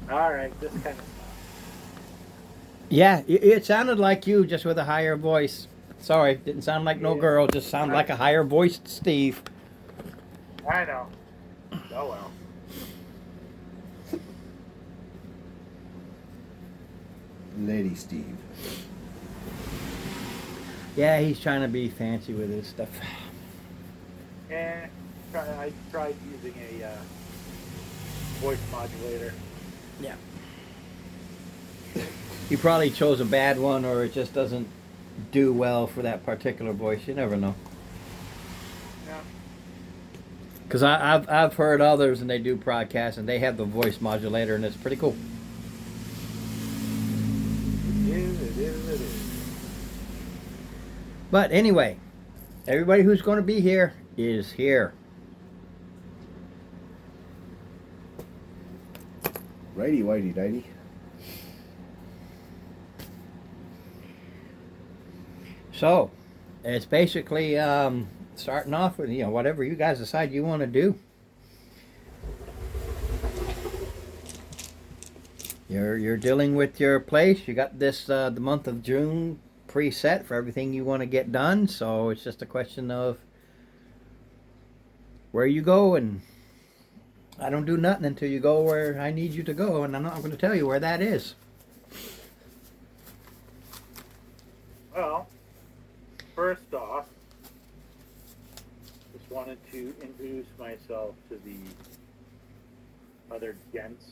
All right, this kind of Yeah, it sounded like you, just with a higher voice. Sorry, didn't sound like no yeah. girl. Just sound I like a higher voiced Steve. I know. Oh well. Lady Steve. Yeah, he's trying to be fancy with his stuff. I tried using a voice modulator. Yeah. You probably chose a bad one, or it just doesn't do well for that particular voice. You never know. Yeah, Because I've heard others and they do podcasts and they have the voice modulator and it's pretty cool. it is. It is. It is. But anyway, everybody who's going to be here is here. Righty, whitey, dighty. So it's basically starting off with whatever you guys decide you want to do. You're dealing with your place. You got this the month of June preset for everything you want to get done. So it's just a question of where you go, and I don't do nothing until you go where I need you to go, and I'm not going to tell you where that is. Well, first off, just wanted to introduce myself to the other gents.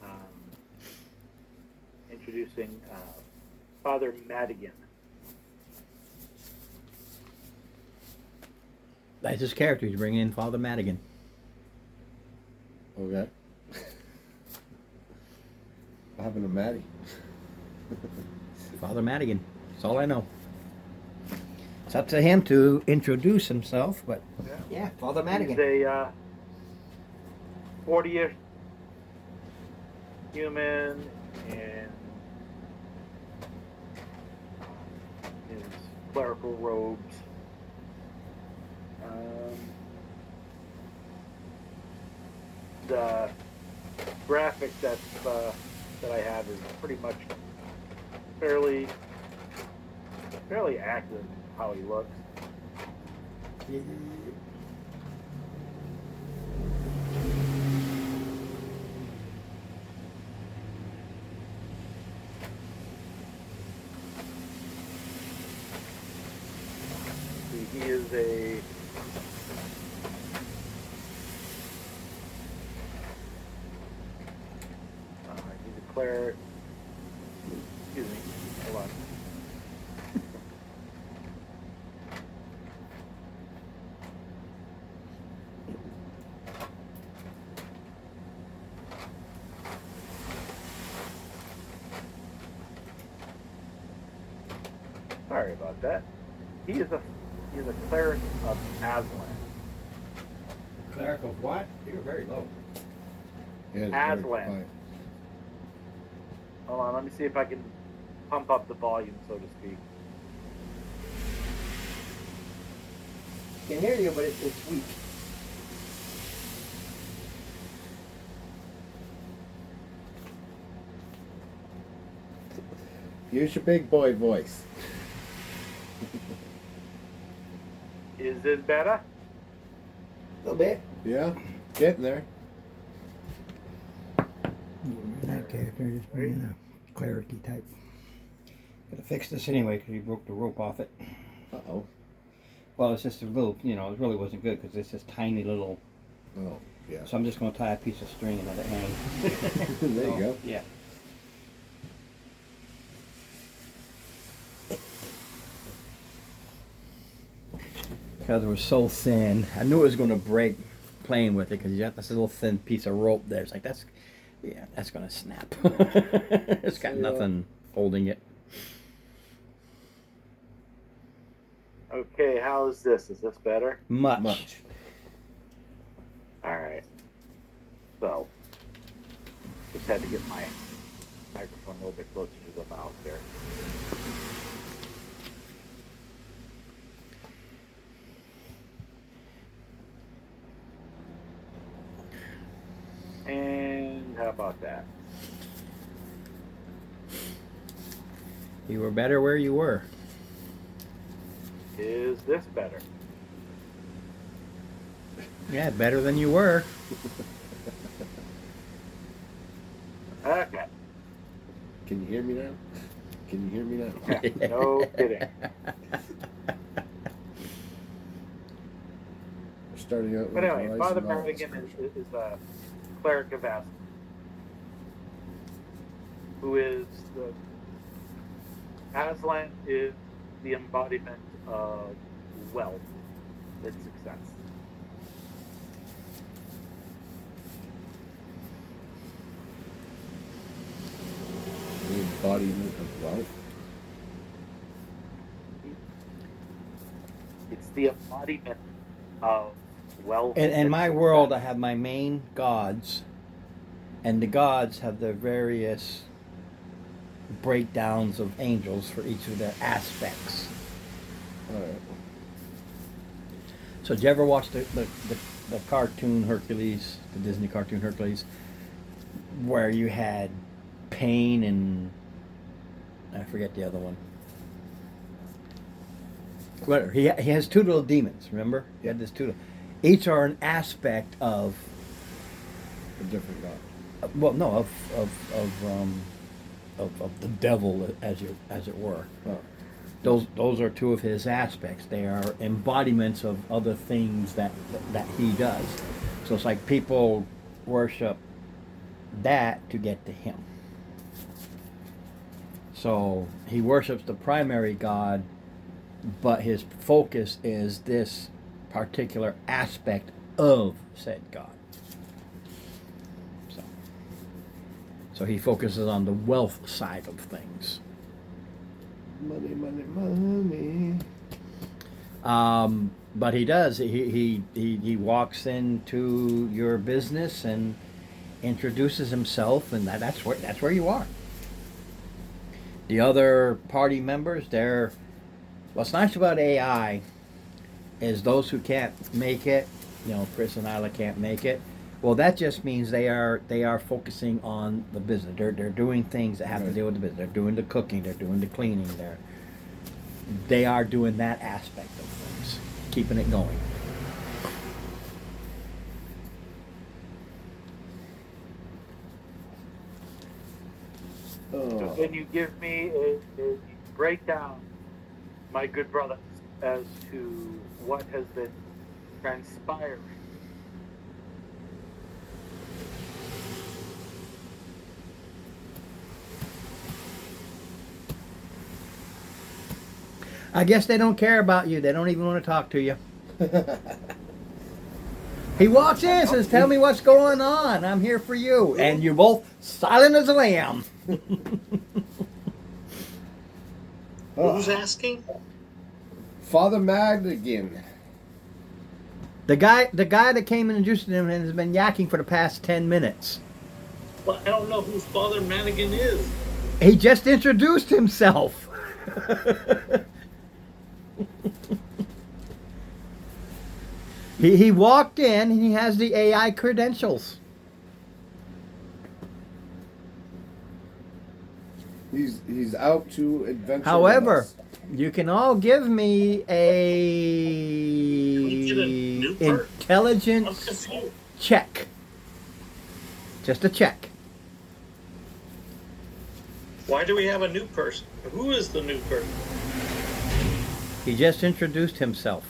Um, Introducing Father Madigan. That's his character. He's bringing in Father Madigan. Okay. What happened to Maddie? Father Madigan. That's all I know. It's up to him to introduce himself, but Yeah. yeah, Father He's Madigan. a 40ish human in his clerical robes. Um, the graphic that I have is pretty much fairly fairly accurate how he looks. He is he's a cleric. Excuse me. Hold on. Sorry about that. He is a he is a cleric of Aslan. Cleric of what? You're very low. Yeah, it's very Aslan. quiet. Hold on, let me see if I can pump up the volume, so to speak. Can hear you, but it's weak. Use your big boy voice. Is this better? A little bit. Yeah, getting there. That character just being a cleric type. Gotta fix this anyway because he broke the rope off it. Uh-oh. Well, it's just a little, it really wasn't good because it's this tiny little. Oh, yeah. So I'm just gonna tie a piece of string and let it hang. There you go. Yeah. Because it was so thin, I knew it was gonna break playing with it because you got this little thin piece of rope there. It's like that's gonna snap. It's got Yeah. nothing holding it. Okay, how is this? Is this better? Much. Much. Alright. So, just had to get my microphone a little bit closer to the mouth there. How about that? You were better where you were. Is this better? Yeah, better than you were. Okay. Can you hear me now? Can you hear me now? Yeah, no kidding. We're starting out with But anyway, Verizon Father Wireless Madigan commercial. is a cleric of Aslan, who is the Aslan is the embodiment of wealth and success. The embodiment of wealth. It's the embodiment of wealth. In and my success. world, I have my main gods, and the gods have their various breakdowns of angels for each of their aspects. All right. So, did you ever watch the cartoon Hercules, the Disney cartoon Hercules, where you had Pain and I forget the other one. Whatever. He has two little demons. Remember, he had this two. Each are an aspect of. A different God. Well, no, of the devil, as it were. Oh. Those are two of his aspects. They are embodiments of other things that he does. So it's like people worship that to get to him. So he worships the primary God, but his focus is this particular aspect of said God. So he focuses on the wealth side of things. Money, money, money. But he does. He walks into your business and introduces himself, and that's where you are. The other party members, what's nice about AI is those who can't make it. You know, Chris and Isla can't make it. Well, that just means they are focusing on the business. They're doing things that have to Right. deal with the business. They're doing the cooking. They're doing the cleaning. They are doing that aspect of things, keeping it going. Oh. Can you give me a breakdown, my good brothers, as to what has been transpiring? I guess they don't care about you. They don't even want to talk to you. He walks in and says, "Tell me what's going on. I'm here for you." And you're both silent as a lamb. Who's asking? Father Madigan. The guy that came and introduced him and has been yakking for the past 10 minutes. Well, I don't know who Father Madigan is. He just introduced himself. He walked in and he has the AI credentials. He's out to adventure. However, with us. you can all give me Can we get a new a I'm intelligence confused. check. Just a check. Why do we have a new person? Who is the new person? He just introduced himself.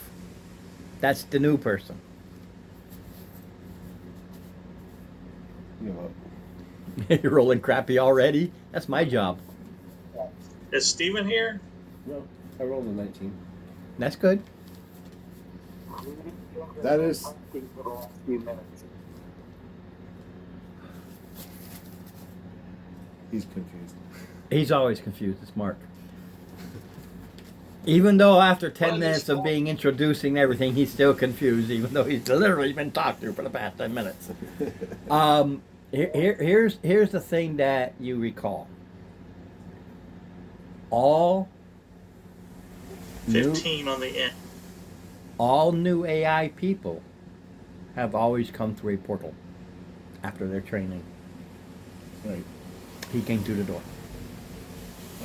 That's the new person. You know, You're rolling crappy already? That's my job. Is Steven here? no, I rolled a 19. That's good. That is- For the last few minutes. He's confused. He's always confused. It's Mark. Even though after 10 Well, minutes of being introducing everything, he's still confused, even though he's literally been talked to for the past 10 minutes. Here's the thing that you recall. All new, 15 on the end. all new AI people have always come through a portal after their training. Right. He came through the door.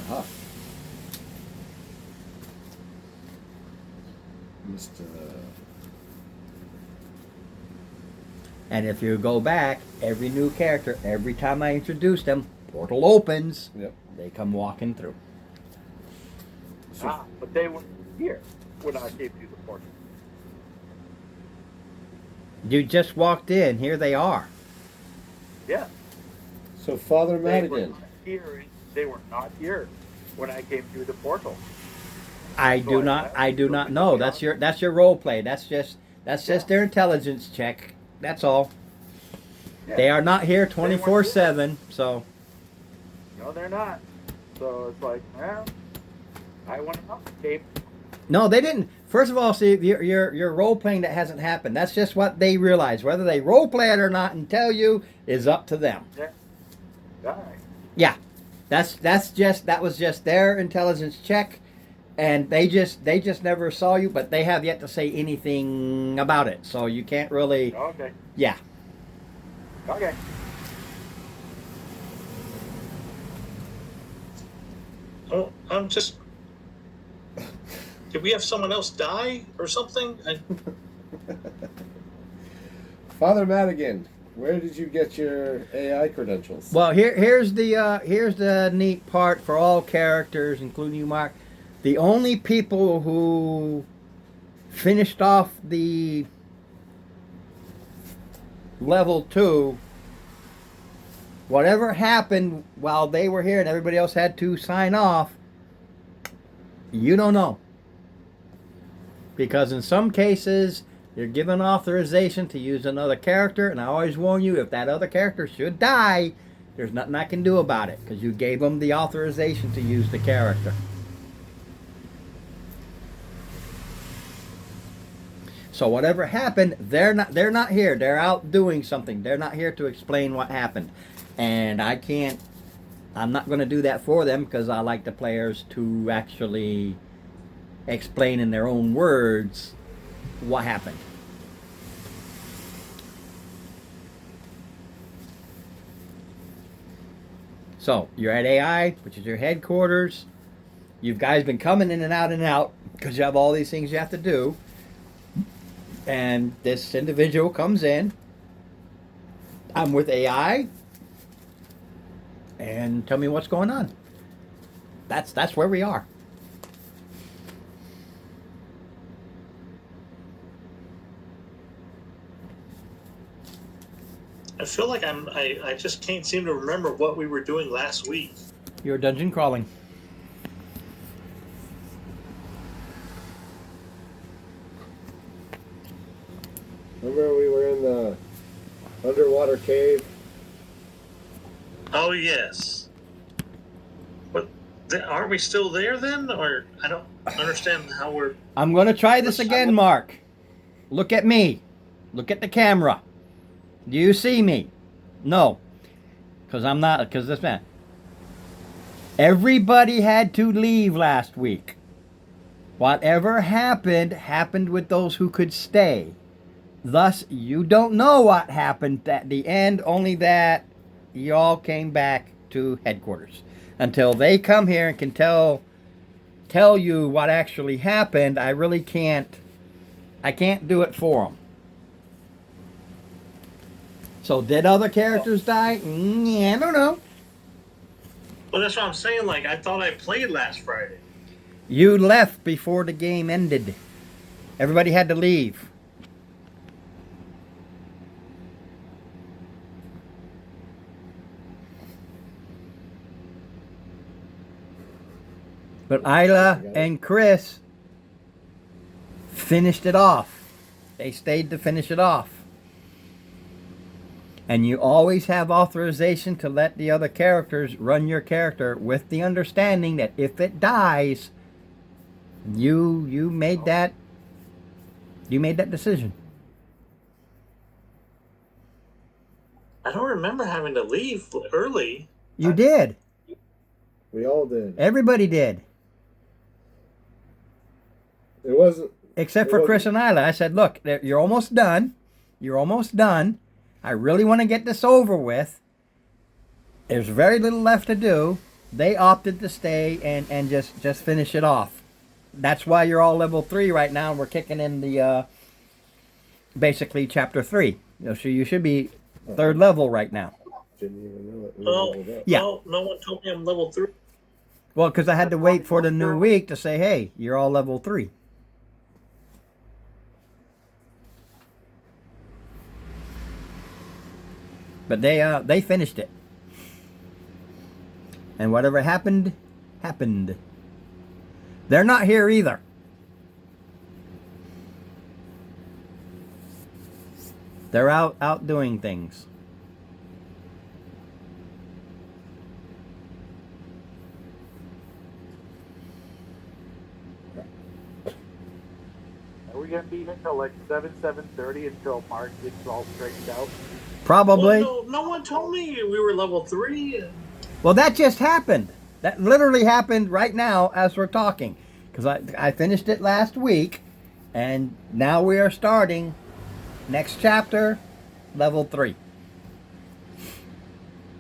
Aha. Mr. And if you go back, every new character, every time I introduce them, portal opens. Yep. They come walking through. But they were here when I came through the portal. You just walked in. Here they are. Yeah. So Father They were Madigan. not here. They were not here when I came through the portal. I So do I not. left. I do So not we know. can be That's honest. your role play. That's just Yeah. their intelligence check. That's all. Yeah. They are not here weren't 24/7. So No, they're not. So it's like, well, I went up, Cape. no, they didn't. First of all, see, you're role playing that hasn't happened. That's just what they realize. Whether they role play it or not and tell you is up to them. Yeah. All right. Yeah, that was just their intelligence check, and they just never saw you, but they have yet to say anything about it. So you can't really. Okay. Yeah. Okay. Oh, I'm just. Did we have someone else die or something? Father Madigan, where did you get your AI credentials? Well, here's the neat part for all characters, including you, Mark. The only people who finished off the level 2, whatever happened while they were here and everybody else had to sign off, you don't know. Because in some cases, you're given authorization to use another character, and I always warn you, if that other character should die, there's nothing I can do about it, because you gave them the authorization to use the character. So whatever happened, they're not here. They're out doing something. They're not here to explain what happened. And I'm not going to do that for them, because I like the players to actually explain in their own words what happened. So you're at AI, which is your headquarters. You guys been coming in and out because you have all these things you have to do. And this individual comes in. I'm with AI. And tell me what's going on. That's where we are. I feel like I just can't seem to remember what we were doing last week. You're dungeon crawling. Remember we were in the underwater cave? Oh yes. But aren't we still there then? Or I don't understand how we're. I'm going to try this again, Mark. Look at me. Look at the camera. Do you see me? No. Because this man. Everybody had to leave last week. Whatever happened with those who could stay. Thus, you don't know what happened at the end, only that y'all came back to headquarters. Until they come here and can tell you what actually happened, I really can't. I can't do it for them. So, did other characters die? I don't know. Well, that's what I'm saying. Like, I thought I played last Friday. You left before the game ended. Everybody had to leave. But Isla and Chris finished it off. They stayed to finish it off. And you always have authorization to let the other characters run your character with the understanding that if it dies, you made that decision. I don't remember having to leave early. You did. We all did. Everybody did. It wasn't. Except for Chris and Isla. I said, look, you're almost done. You're almost done. I really want to get this over with. There's very little left to do. They opted to stay and just finish it off. That's why you're all level 3 right now, and we're kicking in the basically chapter 3. So you should be 3rd level right now. Didn't even know it. We Oh, leveled up. Yeah. no one told me I'm level 3. Well, because I had to wait for the new week to say, hey, you're all level 3. But they finished it. And whatever happened, happened. They're not here either. They're out doing things. Are we gonna be here till like 7:30 until Mark gets all straightened out? Probably. Well, no one told me we were level 3. Well, that just happened. That literally happened right now as we're talking. Because I finished it last week, and now we are starting next chapter, level 3.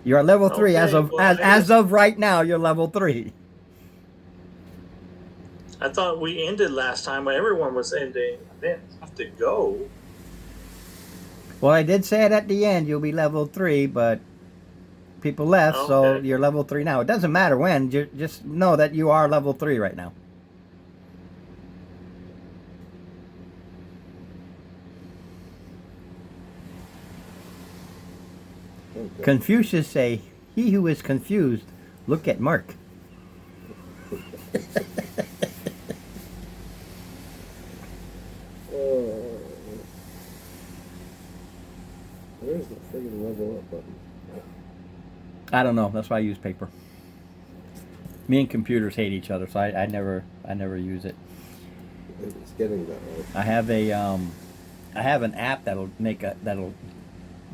You're level 3 as Okay, of well, as of right now. You're level 3. I thought we ended last time. Everyone was ending. I didn't have to go. Well, I did say it at the end. You'll be level 3, but people left, so Okay. you're level 3 now. It doesn't matter when. Just know that you are level 3 right now. Okay. Confucius say, "He who is confused, look at Mark." Where's the friggin' level up button? I don't know. That's why I use paper. Me and computers hate each other, so I never use it. It's getting that way. I have an app that'll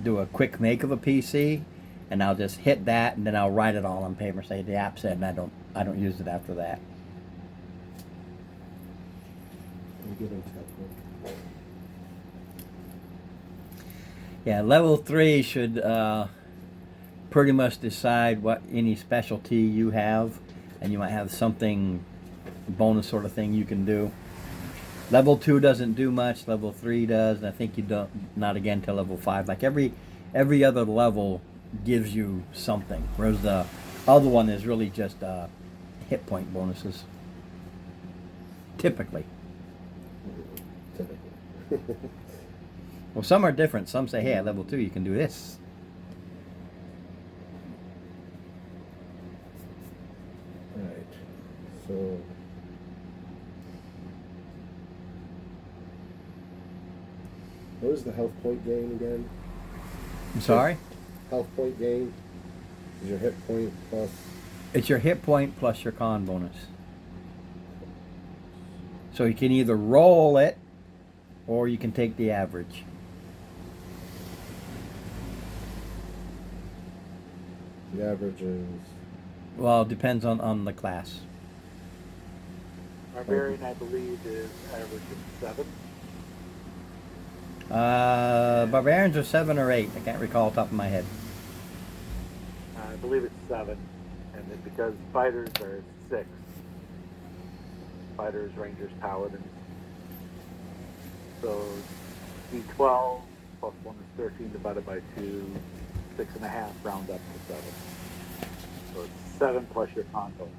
do a quick make of a PC, and I'll just hit that, and then I'll write it all on paper. Say the app said, and I don't use it after that. I'm getting technical. Yeah, level 3 should pretty much decide what any specialty you have, and you might have something bonus sort of thing you can do. Level 2 doesn't do much. Level 3 does, and I think you don't not again till level 5. Like every other level gives you something, whereas the other one is really just hit point bonuses. Typically. Typically. Well, some are different. Some say, hey, at level 2 you can do this. Alright. So what is the health point gain again? I'm sorry? Health point gain is your hit point plus. It's your hit point plus your con bonus. So you can either roll it or you can take the average. The average is. Well, it depends on the class. Barbarian, I believe, is average of 7. Barbarians are 7 or 8. I can't recall off the top of my head. I believe it's 7, and then because fighters are 6. Fighters, rangers, paladins. So D12 plus 1 is 13 divided by 2, 6.5, round up to 7. So it's 7 plus your con bonus.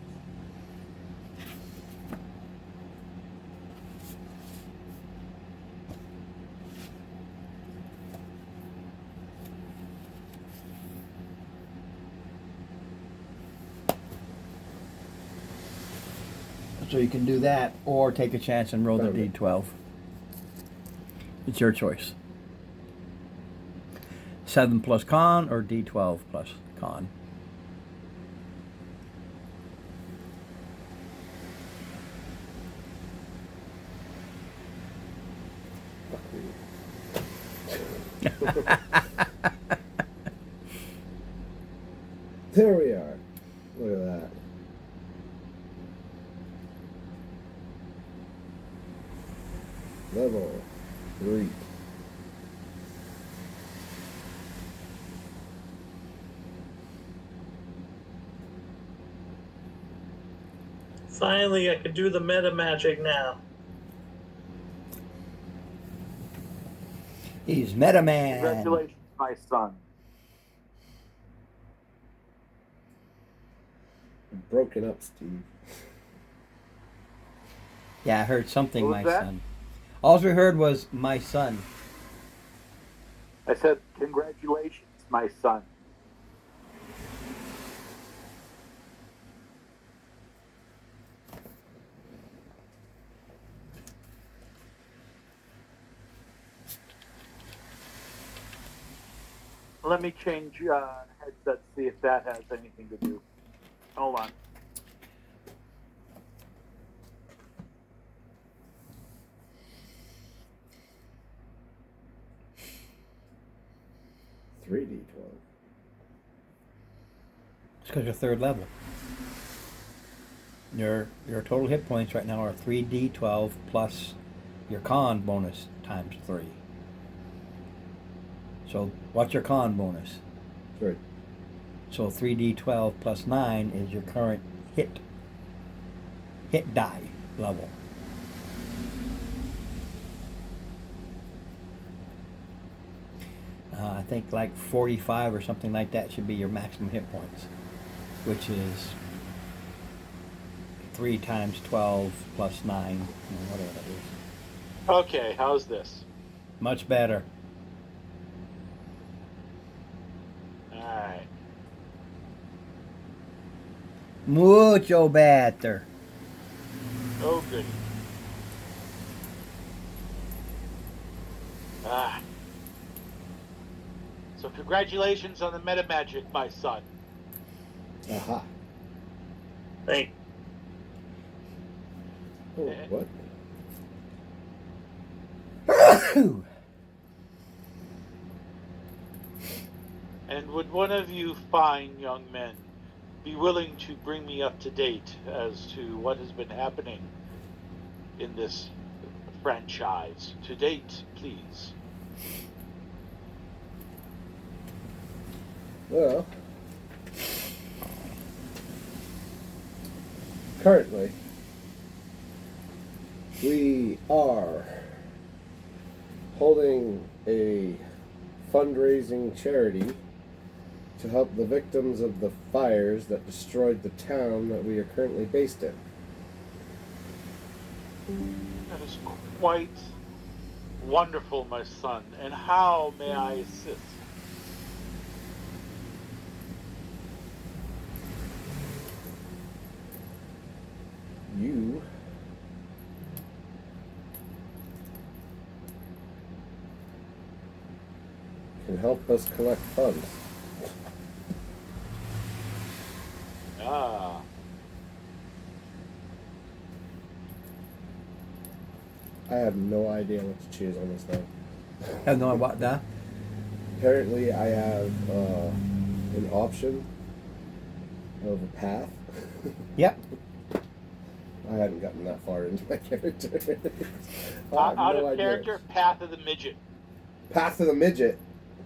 So you can do that or take a chance and roll the Okay. D12. It's your choice. 7 plus con or D12 plus con. There we are. Look at that. Level 3. Finally, I can do the meta magic now. He's Meta Man. Congratulations, my son. Broken up, Steve. Yeah, I heard something, What my was that? son. All we heard was my son. I said, congratulations, my son. Let me change headset, see if that has anything to do. Hold on. Three D12. It's because you're third level. Your total hit points right now are 3d12 plus your con bonus times 3. So what's your con bonus? 3. So 3d12 plus 9 is your current hit die level. I think like 45 or something like that should be your maximum hit points, which is 3 times 12 plus 9, whatever that is. Okay, how's this? Much better. Alright. Mucho better. Oh, goody. Ah. So congratulations on the meta magic, my son. Aha. Thank. Oh, what? And would one of you fine young men be willing to bring me up to date as to what has been happening in this franchise to date, please? Well, currently, we are holding a fundraising charity to help the victims of the fires that destroyed the town that we are currently based in. That is quite wonderful, my son. And how may I assist? You can help us collect funds. Ah. I have no idea what to choose on this thing. Have no about that? Apparently, I have an option of a path. Yep. I hadn't gotten that far into my character. I have Out no of idea. character, Path of the Midget. Path of the Midget.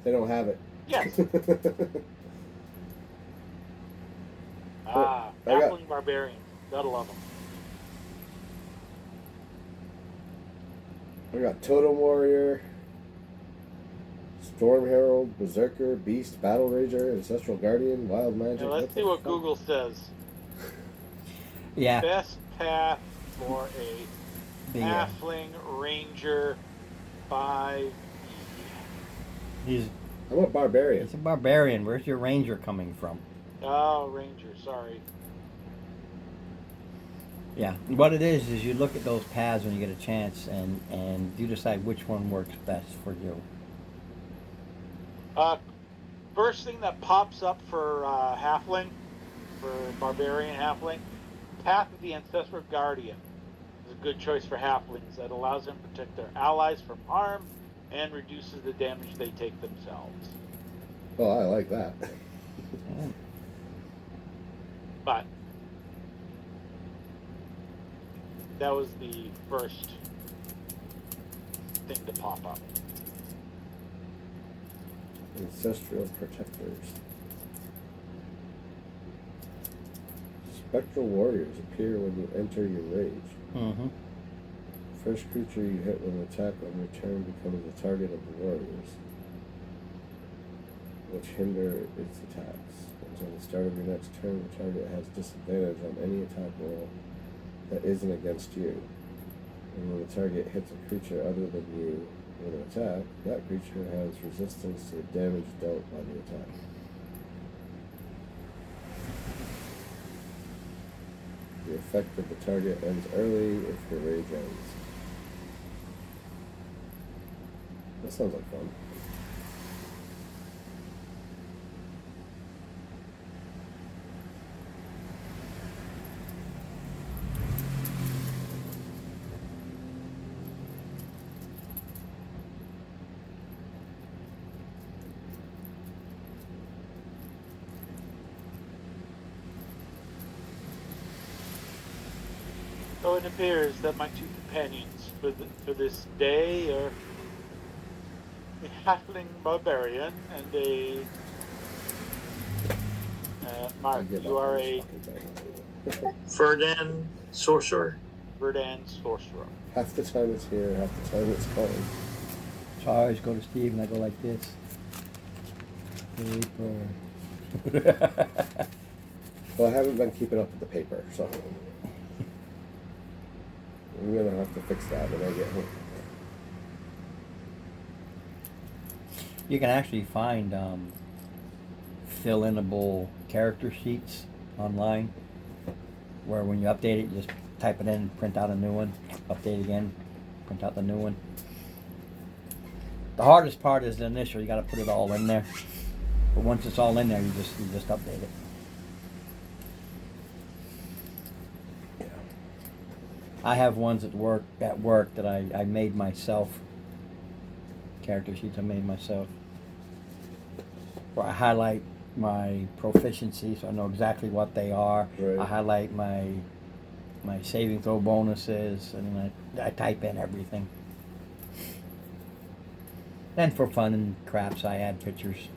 They don't have it. Yes. I got- Halfling Barbarian. Gotta love them. I got Totem Warrior, Storm Herald, Berserker, Beast, Battle Rager, Ancestral Guardian, Wild Magic. Now let's see the what fuck? Google says. Yeah. Best path for a The, halfling ranger 5. he's I'm a Barbarian. a barbarian. Where's your ranger coming from? Oh, ranger. Sorry. Yeah. What it is you look at those paths when you get a chance, and you decide which one works best for you. First thing that pops up for halfling, for barbarian halfling, Path of the Ancestral Guardian is a good choice for halflings that allows them to protect their allies from harm and reduces the damage they take themselves. Oh, I like that. But that was the first thing to pop up. Ancestral Protectors. Spectral warriors appear when you enter your rage. Mm-hmm. First creature you hit when attack on your turn becomes the target of the warriors, which hinder its attacks. Until the start of your next turn, the target has disadvantage on any attack roll that isn't against you. And when the target hits a creature other than you with an attack, that creature has resistance to the damage dealt by the attack. The effect of the target ends early if your rage ends. That sounds like fun. So it appears that my two companions for this day are a halfling barbarian and a Mark. I give You up are on a this fucking thing. Ferdan, sorcerer. Verdan sorcerer. Half the time it's here, half the time it's gone. So I always go to Steve and I go like this. Paper. Well, I haven't been keeping up with the paper, so I'm gonna have to fix that when I get home. You can actually find fill-inable character sheets online, where when you update it, you just type it in, print out a new one, update again, print out the new one. The hardest part is the initial. You got to put it all in there. But once it's all in there, you just update it. Yeah. I have ones at work that I made myself. Character sheets I made myself, where I highlight my proficiency so I know exactly what they are. Right. I highlight my saving throw bonuses, and I type in everything. And for fun and craps, I add pictures.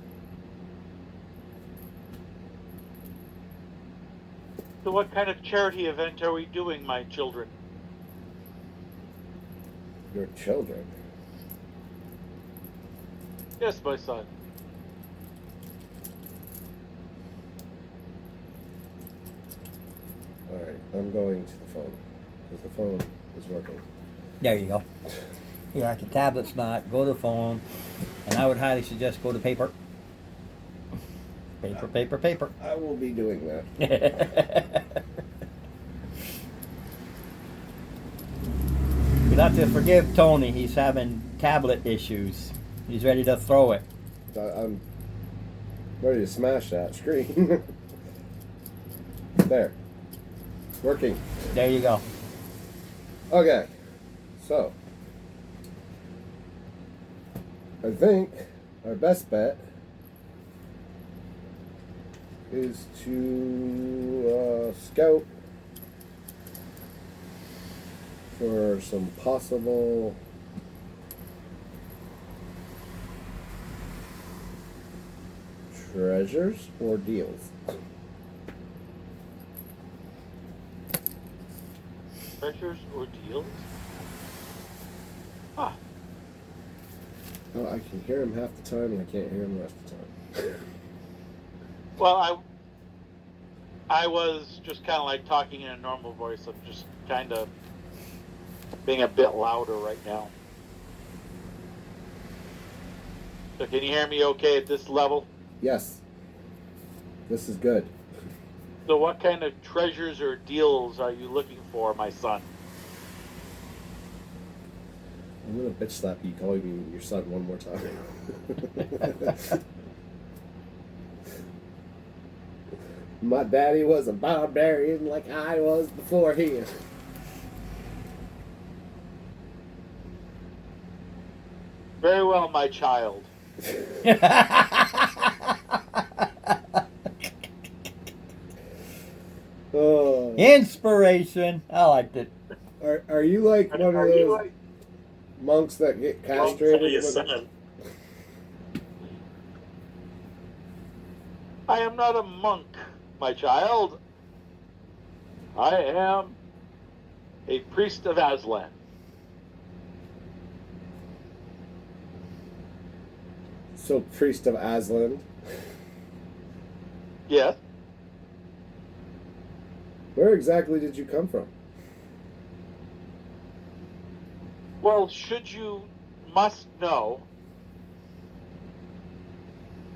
So what kind of charity event are we doing, my children? Your children. Yes, my son. Alright, I'm going to the phone. Because the phone is working. There you go. Yeah, if the tablet's not, go to the phone, and I would highly suggest go to paper. Paper. I will be doing that. You'll have to forgive Tony. He's having tablet issues. He's ready to throw it. I'm ready to smash that screen. There. Working. There you go. Okay. So, I think our best bet is to scout for some possible treasures or deals. Treasures or deals? Ah, Oh, I can hear him half the time and I can't hear him the rest of the time. well, I was just kind of like talking in a normal voice. I'm just kind of being a bit louder right now. So can you hear me okay at this level? Yes. This is good. So what kind of treasures or deals are you looking for, my son? I'm gonna bitch slap you calling me your son one more time. My daddy was a barbarian like I was before him. Very well, my child. Oh. Inspiration. I liked it. Are you like one of Are you those like- monks that get Well, castrated? your when- son. I am not a monk, my child. I am a priest of Aslan. So, priest of Aslan, Yes. where exactly did you come from? Well, should you must know,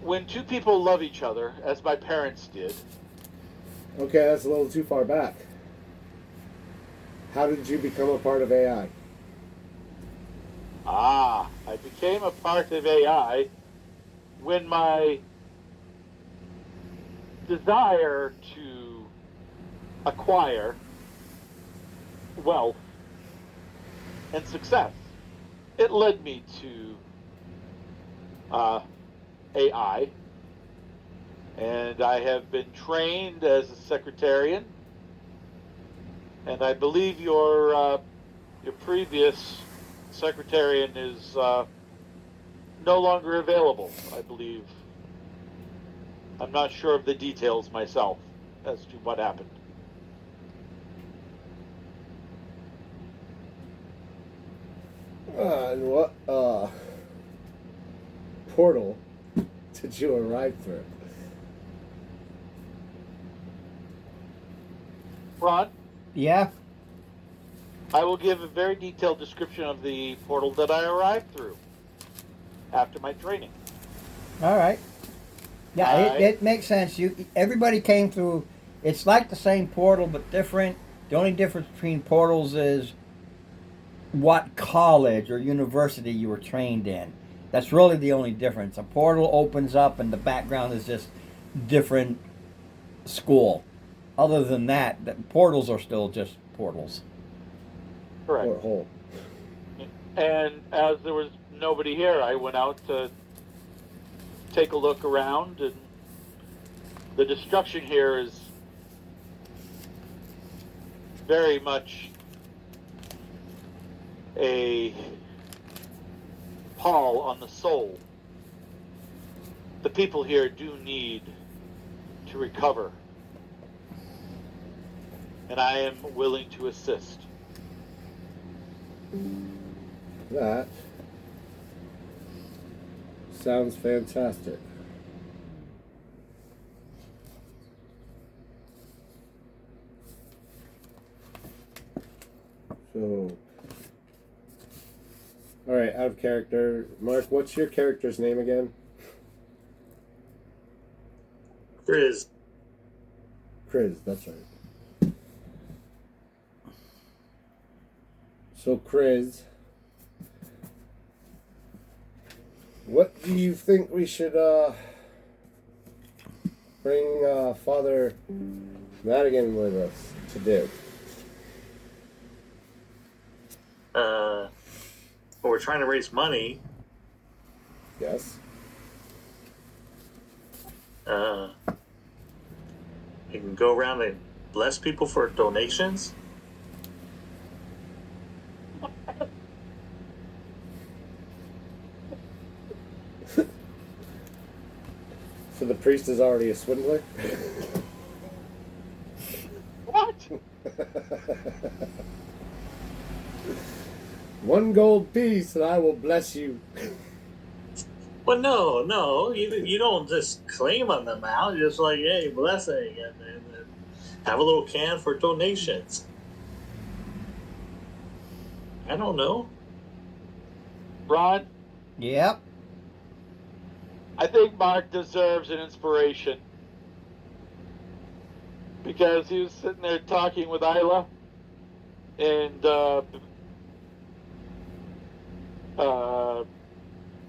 when two people love each other, as my parents did, Okay, that's a little too far back. How did you become a part of AI? I became a part of AI when my desire to acquire wealth and success, it led me to AI, and I have been trained as a secretarian, and I believe your previous secretarian is no longer available, I believe. I'm not sure of the details myself as to what happened. And what portal did you arrive through? Ron, Yeah. I will give a very detailed description of the portal that I arrived through after my training. All right. Yeah, Alright. it makes sense. Everybody came through. It's like the same portal but different. The only difference between portals is what college or university you were trained in. That's really the only difference. A portal opens up and the background is just different school. Other than that, the portals are still just portals. Correct. Porthole. And as there was nobody here, I went out to take a look around, and the destruction here is very much a pall on the soul. The people here do need to recover, and I am willing to assist. That sounds fantastic. So, all right, out of character. Mark, what's your character's name again? Grizz. Chris, that's right. So, Chris, what do you think we should bring Father Madigan with us to do? We're trying to raise money. Yes. You can go around and bless people for donations. So the priest is already a swindler? What? One gold piece and I will bless you. Well, no, you don't just claim on them out. You're just like, hey, blessing, and have a little can for donations. I don't know. Ron, Yep. I think Mark deserves an inspiration. Because he was sitting there talking with Isla, and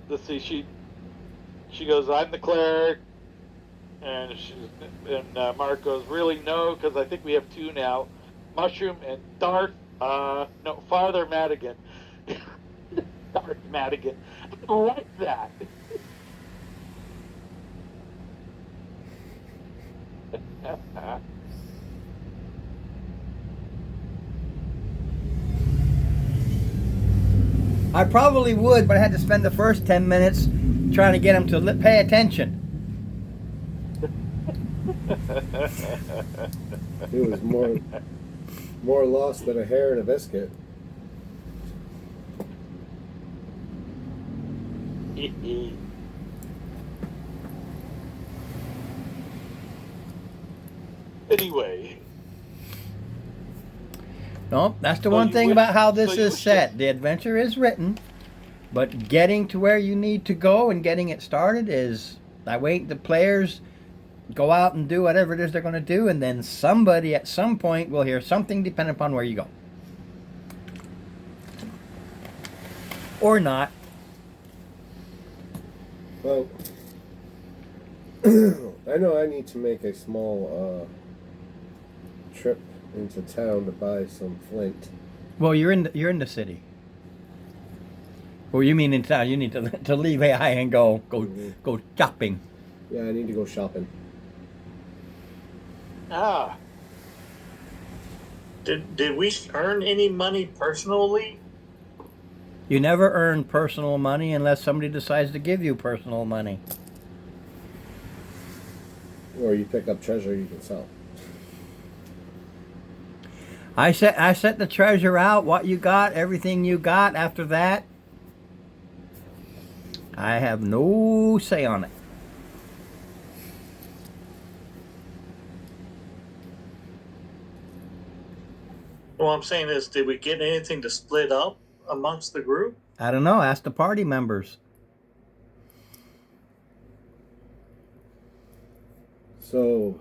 let's see, she goes, "I'm the cleric," and Mark goes, "Really, no, because I think we have two now, Mushroom and Darth. No, Father Madigan." Darth Madigan. I like that. I probably would, but I had to spend the first 10 minutes trying to get him to pay attention. It was more More lost than a hair in a biscuit. Anyway, No, that's the So one you thing wish- about how so this you is wish set. The adventure is written, but getting to where you need to go and getting it started is. I wait the players go out and do whatever it is they're going to do, and then somebody at some point will hear something depending upon where you go. Or not. Well, I know I need to make a small trip into town to buy some flint. Well, you're in the city. Or you mean in town? You need to leave AI and go shopping. Yeah, I need to go shopping. Did we earn any money personally? You never earn personal money unless somebody decides to give you personal money. Or you pick up treasure you can sell. I set the treasure out. What you got, everything you got. After that, I have no say on it. What I'm saying is, did we get anything to split up amongst the group? I don't know. Ask the party members. So,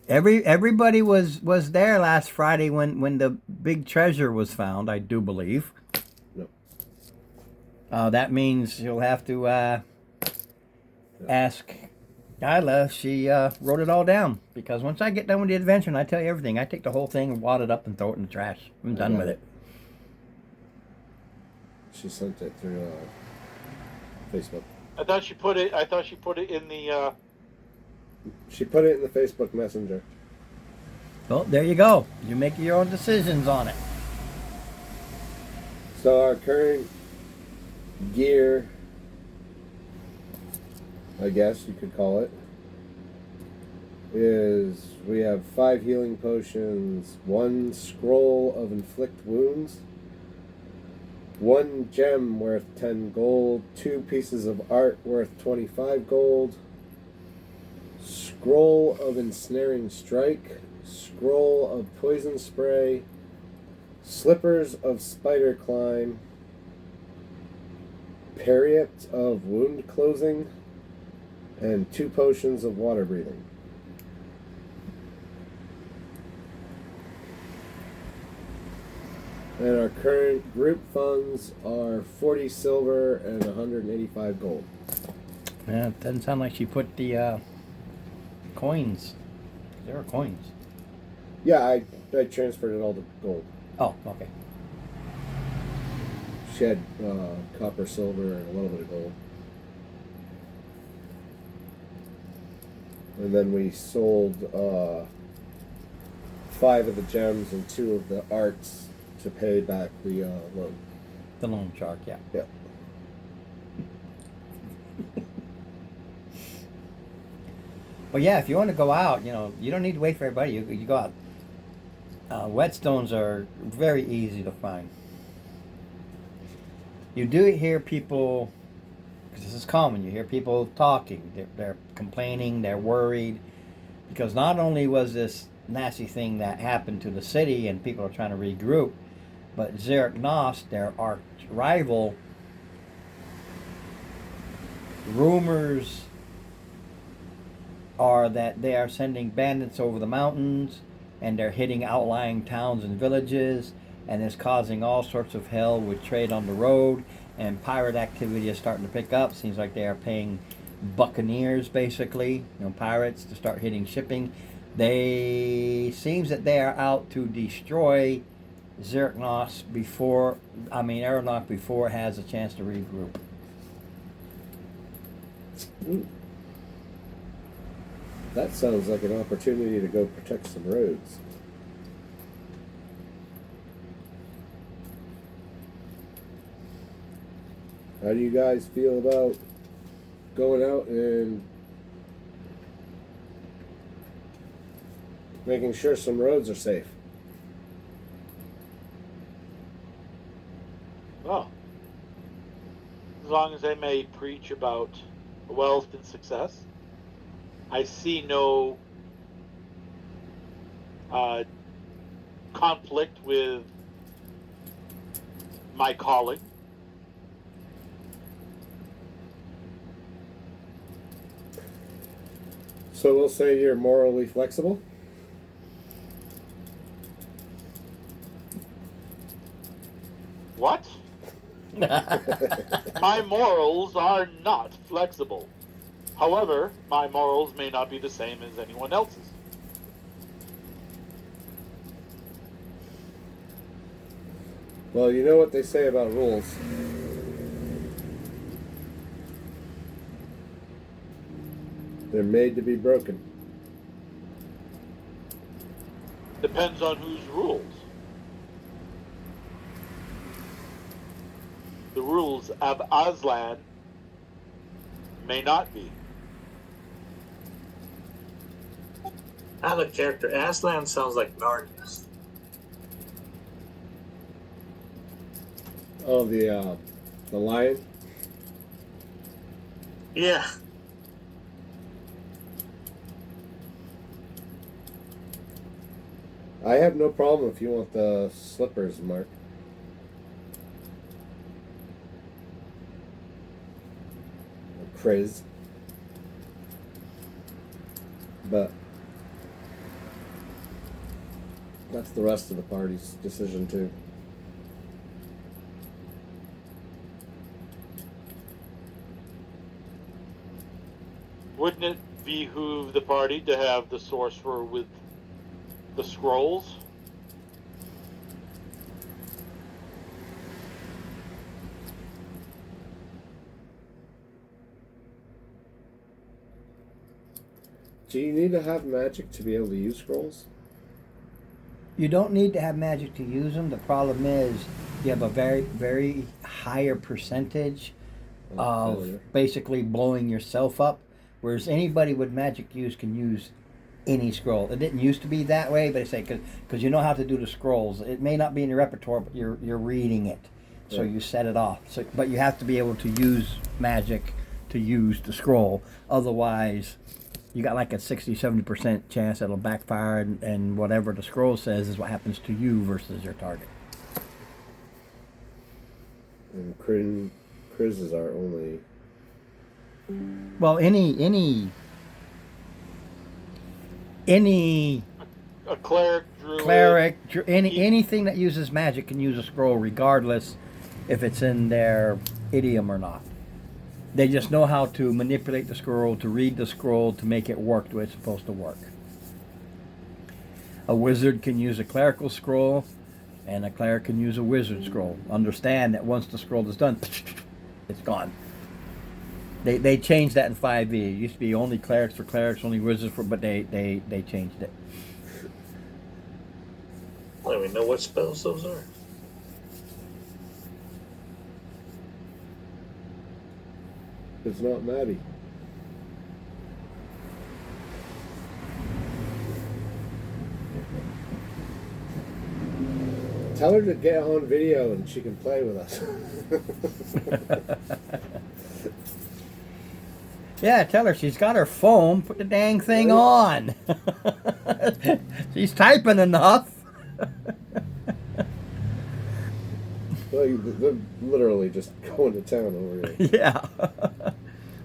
Everybody was there last Friday when the big treasure was found. I do believe. No. That means you'll have to ask Isla. She wrote it all down, because once I get done with the adventure and I tell you everything, I take the whole thing and wad it up and throw it in the trash. I'm done got with it. it. she sent it through Facebook. I thought she put it in the. She put it in the Facebook Messenger. Well, there you go. You make your own decisions on it. So our current gear, I guess you could call it, is we have 5 healing potions, 1 scroll of inflict wounds, 1 gem worth 10 gold, 2 pieces of art worth 25 gold, scroll of ensnaring strike, scroll of poison spray, slippers of spider climb, Pariat of wound closing, and 2 potions of water breathing. And our current group funds are 40 silver and 185 gold. Yeah, it doesn't sound like she put the coins. There are coins. Yeah, I transferred it all to gold. Oh, okay. She had copper, silver, and a little bit of gold. And then we sold 5 of the gems and 2 of the arts to pay back the loan. The loan shark, yeah. Yeah. But yeah, if you want to go out, you don't need to wait for everybody. You go out. Whetstones are very easy to find. You do hear people, because this is common, you hear people talking. They're complaining, they're worried. Because not only was this nasty thing that happened to the city and people are trying to regroup, but Xeric Nos, their arch rival, rumors are that they are sending bandits over the mountains and they're hitting outlying towns and villages, and it's causing all sorts of hell with trade on the road, and pirate activity is starting to pick up. Seems like they are paying buccaneers, basically, pirates, to start hitting shipping. Seems that they are out to destroy Xeric Nos before it has a chance to regroup. Ooh. That sounds like an opportunity to go protect some roads. How do you guys feel about going out and making sure some roads are safe? as long as I may preach about wealth and success, I see no conflict with my calling. So we'll say you're morally flexible? What? My morals are not flexible. However, my morals may not be the same as anyone else's. Well, you know what they say about rules. They're made to be broken. Depends on whose rules. The rules of Aslan may not be. Out of character, Aslan sounds like Narnia. Oh, the lion? Yeah. I have no problem if you want the slippers, Mark. Or Chris. But that's the rest of the party's decision too. Wouldn't it behoove the party to have the sorcerer with the scrolls? Do you need to have magic to be able to use scrolls? You don't need to have magic to use them. The problem is you have a very, very higher percentage of failure. basically blowing yourself up. Whereas anybody with magic use can use any scroll. It didn't used to be that way, but I say because you know how to do the scrolls. It may not be in your repertoire, but you're reading it, so Yeah. you set it off. So, but you have to be able to use magic to use the scroll. Otherwise, you got like a 60-70% chance it'll backfire, and whatever the scroll says is what happens to you versus your target. And Chris is our only. Well, any A cleric, druid, cleric, anything that uses magic can use a scroll, regardless if it's in their idiom or not. They just know how to manipulate the scroll, to read the scroll, to make it work the way it's supposed to work. A wizard can use a clerical scroll, and a cleric can use a wizard scroll. Understand that once the scroll is done, it's gone. They changed that in 5e. It used to be only clerics for clerics, only wizards for, but they changed it. I don't even know what spells those are. It's not Maddie. Tell her to get on video and she can play with us. Yeah, tell her she's got her phone. Put the dang thing on. She's typing enough. Well, they're literally just going to town over here. Yeah.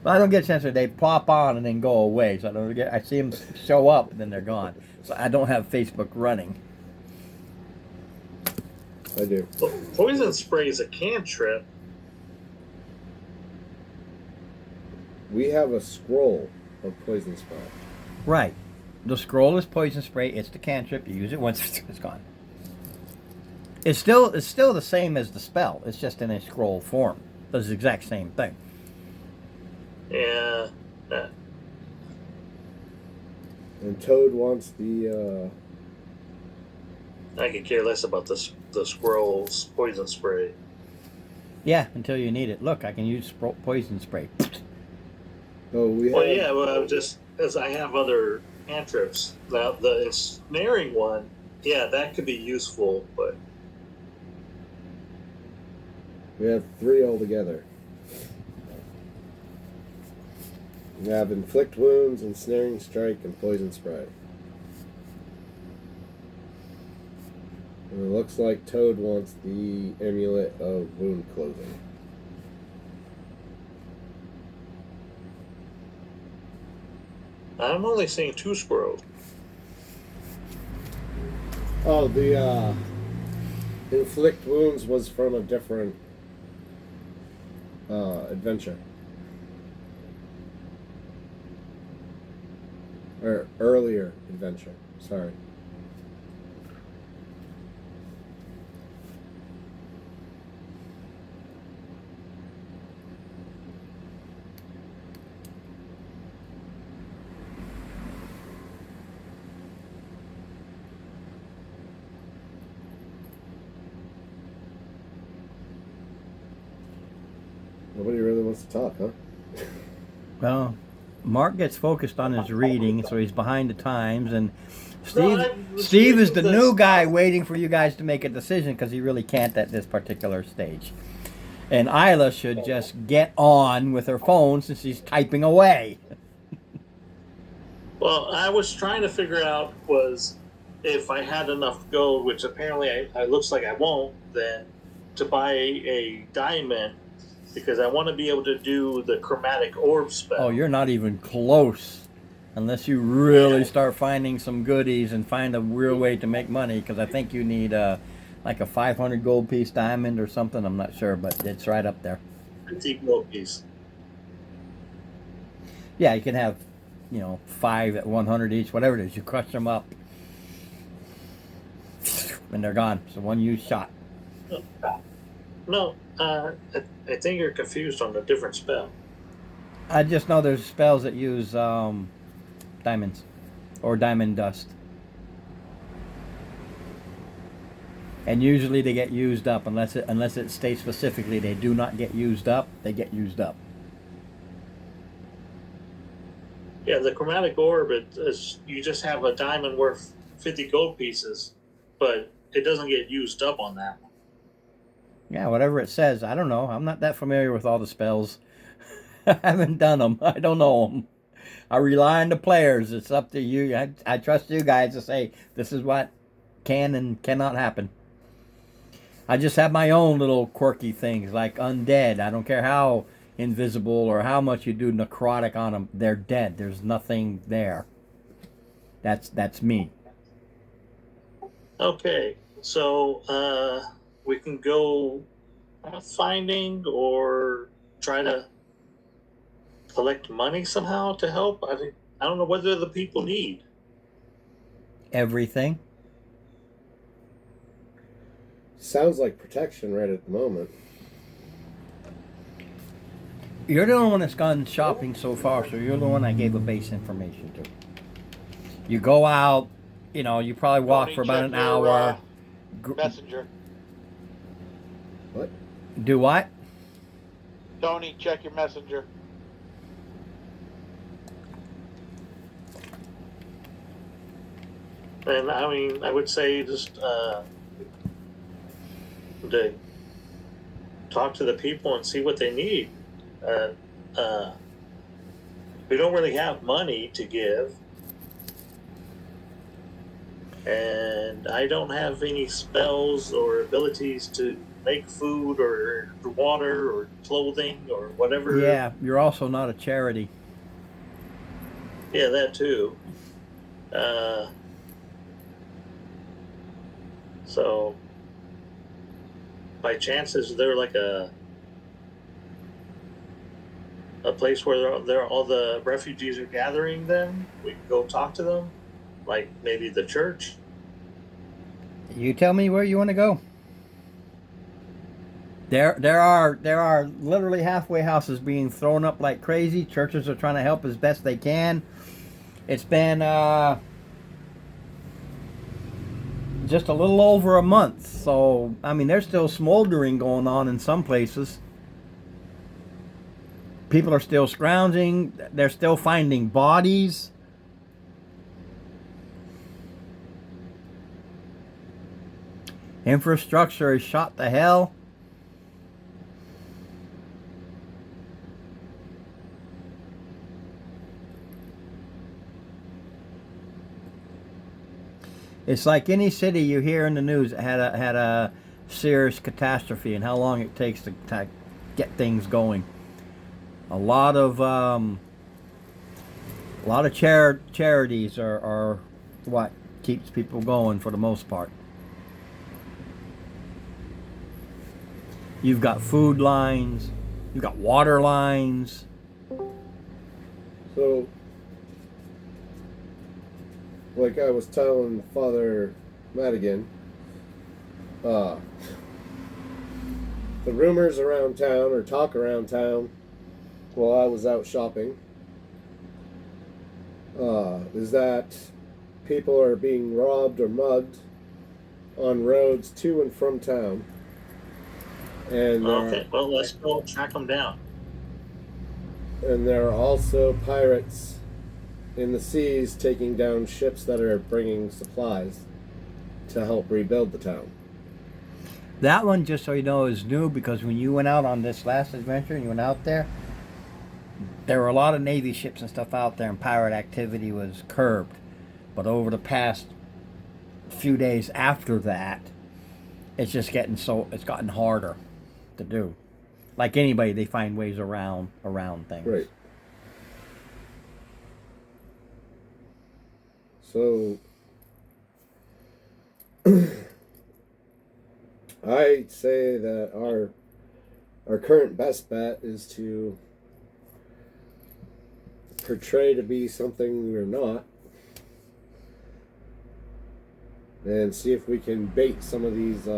But I don't get a chance that they pop on and then go away. So I don't get. I see them show up and then they're gone. So I don't have Facebook running. I do. Well, poison spray is a cantrip. We have a scroll of poison spray. Right. The scroll is poison spray. It's the cantrip. You use it once, it's gone. It's still the same as the spell. It's just in a scroll form. Does the exact same thing. Yeah. And Toad wants the. I could care less about the scroll's poison spray. Yeah, until you need it. Look, I can use poison spray. Oh, we have. Well, yeah, well, just as I have other cantrips. Now, the ensnaring one, yeah, that could be useful, but We have 3 altogether. You have inflict wounds, ensnaring strike, and poison spray. And it looks like Toad wants the amulet of wound closing. I'm only seeing 2 squirrels. Oh, the inflict wounds was from a different adventure. Or earlier adventure. Sorry. Nobody really wants to talk, huh? Well, Mark gets focused on his reading, so he's behind the times, and No, Steve is the this- new guy waiting for you guys to make a decision because he really can't at this particular stage. And Isla should just get on with her phone since she's typing away. Well, I was trying to figure out was if I had enough gold, which apparently I looks like I won't, then to buy a diamond because I want to be able to do the chromatic orb spell. Oh, you're not even close. Unless you really Yeah. start finding some goodies and find a real way to make money, because I think you need like a 500 gold piece diamond or something. I'm not sure, but it's right up there. 50 gold piece. Yeah, you can have, 5 at 100 each, whatever it is. You crush them up, and they're gone. It's a one-use shot. No, I think you're confused on a different spell. I just know there's spells that use diamonds or diamond dust. And usually they get used up unless it states specifically they do not get used up, they get used up. Yeah, the chromatic orb, you just have a diamond worth 50 gold pieces, but it doesn't get used up on that one. Yeah, whatever it says. I don't know. I'm not that familiar with all the spells. I haven't done them. I don't know them. I rely on the players. It's up to you. I trust you guys to say this is what can and cannot happen. I just have my own little quirky things like undead. I don't care how invisible or how much you do necrotic on them. They're dead. There's nothing there. That's me. Okay, so we can go finding or try to collect money somehow to help. I don't know what the people need. Everything. Sounds like protection right at the moment. You're the only one that's gone shopping so far, so you're the one I gave a base information to. You go out, you probably walk Tony, for about check an your, hour. Messenger. What? Do what? Tony, check your messenger. And I mean, I would say just to talk to the people and see what they need. We don't really have money to give, and I don't have any spells or abilities to make food or water or clothing or whatever. Yeah, you're also not a charity. Yeah, that too. So, by chance, is there like a place where there all the refugees are gathering? Then we can go talk to them, like maybe the church. You tell me where you want to go. There are literally halfway houses being thrown up like crazy. Churches are trying to help as best they can. It's been just a little over a month, so I mean there's still smoldering going on in some places. People are still scrounging. They're still finding bodies. Infrastructure is shot to hell. It's like any city you hear in the news that had a serious catastrophe and how long it takes to get things going. A lot of charities are what keeps people going for the most part. You've got food lines, you've got water lines. So, like I was telling Father Madigan, the rumors around town, or talk around town, while I was out shopping, is that people are being robbed or mugged on roads to and from town. And Okay, well, let's go track them down. and there are also pirates in the seas taking down ships that are bringing supplies to help rebuild the town. That one, just so you know, is new because when you went out on this last adventure and you went out there were a lot of Navy ships and stuff out there and pirate activity was curbed. But over the past few days after that, it's gotten harder to do. Like anybody, they find ways around things. Right. So I'd say that our current best bet is to portray to be something we're not, and see if we can bait some of these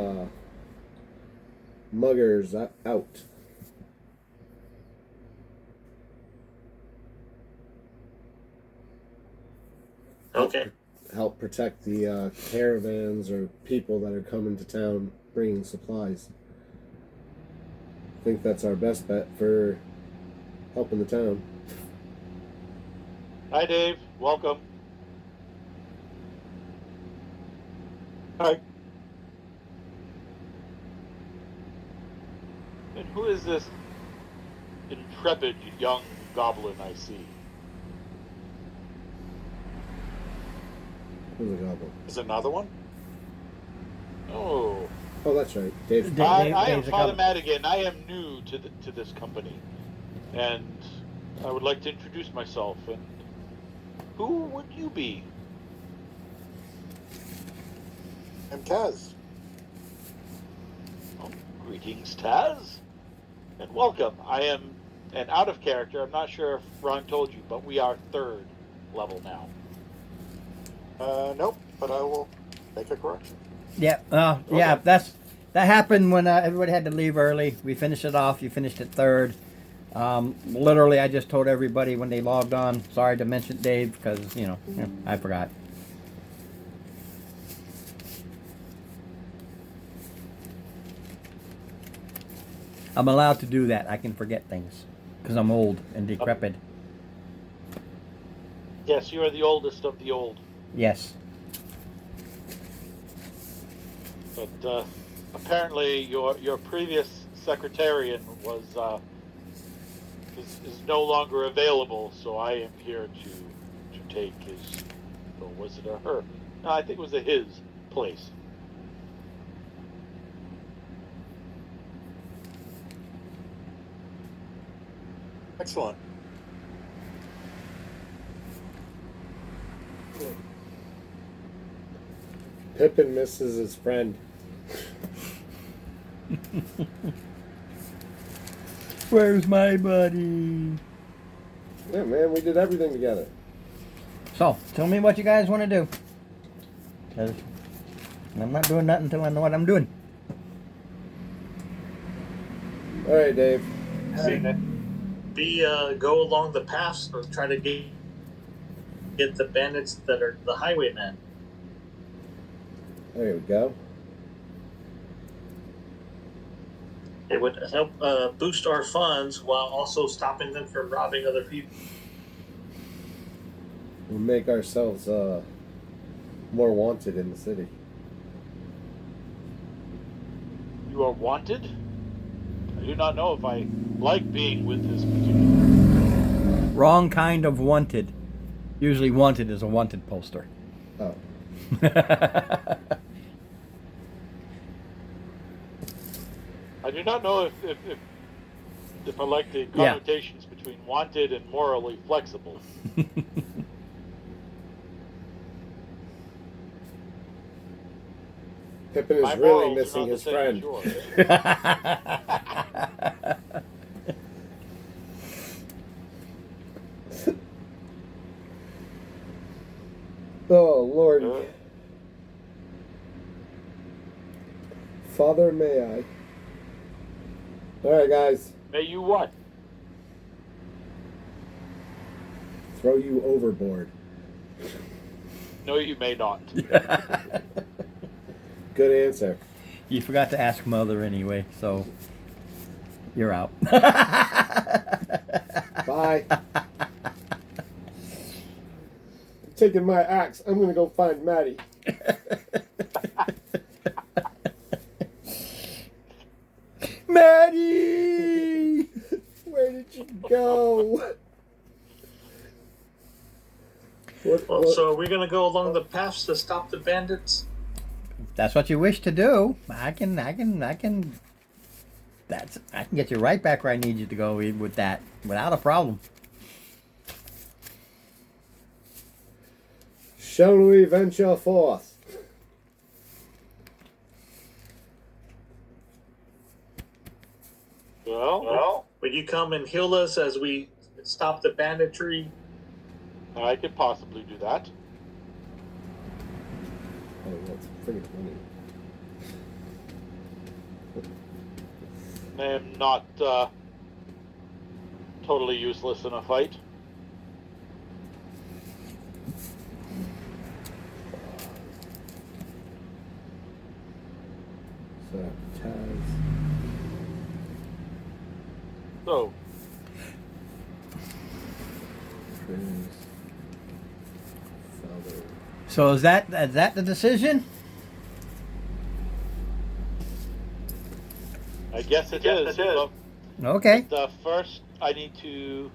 muggers out. Okay. Help protect the caravans or people that are coming to town bringing supplies. I think that's our best bet for helping the town. Hi, Dave. Welcome. Hi. And who is this intrepid young goblin I see? Who's a goblin? Is another one? Oh, Oh, that's right. Dave. I am Dave's a Father goblin. Madigan. I am new to this company, and I would like to introduce myself. And who would you be? I'm Kaz. Oh, greetings, Taz, and welcome. I am an out of character. I'm not sure if Ron told you, but we are 3rd level now. Nope, but I will make a correction. Yeah, yeah. Okay. That happened when everybody had to leave early. We finished it off. You finished it 3rd. Literally, I just told everybody when they logged on. Sorry to mention Dave because I forgot. I'm allowed to do that. I can forget things because I'm old and decrepit. Yes, you are the oldest of the old. Yes. But apparently, your previous secretarian was is no longer available, so I am here to take his, or was it a her? No, I think it was a his place. Excellent. Pippin misses his friend. Where's my buddy? Yeah, man, we did everything together. So, tell me what you guys want to do. 'Cause I'm not doing nothing until I know what I'm doing. All right, Dave. Go along the paths or try to get the bandits that are the highwaymen. There we go. It would help boost our funds while also stopping them from robbing other people. We'll make ourselves more wanted in the city. You are wanted? I do not know if I like being with this particular. Wrong kind of wanted. Usually wanted is a wanted poster. Oh. I do not know if I like the connotations between wanted and morally flexible. Pippin is My really morals are missing not his the same as yours. Oh, Lord. Uh, Father, may I? Alright, guys. May you what? Throw you overboard. No, you may not. Good answer. You forgot to ask Mother anyway, so you're out. Bye. I'm taking my axe. I'm going to go find Maddie. Maddie! Where did you go? Well, so are we gonna go along the paths to stop the bandits? That's what you wish to do. I can get you right back where I need you to go with that without a problem. Shall we venture forth? Well, Will you come and heal us as we stop the banditry? I could possibly do that. Oh, that's pretty funny. I am not totally useless in a fight. So, Taz. So, Prince. Father. So is that the decision? I guess it is. But Okay. first, I need to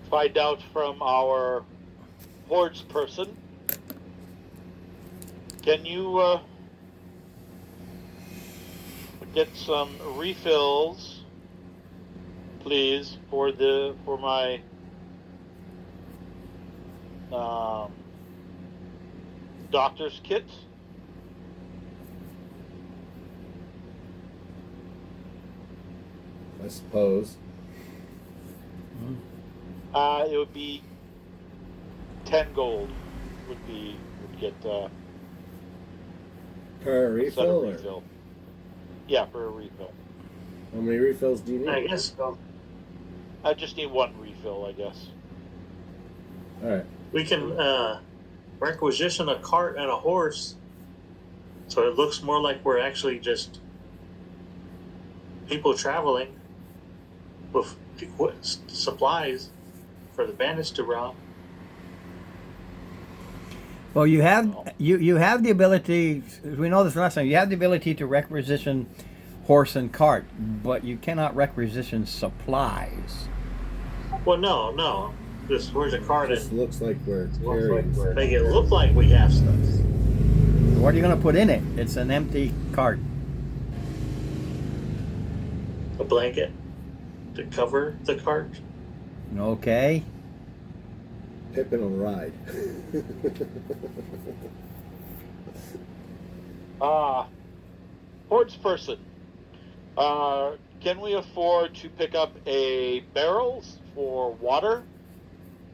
find out from our hordes person. Can you get some refills, please, for my doctor's kit? I suppose. It would be 10 gold. Would get Per set a refill? Or refill. Yeah, for a refill. how many refills do you need? I guess so. I just need one refill, I guess. Alright. We can requisition a cart and a horse, so it looks more like we're actually just people traveling with supplies for the bandits to rob. Well, you have the ability. We know this last time. You have the ability to requisition horse and cart, but you cannot requisition supplies. Well, no. Just where's a cart Just and looks like we're carrying. make it look like we have stuff. What are you going to put in it? It's an empty cart. A blanket to cover the cart. Okay. Pippin will ride. Hordes person. Can we afford to pick up a barrels for water,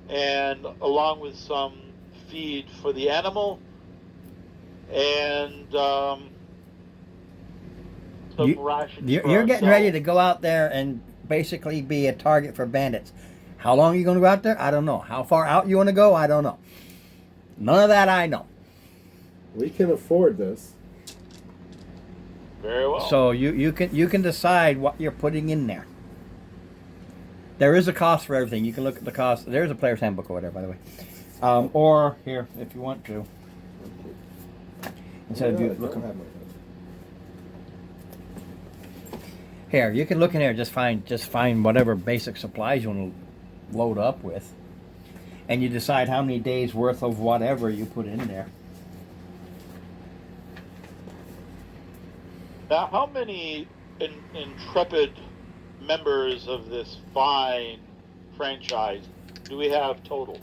and along with some feed for the animal, and some rations? You're getting ready to go out there and basically be a target for bandits. How long are you going to go out there? I don't know. How far out you want to go? I don't know. None of that I know. We can afford this. Very well. So you can decide what you're putting in there. There is a cost for everything. You can look at the cost. There's a player's handbook over there, by the way. Or here, if you want to. Instead of No, you I don't looking have my notes. here, you can look in there. Just find whatever basic supplies you want to load up with. and you decide how many days worth of whatever you put in there. Now, how many intrepid members of this fine franchise do we have total?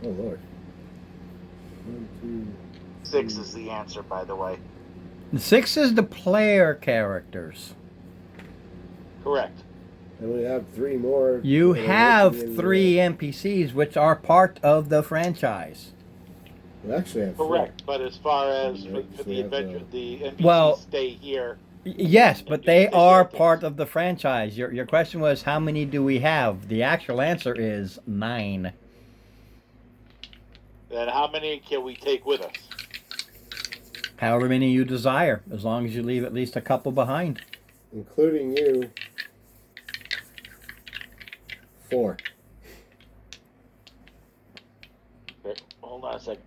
Oh Lord. 1, 2, 6 is the answer, by the way. 6 is the player characters. Correct. and we have 3 more. You that are have working in 3 NPCs, which are part of the franchise. We actually have 4. Correct. But as far as Right, for so we the have, adventure, the NPCs Well- stay here. Yes, but they They are get those. part of the franchise. Your question was how many do we have? The actual answer is 9. Then how many can we take with us? However many you desire, as long as you leave at least a couple behind. Including you. 4. Okay, hold on a second.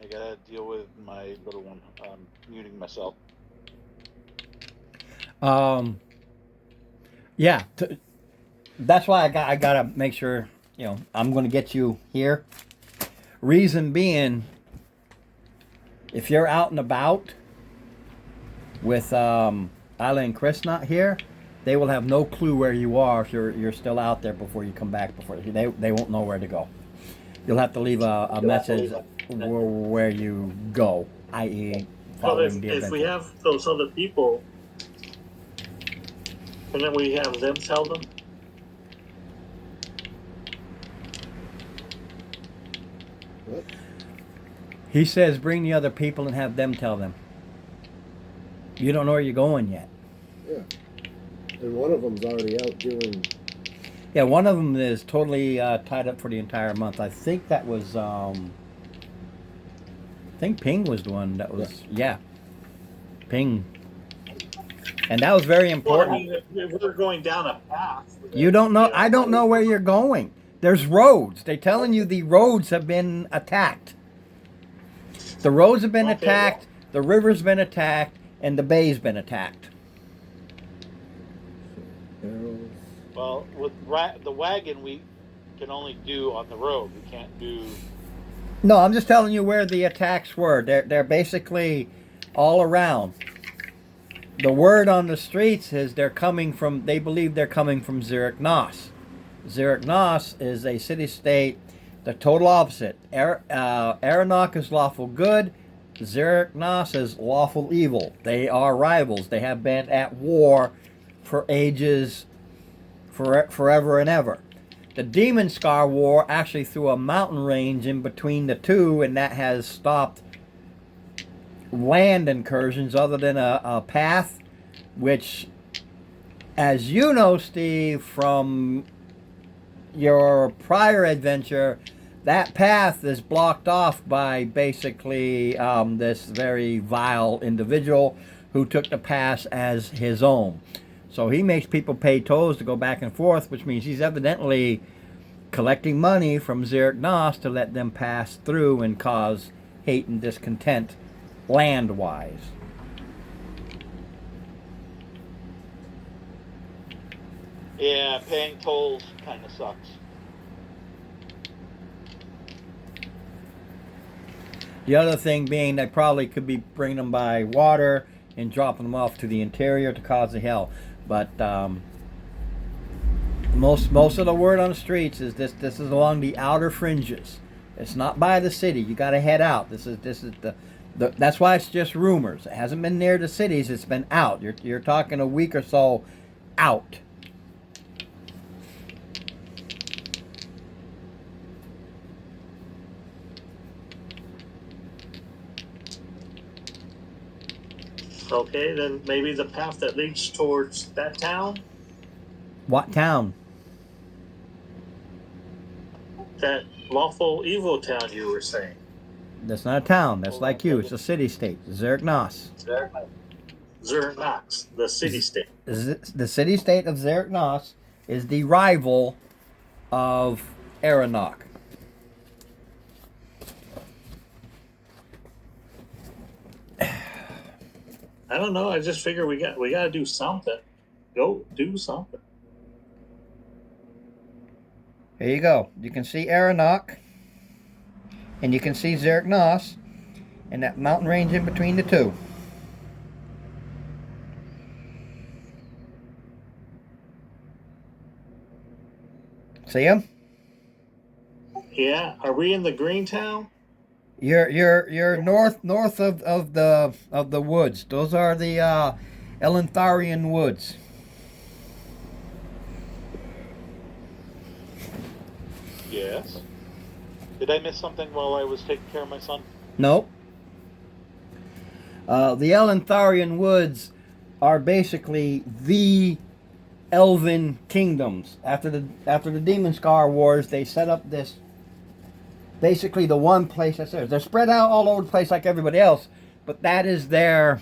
I gotta deal with my little one. I'm muting myself. Yeah, that's why I gotta make sure, I'm gonna get you here. Reason being, if you're out and about with Isla and Chris not here, they will have no clue where you are if you're still out there before you come back. Before they won't know where to go. You'll have to leave a message where you go, i.e., Well, following the if we adventure. have those other people, and then we have them tell them. What? He says, bring the other people and have them tell them. You don't know where you're going yet. Yeah. And one of them's already out doing. Yeah, one of them is totally tied up for the entire month. I think that was, I think Ping was the one that was, yeah. Ping. And that was very Well, I important. mean, if we're going down a path. You don't know, I don't know where you're going. There's roads. They're telling you the roads have been attacked. The roads have been Okay, attacked, the river's been attacked, and the bay's been attacked. Barrels. Well, with the wagon, we can only do on the road. We can't do. No, I'm just telling you where the attacks were. They're basically all around. The word on the streets is they believe they're coming from Zurich Nos. Zurich Nos is a city-state, the total opposite. Aranok is lawful good. Zurich Nos is lawful evil. They are rivals. They have been at war for ages, forever and ever. The Demon Scar War actually threw a mountain range in between the two, and that has stopped land incursions other than a path, which, as you know, Steve, from your prior adventure, that path is blocked off by basically this very vile individual who took the pass as his own. So he makes people pay tolls to go back and forth, which means he's evidently collecting money from Zurich Nos to let them pass through and cause hate and discontent land-wise. Yeah, paying tolls kind of sucks. The other thing being they probably could be bringing them by water and dropping them off to the interior to cause the hell. But most of the word on the streets is this is along the outer fringes. It's not by the city. You got to head out. This is the that's why it's just rumors. It hasn't been near the cities. It's been out. You're talking a week or so out. Okay, then maybe the path that leads towards that town, What town? that lawful evil town you were saying. That's not a town. That's like you. It's a city-state. Zurich Nos. Zernox, the city-state. The city-state of Zurich Nos is the rival of Aranok. I don't know. I just figure we got to do something. Go do something. Here you go. You can see Aranok, and you can see Zerknos, and that mountain range in between the two. See them? Yeah. Are we in the green town? You're north of the woods. Those are the Elentharian woods. Yes. Did I miss something while I was taking care of my son? Nope. The Elentharian woods are basically the elven kingdoms. After the Demon Scar Wars, they set up this, basically the one place that's theirs. They're spread out all over the place like everybody else, but that is their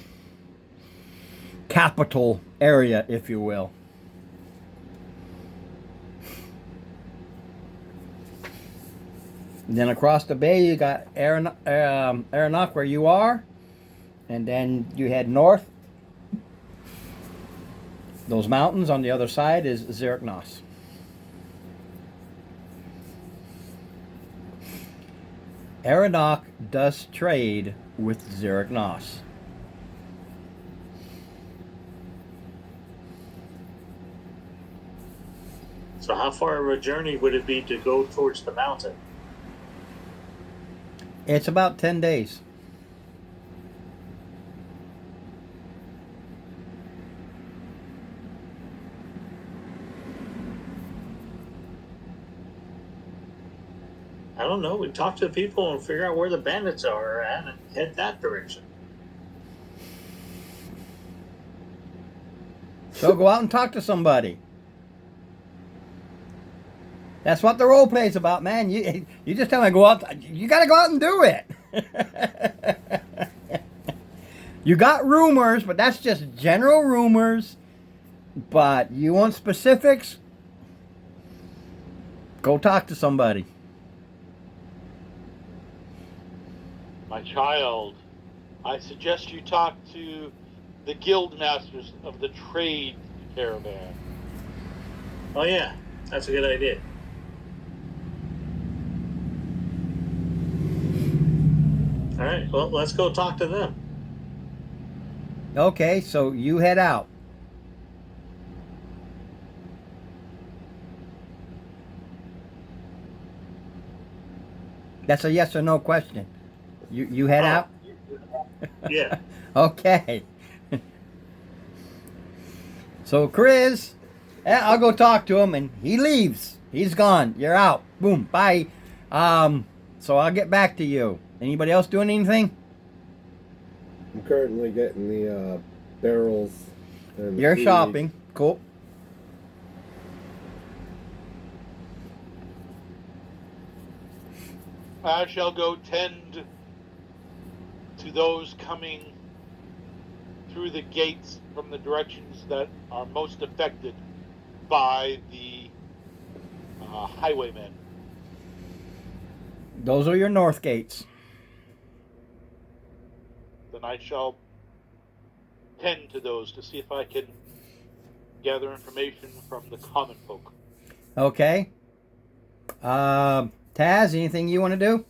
capital area, if you will. And then across the bay, you got Aranok where you are, and then you head north. Those mountains on the other side is Zerknos. Aranok does trade with Zerknos. So how far of a journey would it be to go towards the mountain? It's about 10 days. I don't know. We talk to the people and figure out where the bandits are at and head that direction. So go out and talk to somebody. That's what the role play is about, man. You just tell me go out. You got to go out and do it. You got rumors, but that's just general rumors. But you want specifics? Go talk to somebody. My child, I suggest you talk to the guild masters of the trade caravan. Oh yeah, that's a good idea. All right, well, let's go talk to them. Okay, so you head out. That's a yes or no question. You head out? Yeah. Okay. So Chris, I'll go talk to him, and he leaves. He's gone. You're out. Boom. Bye. So I'll get back to you. Anybody else doing anything? I'm currently getting the barrels. And the You're food. shopping. Cool. I shall go tend to those coming through the gates from the directions that are most affected by the highwaymen. Those are your north gates. Then I shall tend to those to see if I can gather information from the common folk. Okay. Taz, anything you want to do?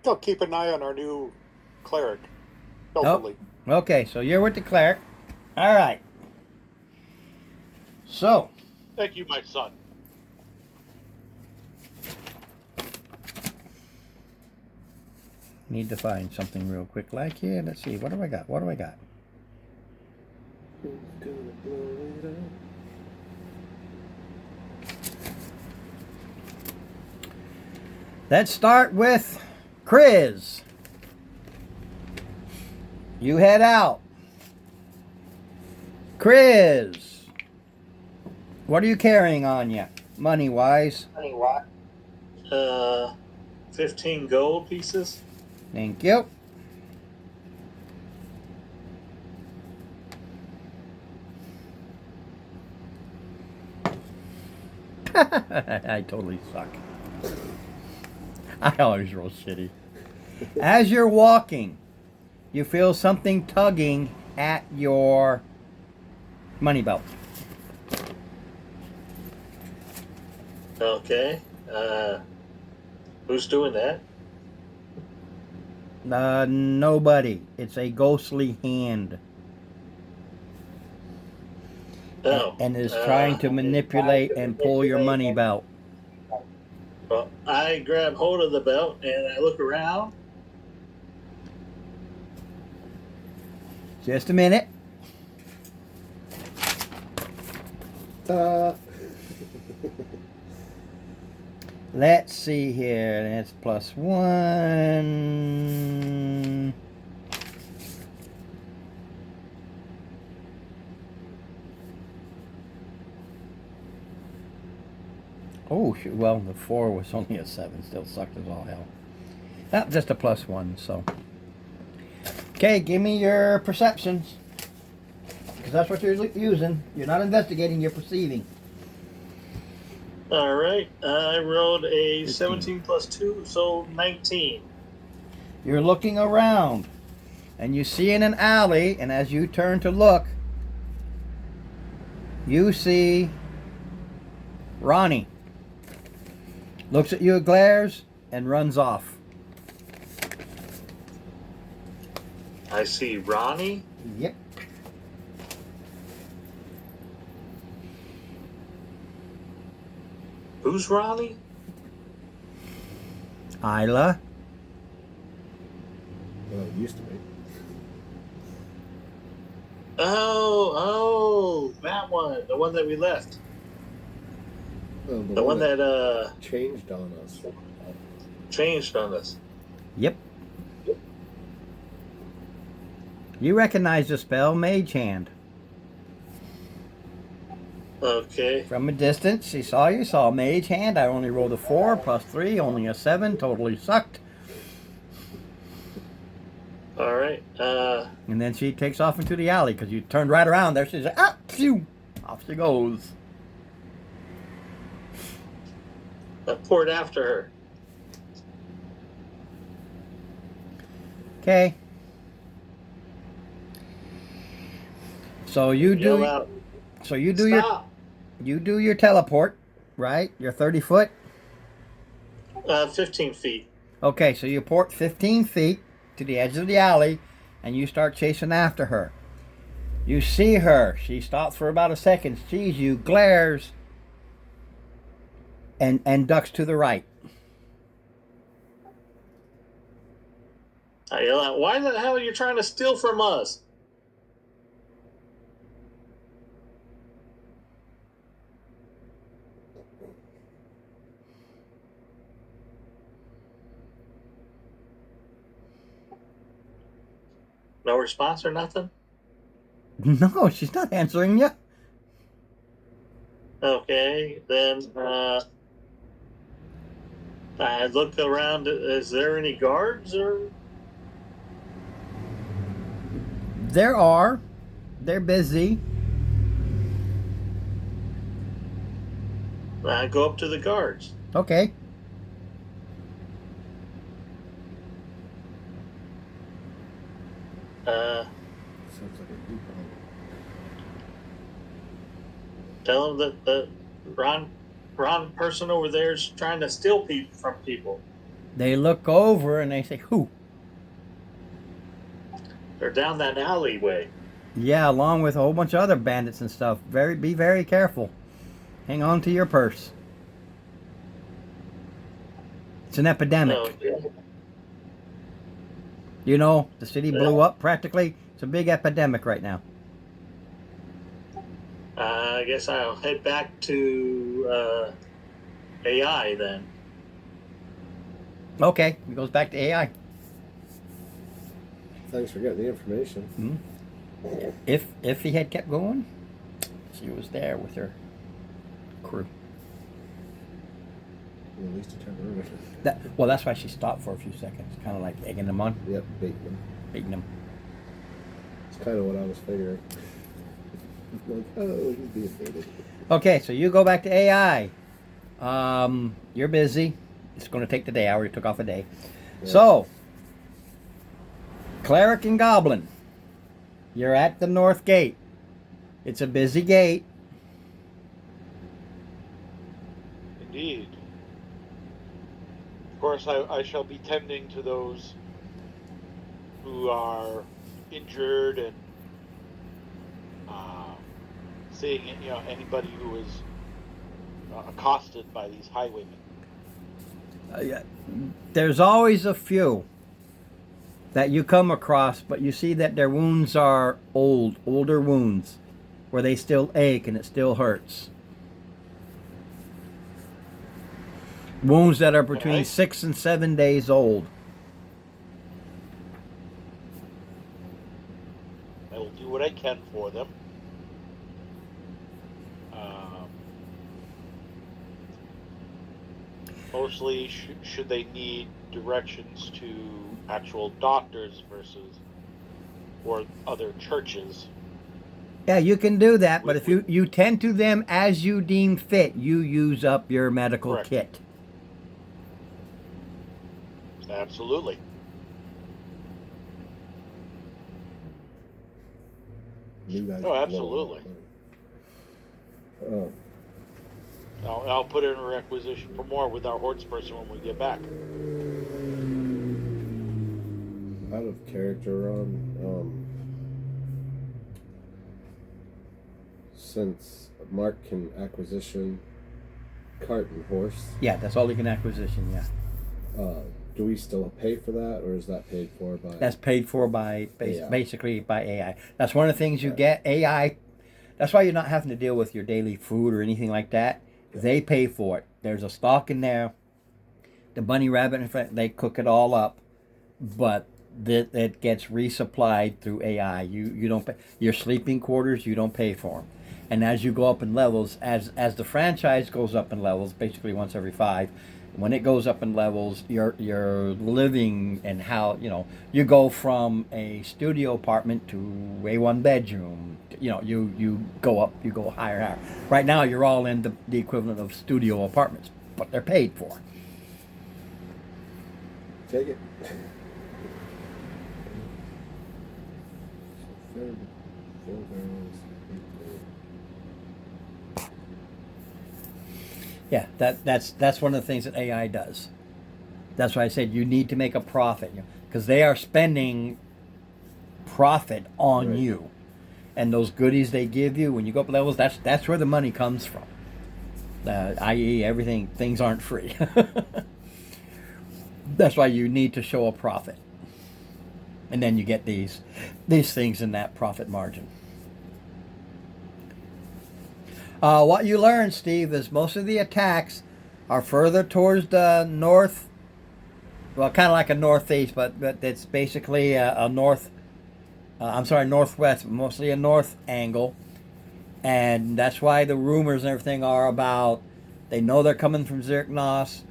I'll keep an eye on our new cleric. Hopefully. Okay, so you're with the cleric. All right. So, Thank you, my son. need to find something real quick. Like here, let's see. What do I got? What do I got? Who's gonna blow it up? Let's start with Chris. You head out. Chris, what are you carrying on you, money-wise? 15 gold pieces. Thank you. I totally suck. I always roll shitty. As you're walking, you feel something tugging at your money belt. Okay. Who's doing that? Nobody. It's a ghostly hand. Oh. And is trying to manipulate and pull your money belt. Well, I grab hold of the belt and I look around. Just a minute. Let's see here. That's +1. Oh, shoot. Well, the 4 was only a 7. Still sucked as all hell. Not just a +1, so. Okay, give me your perceptions. Because that's what you're using. You're not investigating, you're perceiving. All right. I rolled a 15. 17 plus 2, so 19. You're looking around. And you see in an alley, and as you turn to look, you see Ronnie. Looks at you, glares, and runs off. I see Ronnie. Yep. Who's Ronnie? Isla. Well, it used to be. Oh, that one. The one that we left. Oh, The one that changed on us. changed on us. Yep. You recognize the spell Mage Hand. Okay. From a distance, she saw you, saw Mage Hand. I only rolled a 4 plus 3, only a 7, totally sucked. All right. And then she takes off into the alley because you turned right around there. She's like, ah, phew. Off she goes. I poured after her. Okay. So you Yell do. out, So you do stop. your teleport, right? Your 30 foot. 15 feet. Okay, so you port 15 feet to the edge of the alley, and you start chasing after her. You see her. She stops for about a second, sees you, glares, and ducks to the right. I yell out, why the hell are you trying to steal from us? No response or nothing? No, she's not answering you. Okay, then I look around. Is there any guards or? There are. They're busy. I go up to the guards. Okay. Sounds like a group home. Tell them that the Ron person over there is trying to steal from people. They look over and they say, who? They're down that alleyway. Yeah, along with a whole bunch of other bandits and stuff. Be very careful. Hang on to your purse. It's an epidemic. Okay. You know, the city blew up practically. It's a big epidemic right now. I guess I'll head back to AI then. Okay, it goes back to AI. Thanks for getting the information. If he had kept going, she was there with her crew. At least a temporary. Well, that's why she stopped for a few seconds, kind of like egging them on, Yep, baiting. beating them. It's kind of what I was figuring. Like, oh, he's being baited. Okay, so you go back to AI. You're busy. It's going to take the day. I already took off a day. Yeah. So, Cleric and Goblin. You're at the north gate. It's a busy gate. Indeed. Of course, I shall be tending to those who are injured and seeing anybody who is accosted by these highwaymen. Yeah. There's always a few that you come across, but you see that their wounds are older wounds, where they still ache and it still hurts. Wounds that are between Alright. 6 and 7 days old. I will do what I can for them. Mostly, should they need directions to actual doctors versus or other churches. Yeah, you can do that, but if We- you tend to them as you deem fit, you use up your medical Correct. kit. Absolutely. You guys Oh, blow absolutely. it up. I'll put in a requisition for more with our horse person when we get back. Out of character, Ron. Since Mark can acquisition cart and horse, Yeah, that's all you can acquisition, yeah. do we still pay for that, or is that paid for by? That's paid for by AI. basically by AI. That's one of the things you Right. get. AI. That's why you're not having to deal with your daily food or anything like that. They pay for it. There's a stock in there. The bunny rabbit, in fact, they cook it all up, but it gets resupplied through AI. You don't pay your sleeping quarters. You don't pay for them. And as you go up in levels, as the franchise goes up in levels, basically once every 5. When it goes up in levels, your living and how you go from a studio apartment to a 1 bedroom. You go up, you go higher. Right now, you're all in the equivalent of studio apartments, but they're paid for. Take it. Yeah, that's one of the things that AI does. That's why I said you need to make a profit, because they are spending profit on Right. you, and those goodies they give you when you go up levels. That's where the money comes from. I.e., things aren't free. That's why you need to show a profit, and then you get these things in that profit margin. What you learn, Steve, is most of the attacks are further towards the north. Well, kind of like a northeast, but it's basically a north. Northwest, mostly a north angle, and that's why the rumors and everything are about. They know they're coming from Zirknos,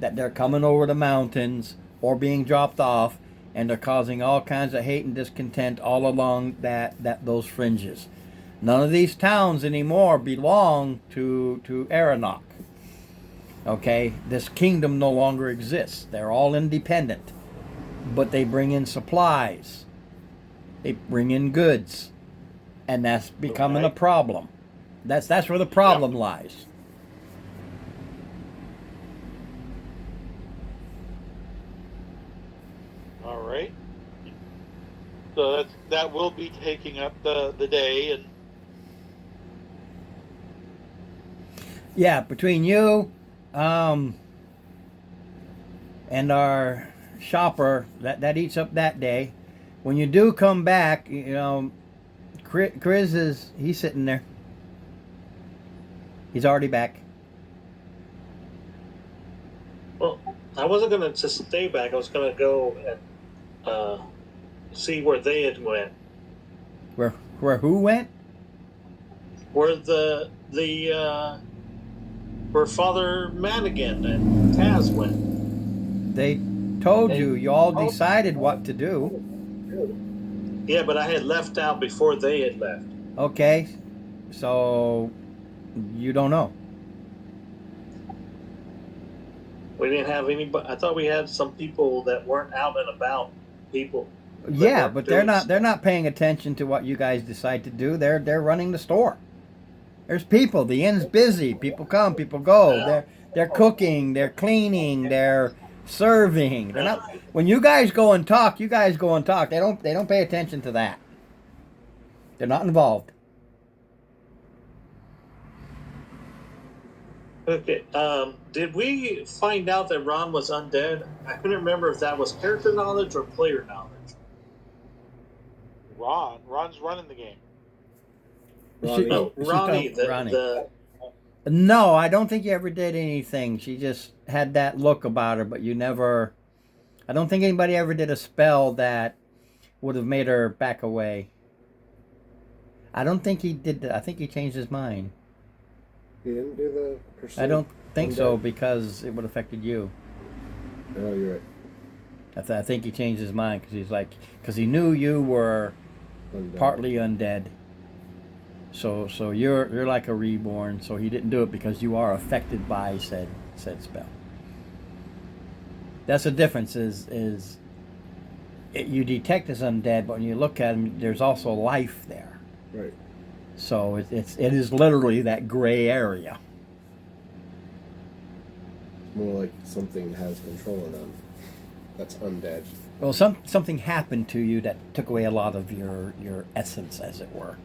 that they're coming over the mountains or being dropped off, and they're causing all kinds of hate and discontent all along those fringes. None of these towns anymore belong to Aranok. Okay, this kingdom no longer exists. They're all independent, but they bring in supplies. They bring in goods, and that's becoming a Okay. problem. That's where the problem lies. All right. So that will be taking up the day, and Yeah, between you, and our shopper, that eats up that day. When you do come back, Chris he's sitting there. He's already back. Well, I wasn't gonna just stay back. I was gonna go and see where they had went. Where who went? Where where Father Madigan and Taz went. They told you all decided what to do. Yeah, but I had left out before they had left. Okay, so you don't know. We didn't have anybody. I thought we had some people that weren't out and about people. Yeah, weren't but doing they're not paying attention to what you guys decide to do. They're running the store. There's people. The inn's busy. People come, people go. Yeah. They're cooking, they're cleaning, they're serving. They're not. When you guys go and talk, you guys go and talk. They don't pay attention to that. They're not involved. Okay. Did we find out that Ron was undead? I couldn't remember if that was character knowledge or player knowledge. Ron's running the game. Ronnie. Oh, She's Ronnie, talking- Ronnie. the No, I don't think you ever did anything. She just had that look about her, but you never. I don't think anybody ever did a spell that would have made her back away. I don't think he did that. I think he changed his mind. He didn't do the pursuit. I don't think so Undead. because it would have affected you. Oh, you're right. I think he changed his mind because he knew you were Undead. partly undead. So you're like a reborn. So he didn't do it because you are affected by said spell. That's the difference. You detect as undead, but when you look at him, there's also life there. Right. So it is literally that gray area. More like something has control of them. That's undead. Well, something happened to you that took away a lot of your essence, as it were.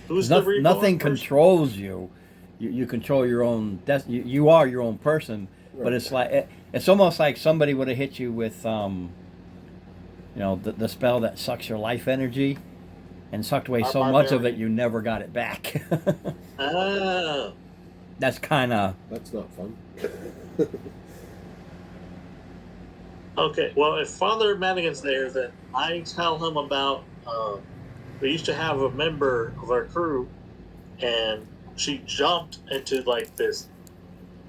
who's the reborn Nothing person? controls you. You control your own destiny. You are your own person. But Right. it's like it's almost like somebody would have hit you with the spell that sucks your life energy, and sucked away Our so much of it barbarian. you never got it back. Ah, That's kind of That's not fun. okay. Well, if Father Madigan's there, then I tell him about. We used to have a member of our crew, and she jumped into like this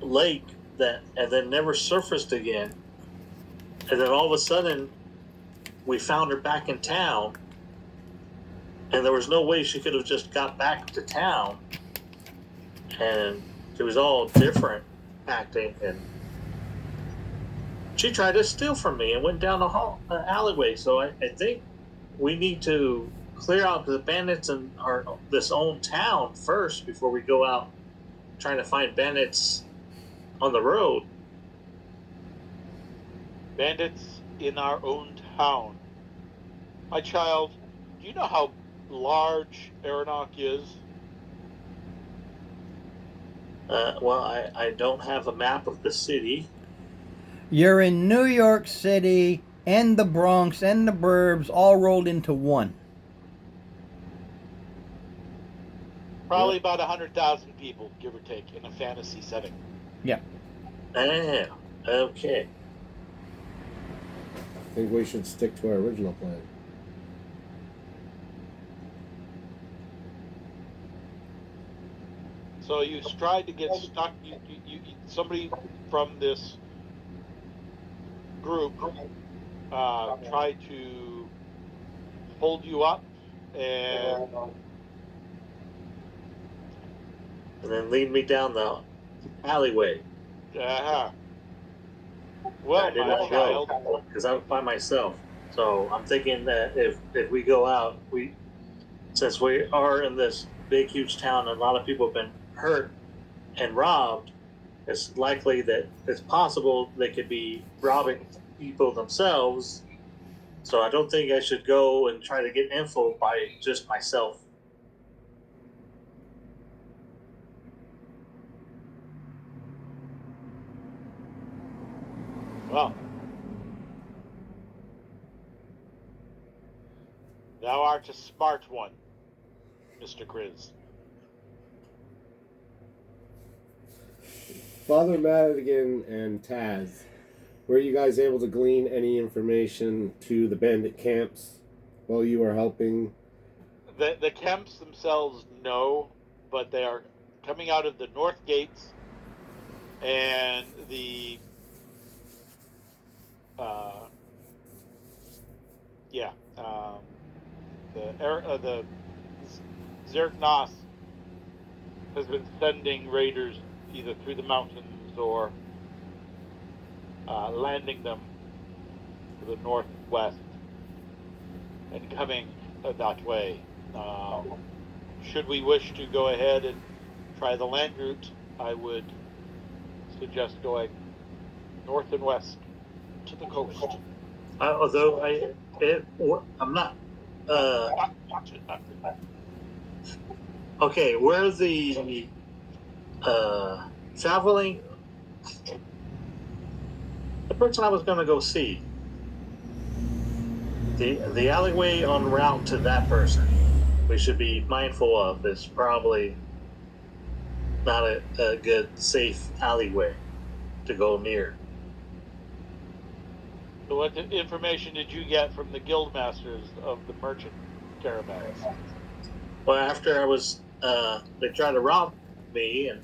lake and then never surfaced again. And then all of a sudden, we found her back in town, and there was no way she could have just got back to town. And it was all different acting, and she tried to steal from me and went down the alleyway. So I think we need to clear out the bandits in this own town first before we go out trying to find bandits on the road. Bandits in our own town. My child, do you know how large Aeronach is? Well, I don't have a map of the city. you're in New York City and the Bronx and the burbs all rolled into one. Probably about 100,000 people, give or take, in a fantasy setting. Ah, okay. I think we should stick to our original plan. So you tried to get stuck. Somebody from this group tried to hold you up, and And then lead me down the alleyway. well, I didn't my child, go because I was by myself. So I'm thinking that if we go out, since we are in this big huge town and a lot of people have been hurt and robbed, it's likely that it's possible they could be robbing people themselves. So I don't think I should go and try to get info by just myself. well, thou art a smart one, Mr. Grizz. Father Madigan and Taz, were you guys able to glean any information to the bandit camps while you were helping? The camps themselves, no, but they are coming out of the north gates, and the the Zerknos has been sending raiders either through the mountains or landing them to the northwest. and coming that way. Should we wish to go ahead and try the land route, I would suggest going north and west to the coast. Although I'm not. Okay, where the traveling, the person I was going to go see, the alleyway en route to that person, we should be mindful of is probably not a good, safe alleyway to go near. So what information did you get from the guild masters of the merchant caravans? Well, after I was, they tried to rob me, and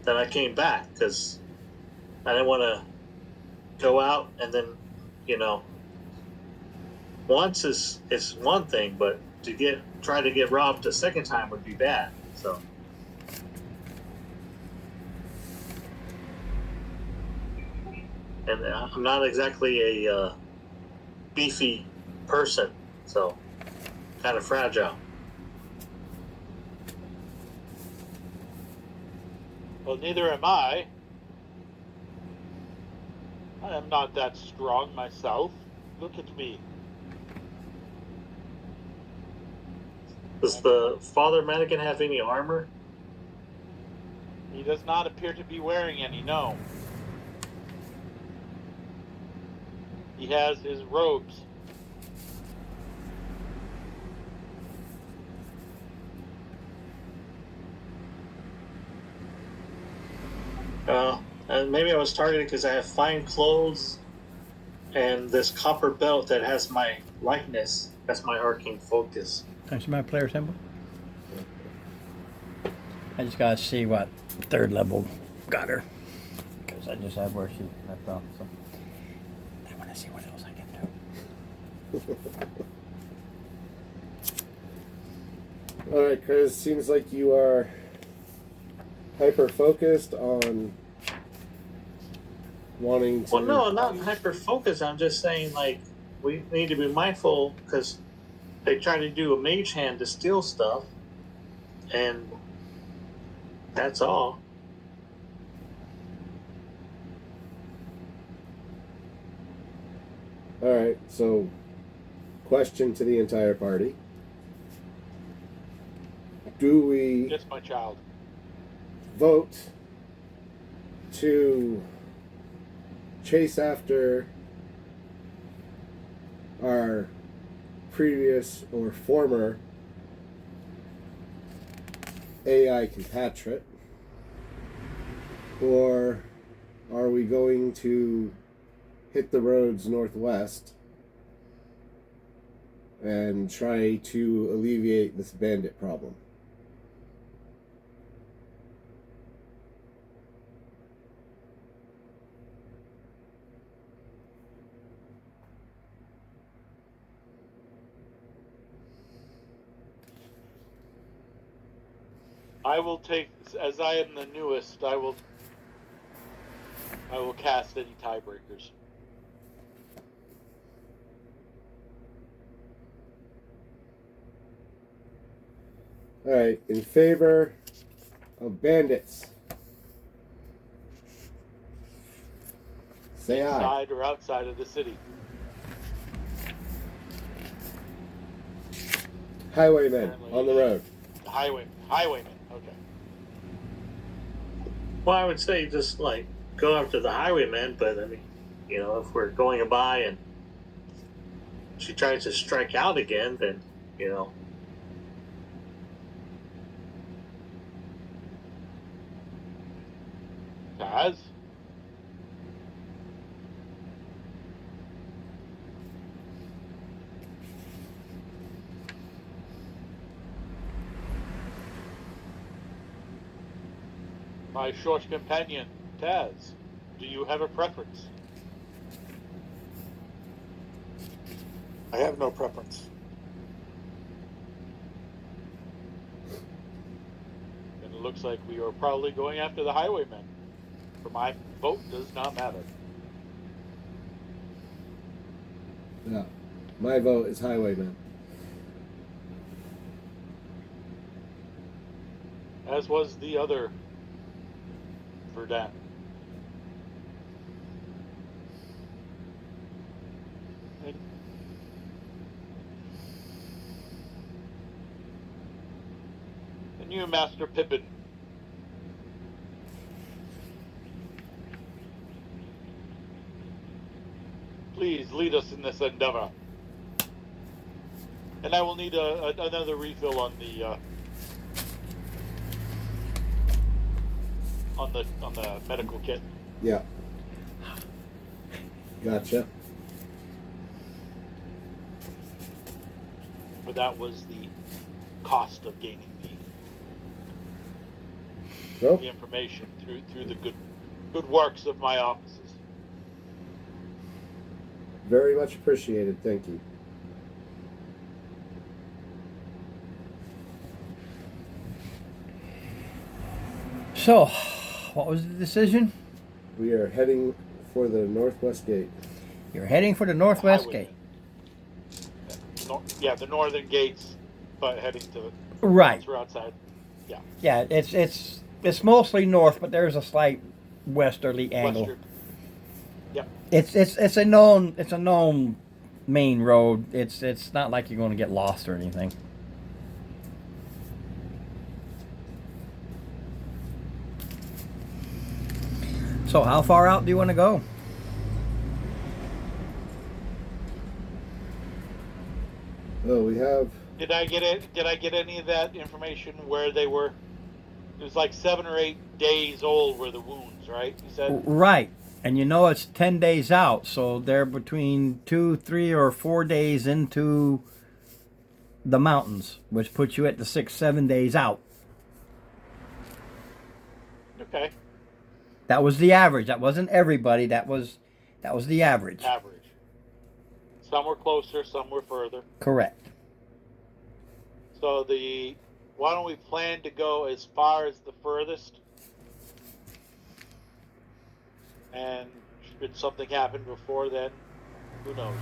then I came back because I didn't want to go out and then, once is one thing, but to try to get robbed a second time would be bad. So. And I'm not exactly a beefy person, so kind of fragile. Well, neither am I. I am not that strong myself. Look at me. Does the Father Mannequin have any armor? He does not appear to be wearing any, no. He has his robes. And maybe I was targeted because I have fine clothes and this copper belt that has my likeness. That's my arcane focus. Can I see my player symbol? I just gotta see what third level got her. Because I just have where she left off. So I want to see what else I can do. Alright, Chris, seems like you are hyper focused on wanting to. Well, no, not hyper focused. I'm just saying, like, we need to be mindful because they try to do a mage hand to steal stuff, and that's all. Alright, so question to the entire party. Do we Yes, my child. vote to chase after our previous or former AI compatriot? Or are we going to hit the roads northwest and try to alleviate this bandit problem? I will take, as I am the newest, I will cast any tiebreakers. Alright, in favor of bandits, say aye. Inside or outside of the city. Highwaymen on the road. Highwaymen, okay. Well, I would say just like go after the highwayman, but I mean, if we're going by and she tries to strike out again, then Taz? My short companion, Taz, do you have a preference? I have no preference. Then it looks like we are probably going after the highwaymen. For my vote does not matter. Yeah. My vote is highwaymen. as was the other Verdant. And you, Master Pippin. Please lead us in this endeavor. And I will need another refill on the medical kit. Yeah. Gotcha. But that was the cost of gaining Nope. the information through the good works of my offices. Very much appreciated. Thank you. So, what was the decision? We are heading for the northwest gate. You're heading for the northwest Highway. gate. The northern gates, but heading to the Right. We're outside. Yeah, it's mostly north, but there's a slight westerly angle. Western. It's a known main road. It's not like you're going to get lost or anything. So how far out do you want to go? Oh, we have. Did I get it? Did I get any of that information where they were? It was like 7 or 8 days old were the wounds, right? You said. Right. And you know it's 10 days out, so they're between 2, 3, or 4 days into the mountains, which puts you at the 6, 7 days out. Okay. That was the average. That wasn't everybody. That was the average. Average. Some were closer, some were further. Correct. So why don't we plan to go as far as the furthest? And should something happen before then, who knows?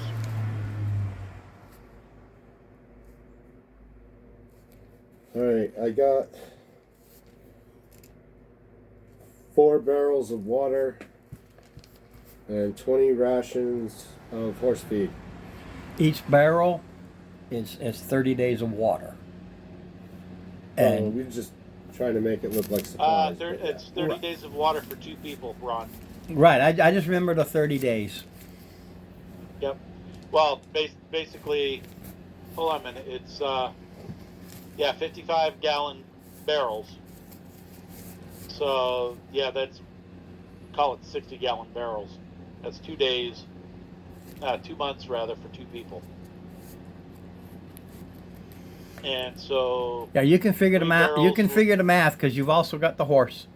All right, I got 4 barrels of water and 20 rations of horse feed. Each barrel is 30 days of water. And we're just trying to make it look like supplies. but yeah. It's 30 days of water for 2 people, Ron. right, I just remember the 30 days. Yep. Well, basically, hold on a minute. It's 55-gallon barrels. So call it 60-gallon barrels. That's 2 days, 2 months rather, for 2 people. And so. Yeah, you can figure the 3 math. You barrels can will- figure the math because you've also got the horse.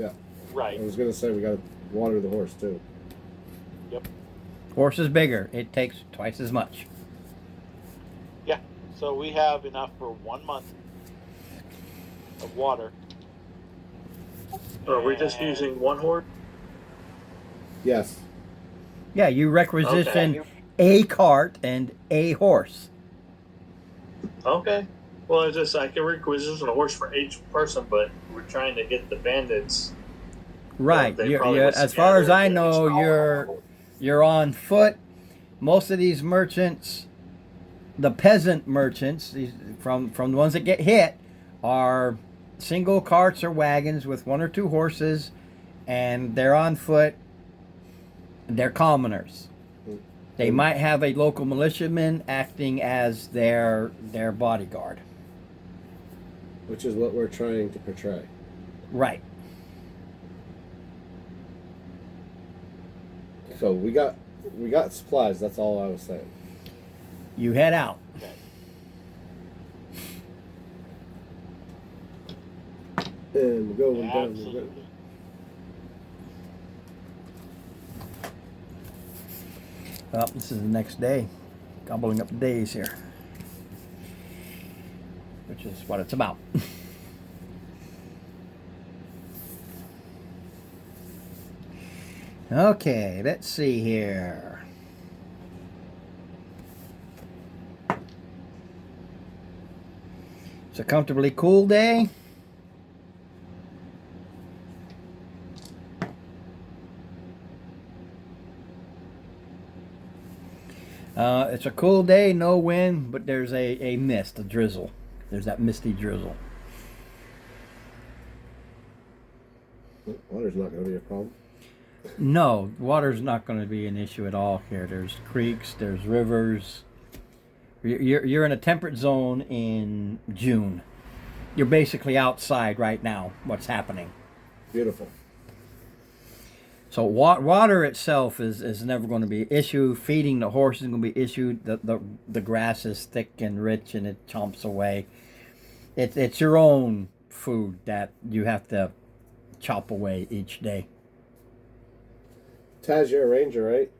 I Right. was gonna say we got to water the horse too. Horse is bigger. It takes twice as much. Yeah. So we have enough for 1 month of water. Are we just And- using one horse? Yes. Yeah, you requisition Okay. a cart and a horse. Okay. Well, I can requisition a horse for each person, but we're trying to get the bandits. Right. They You're, probably you're, would as far as scatter I at know, least you're on foot. Most of these merchants, the peasant merchants, from the ones that get hit, are single carts or wagons with 1 or 2 horses, and they're on foot. They're commoners. They might have a local militiaman acting as their bodyguard. Which is what we're trying to portray. Right. So we got supplies. That's all I was saying. You head out. And we're going down the Absolutely. road. Well, this is the next day. Gobbling up the days here. Which is what it's about. Okay, let's see here. It's a comfortably cool day. It's a cool day, no wind, but there's a mist, a drizzle. There's that misty drizzle. Water's not going to be a problem. No, water's not going to be an issue at all here. There's creeks, there's rivers. You're in a temperate zone in June. You're basically outside right now. What's happening? Beautiful. So water itself is never going to be an issue. Feeding the horse is going to be issued. The grass is thick and rich and it chomps away. It's your own food that you have to chop away each day. Taz, you're a ranger, right?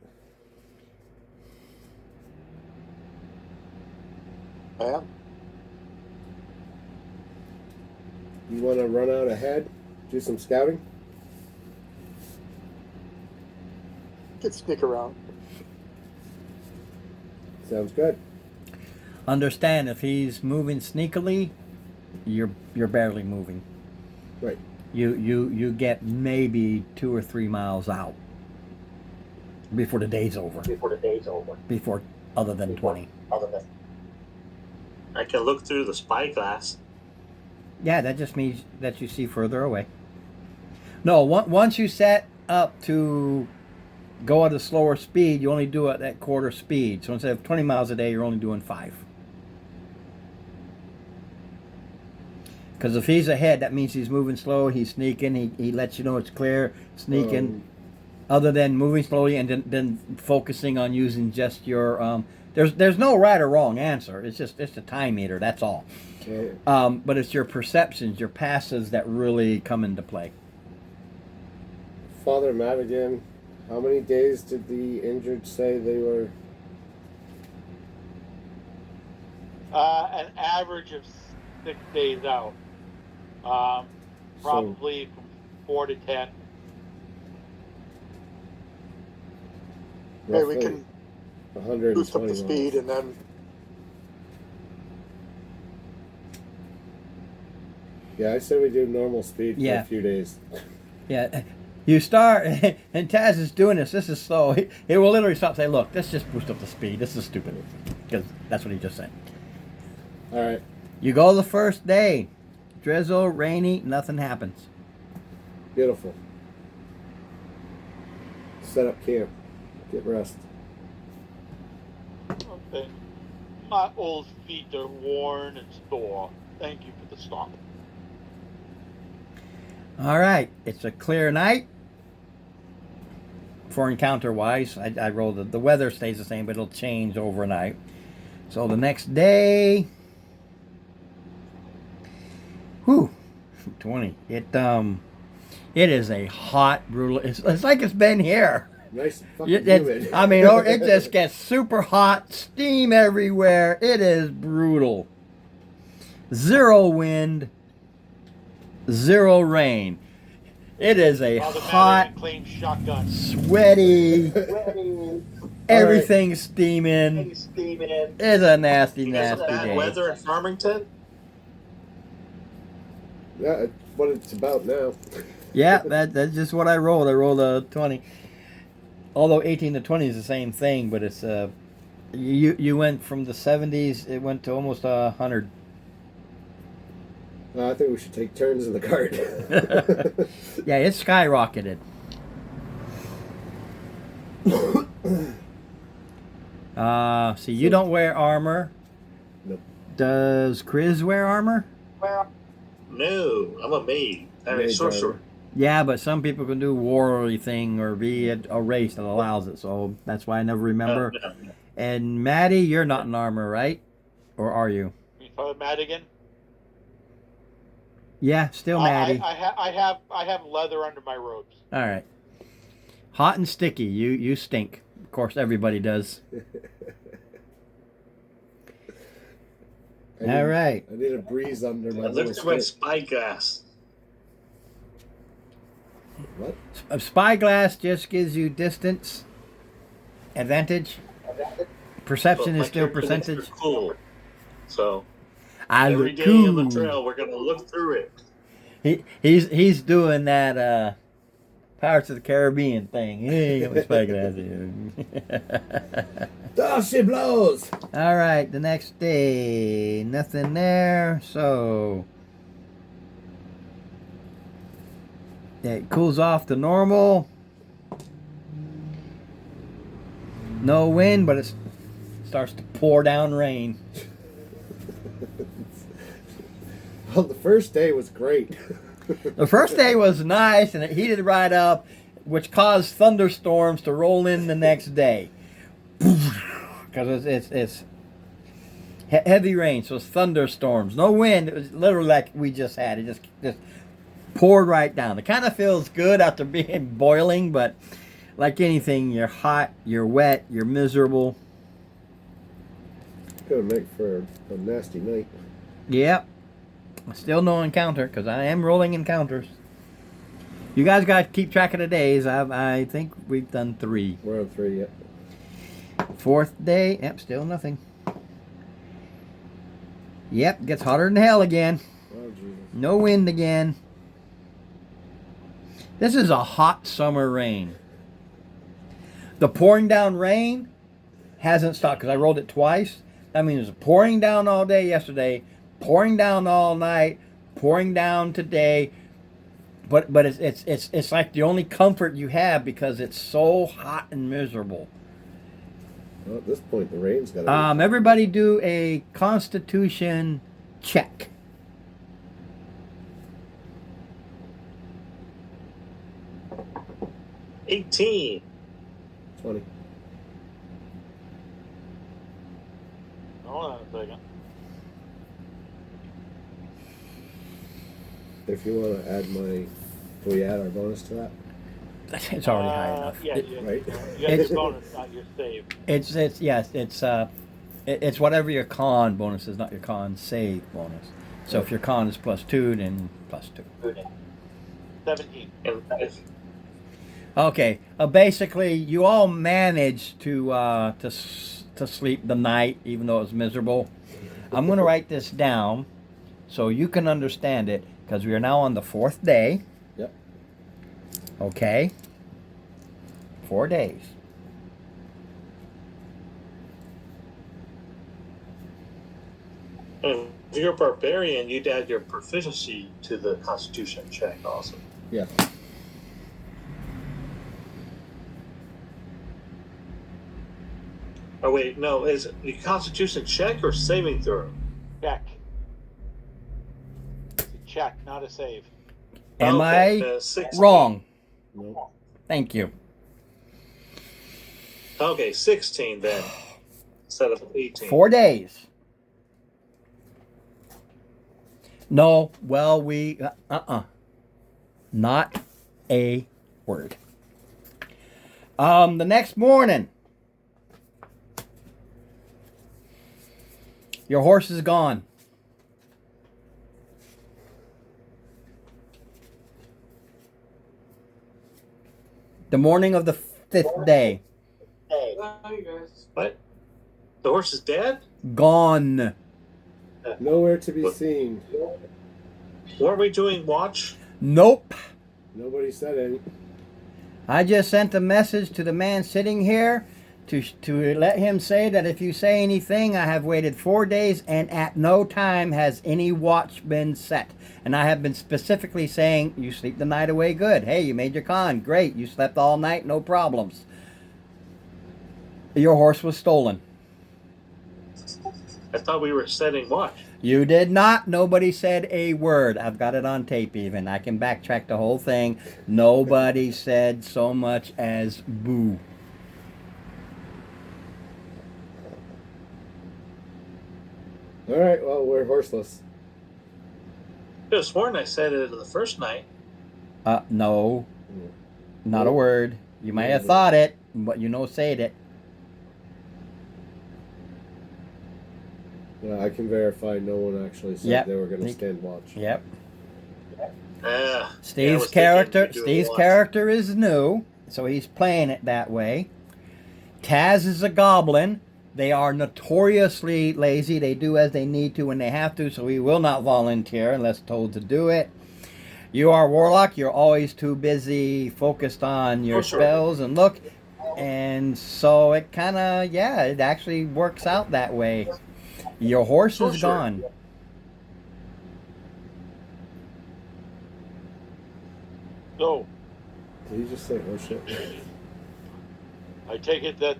I am. You want to run out ahead, do some scouting? Could sneak around. Sounds good. Understand, if he's moving sneakily, you're barely moving. Right. You get maybe 2 or 3 miles out before the day's over. Before other than 20. I can look through the spyglass. Yeah, that just means that you see further away. No, once you set up to go at a slower speed, you only do it at quarter speed. So instead of 20 miles a day, you're only doing 5. Because if he's ahead, that means he's moving slow, he's sneaking, he lets you know it's clear, sneaking. Other than moving slowly and then focusing on using just your there's no right or wrong answer. It's a time meter, that's all. Okay. But it's your perceptions, your passes that really come into play. Father Madigan, how many days did the injured say they were? An average of 6 days out. Probably from 4 to 10. Hey, we Roughly can 120 boost up the miles. speed and then Yeah, I say we do normal speed for Yeah. a few days. Yeah, you start, and Taz is doing this. This is slow. He will literally stop and say, look, let's just boost up the speed. This is stupid. Because that's what he just said. All right. You go the first day. Drizzle, rainy, nothing happens. Beautiful. Set up camp. Get rest. Okay. My old feet are worn and sore. Thank you for the stop. All right, it's a clear night. For encounter wise, I rolled the weather stays the same, but it'll change overnight. So the next day, 20. It is a hot, brutal. It's like it's been here. Nice and fucking It humid. just gets super hot, steam everywhere. It is brutal. 0 wind, 0 rain. It is a Father hot, Madigan claims shotgun. sweaty, everything's steaming. It's a nasty, You guys have nasty bad day. weather in Farmington? Yeah, it's what it's about now. Yeah, that's just what I rolled. I rolled a 20. Although 18 to 20 is the same thing, but it's you went from the 70s, it went to almost 100. I think we should take turns in the cart. Yeah, it's skyrocketed. See, you don't wear armor. Nope. Does Chris wear armor? No, I'm a maid. I'm a Mage sorcerer. armor. Yeah, but some people can do warrior thing or be a race that allows it, so that's why I never remember. No. And Maddie, you're not in armor, right? Or are you? Father Madigan. Yeah, still Maddie. I have leather under my robes. All right. Hot and sticky. You stink. Of course, everybody does. All right. I need a breeze under my I little looked through my skirt. spyglass. What? A spyglass just gives you distance advantage. Perception But is still my character thinks percentage. they're cool. So I every look day on the cool. trail, we're gonna look through it. He's doing that Pirates of the Caribbean thing. Hey, got my spyglass here. Oh, she blows! All right, the next day, nothing there. So it cools off to normal. No wind, but it starts to pour down rain. Well, the first day was great. The first day was nice and it heated right up, which caused thunderstorms to roll in the next day. Because it's heavy rain, so it's thunderstorms. No wind. It was literally like we just had. It just poured right down. It kind of feels good after being boiling, but like anything, you're hot, you're wet, you're miserable. Gonna make for a nasty night. Yep. Still no encounter because I am rolling encounters. You guys got to keep track of the days. I think we've done 3. We're on 3 yet. 4th day, yep, still nothing. Yep, gets hotter than hell again. Oh, Jesus. No wind again. This is a hot summer rain. The pouring down rain hasn't stopped because I rolled it twice. That means it's pouring down all day yesterday, pouring down all night, pouring down today. But it's like the only comfort you have because it's so hot and miserable. Well, at this point, the rain's got to Everybody do a Constitution check. be 18. 20. Hold on a second. If you want to add do we add our bonus to that? It's already high enough. Yeah, right? you have your bonus, not your save. It's whatever your con bonus is, not your con save bonus. So if your con is +2, then +2. 17. And Okay. Basically, you all managed to sleep the night, even though it was miserable. I'm going to write this down so you can understand it, because we are now on the 4th day. Yep. Okay. 4 days. if you're a barbarian, you'd add your proficiency to the Constitution check also. Yeah. Oh wait, no, is it the Constitution check or saving throw? Check. It's a check, not a save. Am Okay, I 16. wrong? Nope. Thank you. Okay, 16 then, instead of 18. 4 days. No, well, not a word. The next morning, your horse is gone. The morning of the 5th day. What? The horse is dead? Gone. Nowhere to be seen. Weren't we doing watch? Nope. Nobody said any. I just sent a message to the man sitting here to let him say that if you say anything, I have waited 4 days and at no time has any watch been set. And I have been specifically saying, you sleep the night away good. Hey, you made your con. Great. You slept all night. No problems. Your horse was stolen. I thought we were setting watch. You did not. Nobody said a word. I've got it on tape even. I can backtrack the whole thing. Nobody said so much as boo. All right, well, we're horseless. I could have sworn I said it the first night. No. Not a word. You might have thought it, but you said it. I can verify no one actually said Yep. they were going to stand watch. Yep. Steve's Steve's character is new, so he's playing it that way. Taz is a goblin. They are notoriously lazy. They do as they need to when they have to, so he will not volunteer unless told to do it. You are warlock. You're always too busy focused on your spells. And look, And so it kind of, yeah, it actually works out that way. Your horse Oh, is sure. gone. So, Did you just say horseshit? I take it that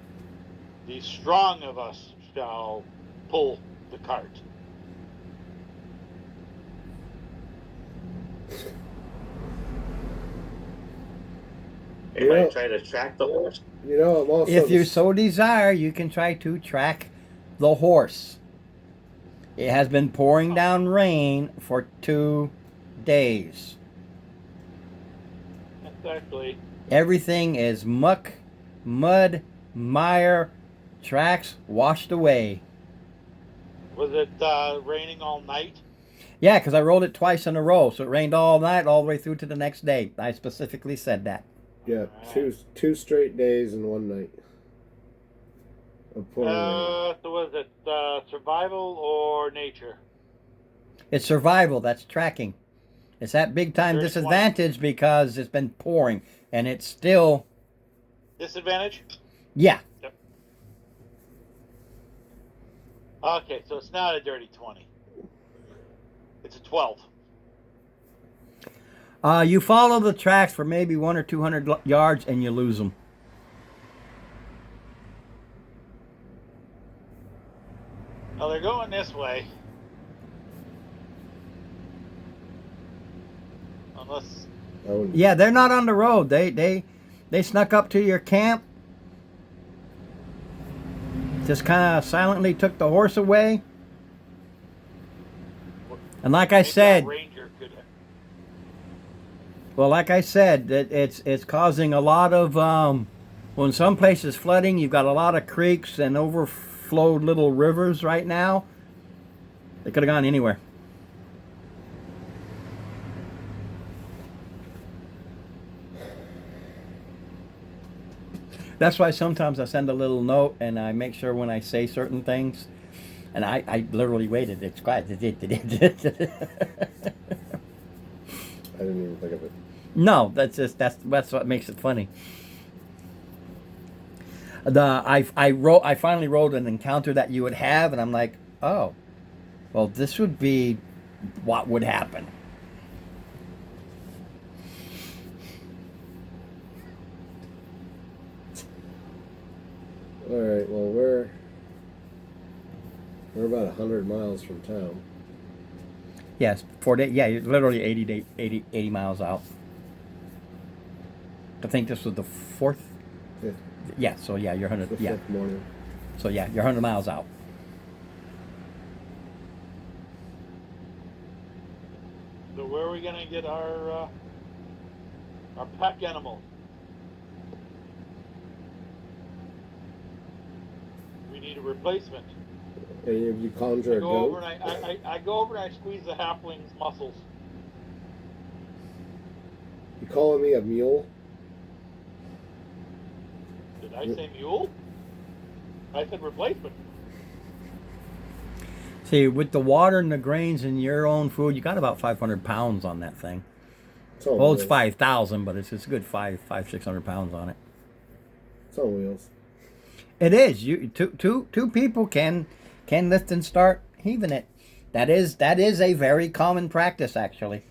the strong of us shall pull the cart. Am I Yeah. trying to track the horse? You know, I'm also. If you so desire, you can try to track the horse. It has been pouring down rain for 2 days. Exactly. Everything is muck, mud, mire, tracks washed away. Was it raining all night? Yeah, because I rolled it twice in a row, so it rained all night, all the way through to the next day. I specifically said that. Yeah, two straight days and one night of pouring rain. So was it survival or nature? It's survival, that's tracking. It's that big time There's disadvantage because it's been pouring, and it's still, Disadvantage? yeah. Okay, so it's not a dirty 20. It's a 12. You follow the tracks for maybe 100 or 200 yards, and you lose them. Now they're going this way. Unless I wouldn't. Yeah, they're not on the road. They snuck up to your camp. Just kind of silently took the horse away. And like I maybe said, a ranger could. well, like I said, that it's causing a lot of well, in some places flooding. You've got a lot of creeks and overflowed little rivers right now. They could have gone anywhere. That's why sometimes I send a little note and I make sure when I say certain things, and I literally waited. It's quiet. I didn't even think of it. No, that's what makes it funny. I finally wrote an encounter that you would have, and I'm like, oh, well, this would be what would happen. All right. Well, we're about 100 miles from town. Yes, 4 days. Yeah, you're literally 80 miles out. I think this was the fourth. Fifth. Yeah, so yeah, you're The 100. Yeah, fifth morning. so yeah, you're 100 miles out. So where are we gonna get our pack animal? We need a replacement. And you conjure I a go over goat. and I go over and I squeeze the halfling's muscles. You calling me a mule? Did I say mule? I said replacement. See, with the water and the grains and your own food, you got about 500 pounds on that thing. It's on Well, it's wheels. 5,000, but it's a good 600 pounds on it. It's on wheels. It is. Two people can lift and start heaving it. That is a very common practice, actually.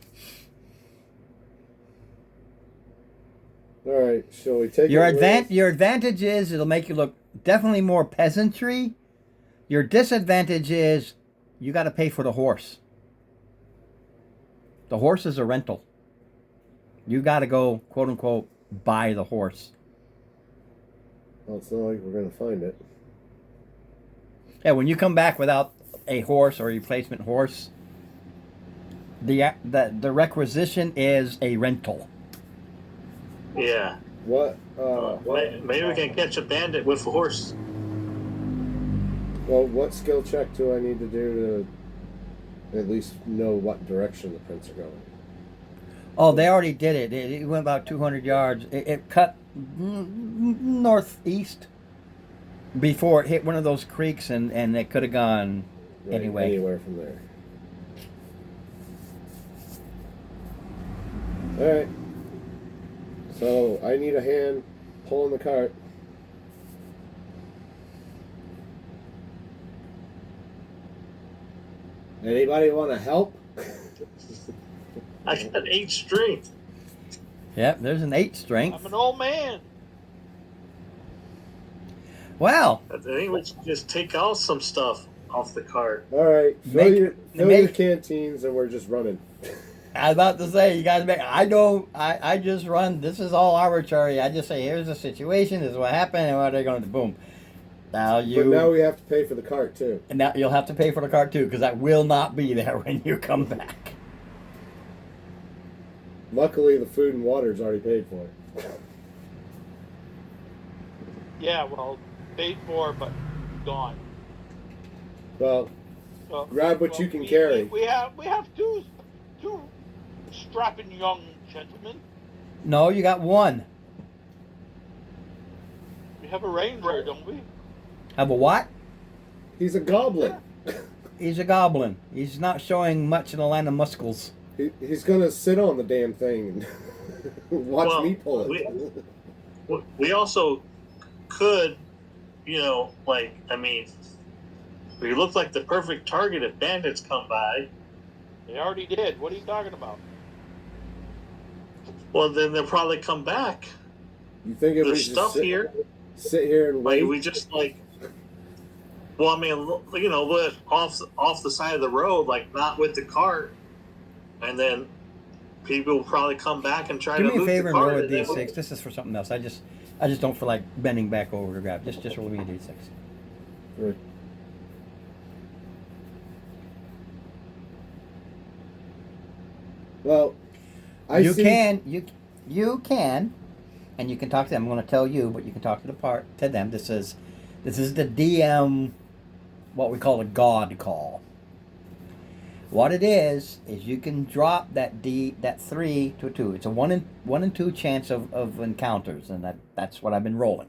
All right. Shall we take Your it with- your advantage is it'll make you look definitely more peasantry. Your disadvantage is you got to pay for the horse. The horse is a rental. You got to go, quote unquote, buy the horse. Well, it's not like we're gonna find it. Yeah, when you come back without a horse or a replacement horse, the requisition is a rental. Yeah. What? Maybe we can catch a bandit with a horse. Well, what skill check do I need to do to at least know what direction the prints are going? Oh, they already did it. It went about 200 yards. It cut northeast before it hit one of those creeks, and it could have gone Right, anyway. Anywhere from there. All right. So I need a hand pulling the cart. Anybody want to help? I got 8 strength. Yep, there's an 8 strength. I'm an old man. Well, I think we should just take out some stuff off the cart. All right, fill your canteens, and we're just running. I was about to say, you guys make. I just run. This is all arbitrary. I just say, here's the situation. This is what happened, and what are they going to do? Boom. Now But now we have to pay for the cart too. And now you'll have to pay for the cart too, because that will not be there when you come back. Luckily, the food and water's already paid for. Yeah, well, paid for, but gone. Well, So, grab what well, you can carry. We have two strapping young gentlemen. No, you got one. We have a ranger, don't we? Have a what? He's a goblin. He's a goblin. He's not showing much in the line of muscles. He's gonna sit on the damn thing and watch me pull it. We also could, we look like the perfect target if bandits come by. They already did. What are you talking about? Well, then they'll probably come back. You think if There's we stuff just here. sit here and wait? We just but off the side of the road, like not with the cart, and then people will probably come back and try Do to me a loot favor the and cart. roll a and then d6. This is for something else. I just don't feel like bending back over to grab. Just roll me a d6. Right. Well, you can, and you can talk to them. I'm going to tell you, but you can talk to them. This is the DM, what we call a God call. What it is you can drop that 3 to a 2. It's a 1 in 2 chance of encounters, and that's what I've been rolling.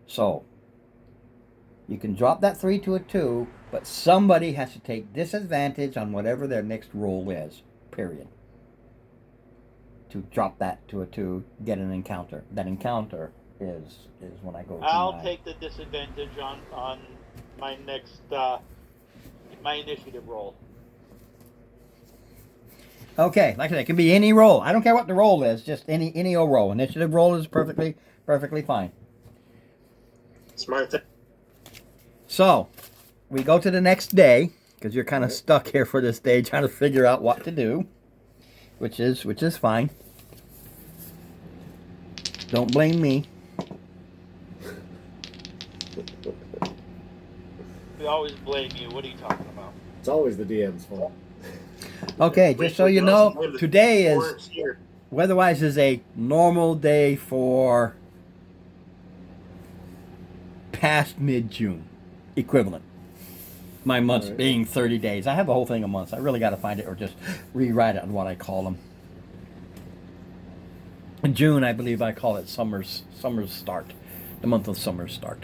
So you can drop that 3 to a 2, but somebody has to take disadvantage on whatever their next roll is. Period. To drop that to a 2, get an encounter. That encounter is when I go. I'll take the disadvantage on my next my initiative roll. Okay, like I said, it can be any roll. I don't care what the roll is, just any old roll. Initiative roll is perfectly fine. Smart thing. So, we go to the next day, because you're kind of stuck here for this day trying to figure out what to do, which is fine. Don't blame me. We always blame you. What are you talking about? It's always the DM's fault. Okay, just so you know, today is, weather-wise, is a normal day for past mid-June, equivalent. My months being 30 days. I have a whole thing of months. I really got to find it or just rewrite it on what I call them. In June, I believe I call it summer's start, the month of summer's start.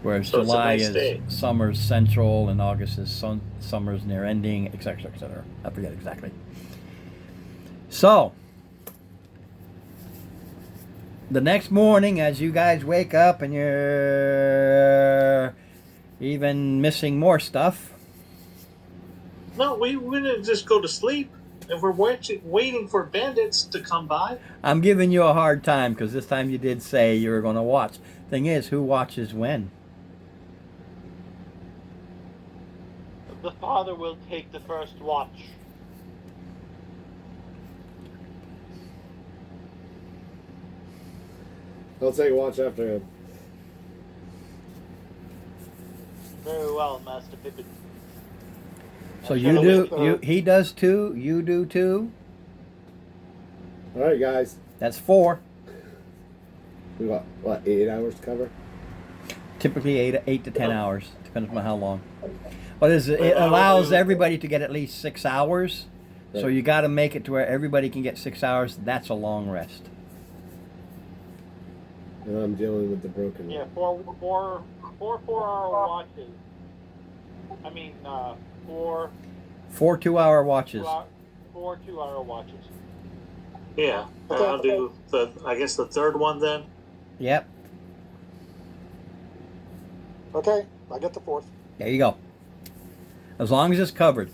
Whereas So it's a July nice is day. summer's central and August is summer's near ending, etc., etc. I forget exactly. So, the next morning, as you guys wake up and you're even missing more stuff. No, we didn't just go to sleep. If we're waiting for bandits to come by. I'm giving you a hard time because this time you did say you were going to watch. Thing is, who watches when? The father will take the first watch. I'll take a watch after him. Very well, Master Pippin. So you do, he does 2, you do 2. All right, guys. That's 4. We got, 8 hours to cover? Typically 8 to 10 hours, depends on how long. But it allows everybody to get at least 6 hours. So Right. you got to make it to where everybody can get 6 hours. That's a long rest. And I'm dealing with the broken Yeah, one. four 4-hour watches. I mean, 4 4 2-hour watches. 4 2-hour watches. Yeah, I'll do I guess the third one then. Yep. Okay, I get the 4th. There you go. As long as it's covered.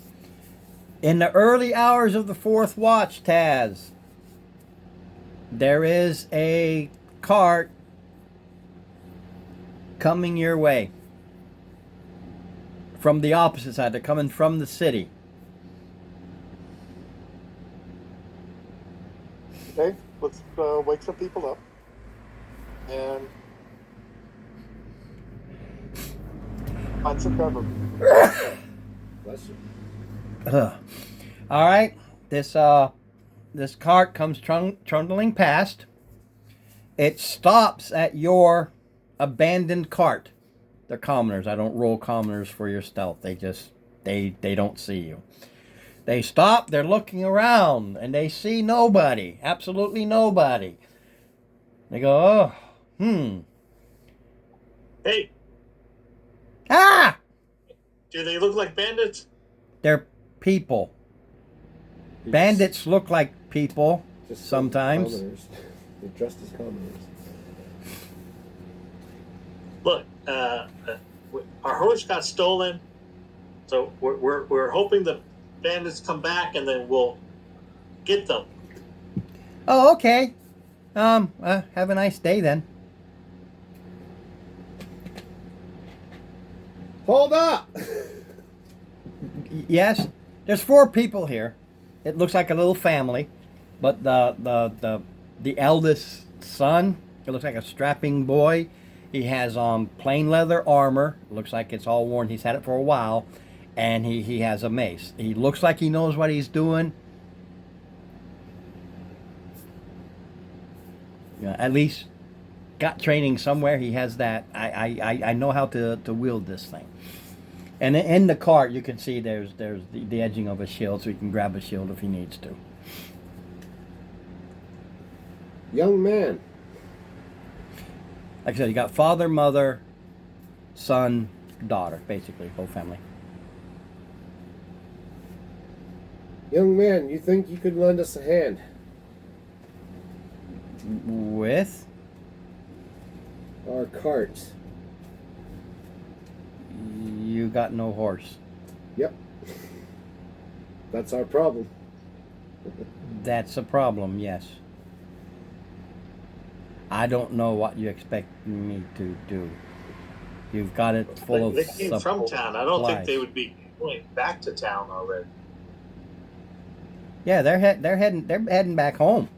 In the early hours of the 4th watch, Taz, there is a cart coming your way. From the opposite side. They're coming from the city. Okay, let's wake some people up. And find some cover. Bless you. Ugh. All right. This cart comes trundling past. It stops at your abandoned cart. They're commoners. I don't roll commoners for your stealth. They don't see you. They stop. They're looking around and they see nobody. Absolutely nobody. They go, oh, Hey, ah! do they look like bandits? They're people. Bandits look like people Just sometimes. commoners. They're dressed as commoners. Look, our horse got stolen, so we're hoping the bandits come back and then we'll get them. Oh, okay. Have a nice day then. Hold up! Yes, there's 4 people here. It looks like a little family, but the eldest son, it looks like a strapping boy. He has plain leather armor. It looks like it's all worn. He's had it for a while, and he has a mace. He looks like he knows what he's doing. Yeah, at least got training somewhere. He has that. I know how to wield this thing. And in the cart, you can see there's the edging of a shield, so he can grab a shield if he needs to. Young man, Like I said, you got father, mother, son, daughter, basically, whole family. young man, you think you could lend us a hand? With? Our cart. You got no horse. Yep. That's our problem. That's a problem, yes. I don't know what you expect me to do. You've got it full of They came from town. I don't think supplies. they would be going back to town already. Yeah, they're heading back home.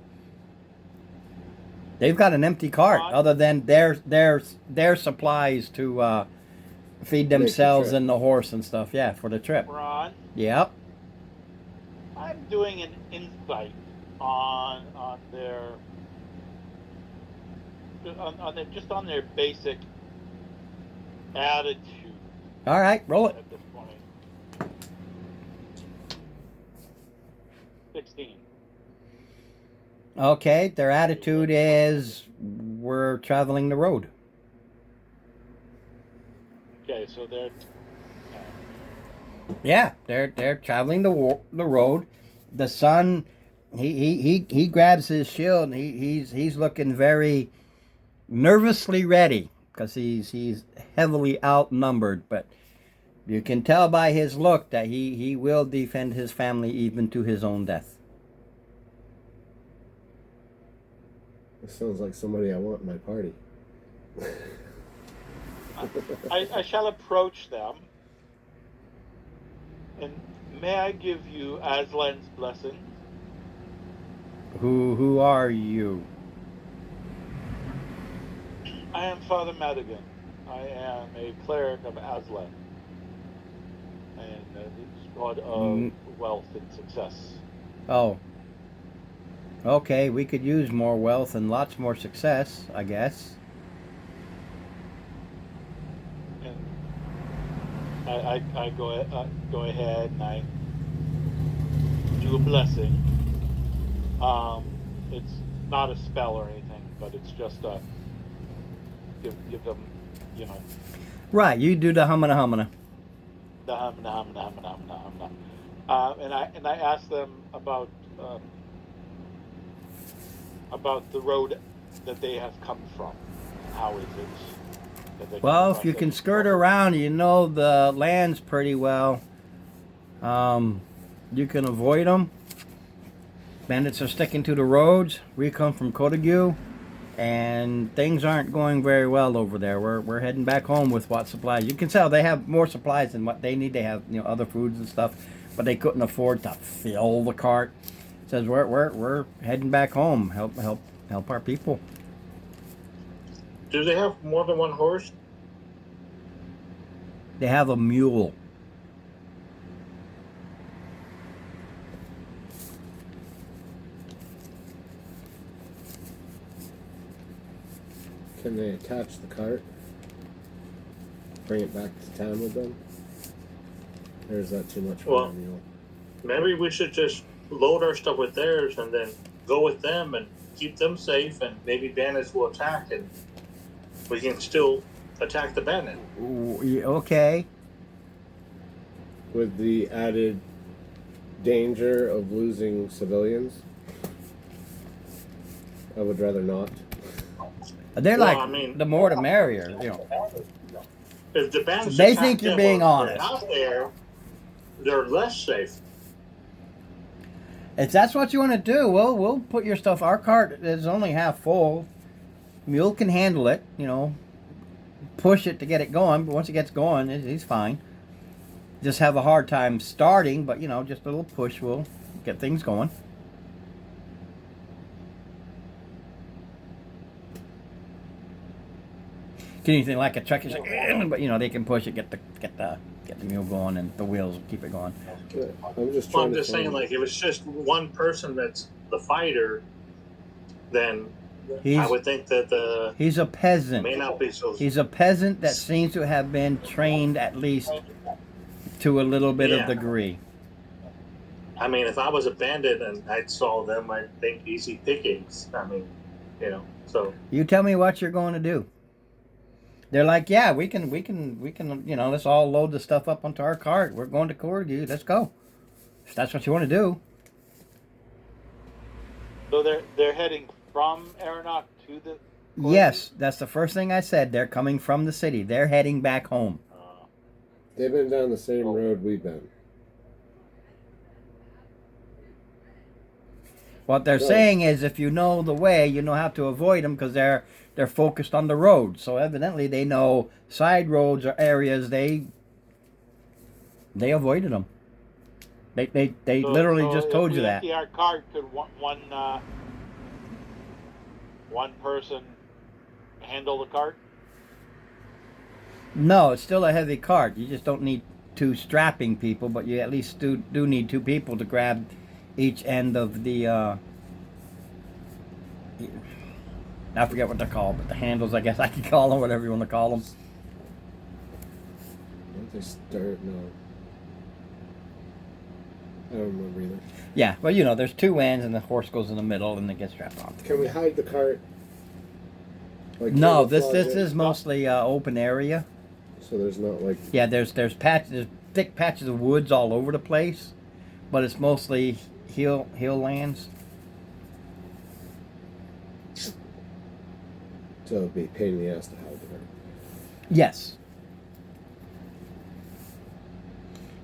They've got an empty cart, Ron? other than their supplies to feed the themselves trip. and the horse and stuff. Yeah, for the trip. Ron, Yep. I'm doing an insight on their on their basic attitude All right, roll it. at this point. 16. Okay, their attitude is we're traveling the road. Okay, so they're Yeah, they're traveling the road. The son, he grabs his shield and he's looking very nervously ready because he's heavily outnumbered. But you can tell by his look that he will defend his family even to his own death. This sounds like somebody I want in my party. I shall approach them. And may I give you Aslan's blessing? Who are you? I am Father Madigan. I am a cleric of Aslan. And the god of wealth and success. Oh. Okay, we could use more wealth and lots more success, I guess. And I go ahead and I do a blessing. It's not a spell or anything, but it's just a give them, you know, Right, you do the humana humana. the hum. And I ask them about the road that they have come from. How is it 'cause they Well, come if you across can it. skirt around, you know the lands pretty well. You can avoid them. Bandits are sticking to the roads. We come from Kotagu, and things aren't going very well over there. We're heading back home with what supplies. You can tell they have more supplies than what they need. They have other foods and stuff, but they couldn't afford to fill the cart. Says we're heading back home. Help our people. Do they have more than one horse? They have a mule. Can they attach the cart? Bring it back to town with them? Or is that too much for Well- a mule? Maybe we should just load our stuff with theirs and then go with them and keep them safe, and maybe bandits will attack, and we can still attack the bandit. Okay. With the added danger of losing civilians? I would rather not. They're Well, like I mean- the more the merrier. If the bandits They attack think you're them being or honest. out there, they're less safe. If that's what you want to do, we'll put your stuff. Our cart is only half full. Mule can handle it. Push it to get it going. But once it gets going, he's fine. Just have a hard time starting, but just a little push will get things going. Can anything like a truck is like, but they can push it, get the mule going, and the wheels will keep it going. I'm just Well, trying I'm to just saying, find- like, if it's just one person that's the fighter, then He's I would think that the he's a peasant. may not be so. He's a peasant that seems to have been trained at least to a little bit Yeah. of degree. I mean, if I was a bandit and I saw them, I'd think easy pickings. I mean, so You tell me what you're going to do. They're like, yeah, we can, let's all load the stuff up onto our cart. We're going to Kotagu. Let's go. If that's what you want to do. So they're heading from Aeronaut to the. Yes, that's the first thing I said. They're coming from the city. They're heading back home. They've been down the same road we've been. What they're Right. saying is, if you know the way, you know how to avoid them because they're focused on the road. So evidently, they know side roads or areas they avoided them. They literally just if told we you that. empty our cart, could one person handle the cart? No, it's still a heavy cart. You just don't need two strapping people, but you at least do need two people to grab each end of the. I forget what they're called, but the handles, I guess I can call them, whatever you want to call them. Don't they start? No. I don't remember either. Yeah, well, there's two ends, and the horse goes in the middle, and it gets strapped on. Can we hide the cart? Like No, this camouflage it? is mostly open area. So there's not like Yeah, there's thick patches of woods all over the place, but it's mostly hill lands. so it'd be a pain in the ass to hide the cart. Yes.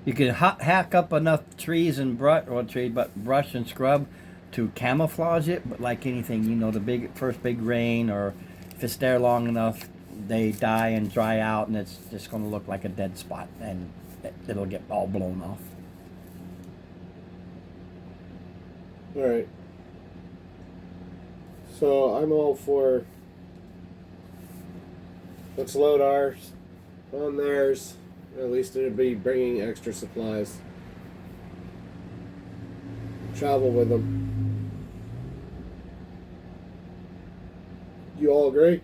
You can hack up enough trees and brush and scrub to camouflage it, but like anything, the first big rain, or if it's there long enough, they die and dry out, and it's just going to look like a dead spot, and it'll get all blown off. All right. So I'm all for. Let's load ours on theirs. At least it'll be bringing extra supplies. Travel with them. You all agree?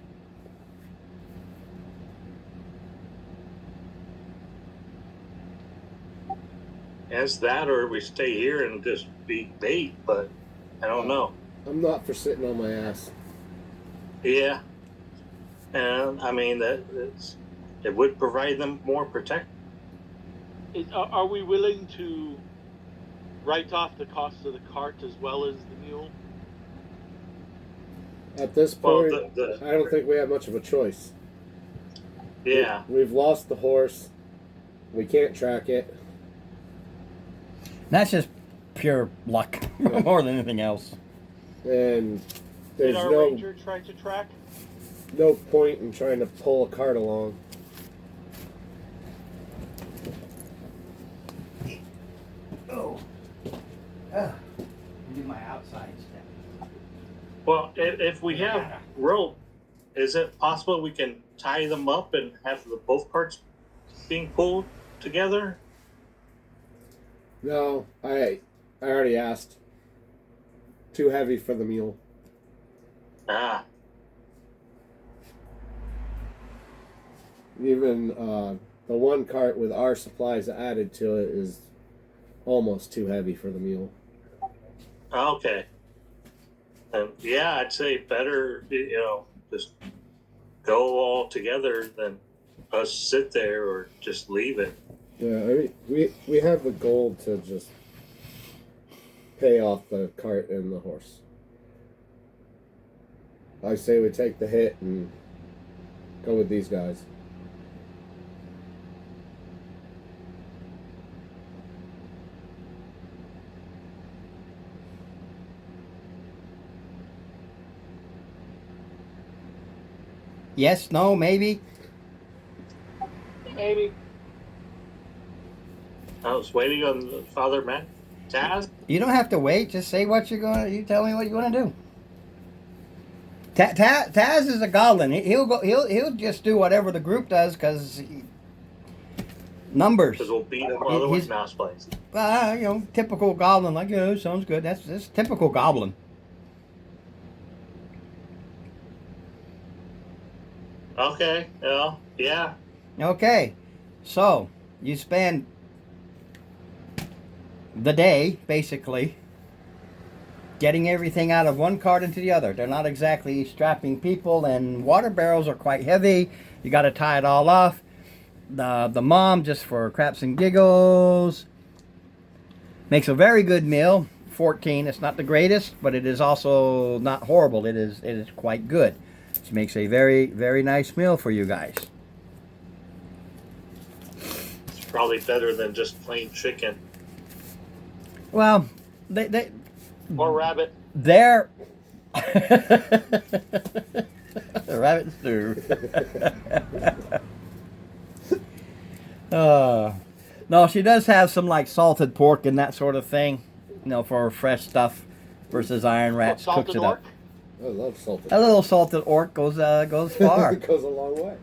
as that, or we stay here and just be bait. But I don't know. I'm not for sitting on my ass. Yeah, and I mean it would provide them more protection. Are we willing to write off the cost of the cart as well as the mule? At this Well, point, I don't think we have much of a choice. Yeah. We've lost the horse. We can't track it. That's just pure luck, more than anything else. And Did there's our no ranger try to track? point in trying to pull a cart along. Oh. Do my outside step. Well, if we have rope, is it possible we can tie them up and have both carts being pulled together? No, I already asked. Too heavy for the mule. Ah, Even the one cart with our supplies added to it is almost too heavy for the mule. okay. Yeah, I'd say better, just go all together than us sit there or just leave it. Yeah, I mean, we have the gold to just pay off the cart and the horse. I say we take the hit and go with these guys. Yes, no, maybe. Maybe. I was waiting on Father Matt Taz. You don't have to wait. Just say what you're going to. You tell me what you want to do. Taz is a goblin. He'll go. He'll just do whatever the group does because numbers. Because we'll beat him otherwise mouse plays. Typical goblin. Like, sounds good. That's typical goblin. Okay, well, yeah. Okay, so you spend the day basically getting everything out of one cart into the other. They're not exactly strapping people, and water barrels are quite heavy. You got to tie it all off. The mom, just for craps and giggles, makes a very good meal. 14. It's not the greatest, but it is also not horrible. It is quite good. She makes a very, very nice meal for you guys. It's probably better than just plain chicken. Well, they Or rabbit. they're rabbit stew. No, she does have some like salted pork and that sort of thing, for fresh stuff. Versus Iron Rats cooks Salted it orc? up. I love salted. A little salted orc goes far. It goes a long way.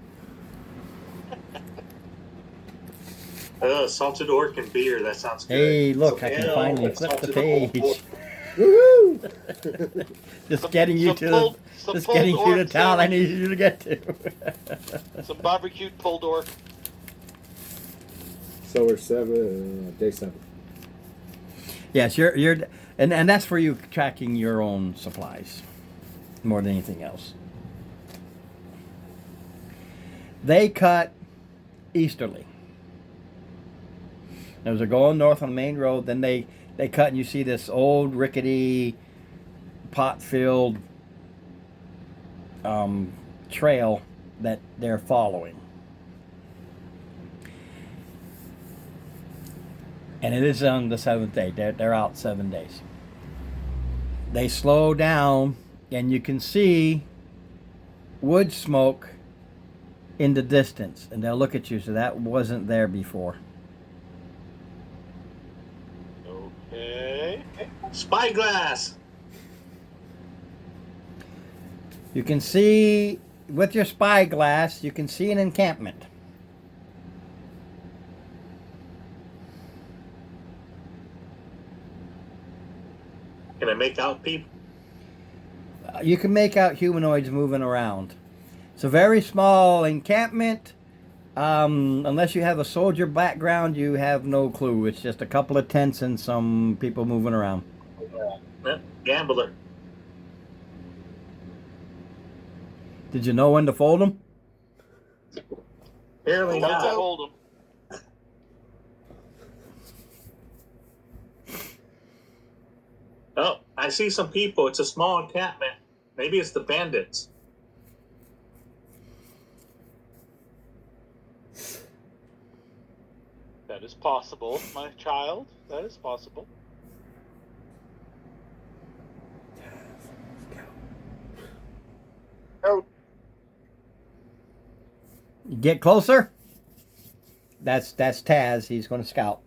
Salted orc and beer, that sounds good. Hey, look, I can Yeah, finally it's flip the salted page. orc. Woohoo! Just getting you some to pulled- the, some just pulled getting you the orc town I sandwich. need you to get to. Some barbecued pulled orc. So we're day 7. Yes, you're and that's for you tracking your own supplies more than anything else. They cut easterly. As they're going north on the main road, then they cut and you see this old rickety pot-filled trail that they're following. And it is on the 7th day. They're out 7 days. They slow down, and you can see wood smoke in the distance. And they'll look at you, so that wasn't there before. Okay. Spyglass! You can see, with your spyglass, you can see an encampment. Can I make out people? You can make out humanoids moving around. It's a very small encampment. Unless you have a soldier background, you have no clue. It's just a couple of tents and some people moving around. Gambler. Did you know when to fold them? Apparently Once I not. hold them. Oh, I see some people. It's a small encampment. Maybe it's the bandits. That is possible, my child. That is possible. Out. Get closer. That's Taz. He's going to scout.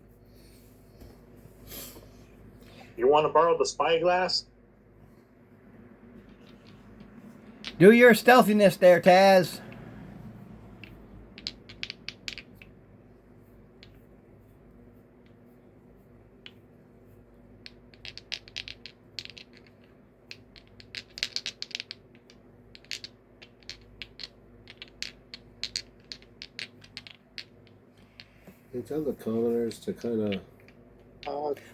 You want to borrow the spyglass? Do your stealthiness there, Taz. They tell the commoners to kind of.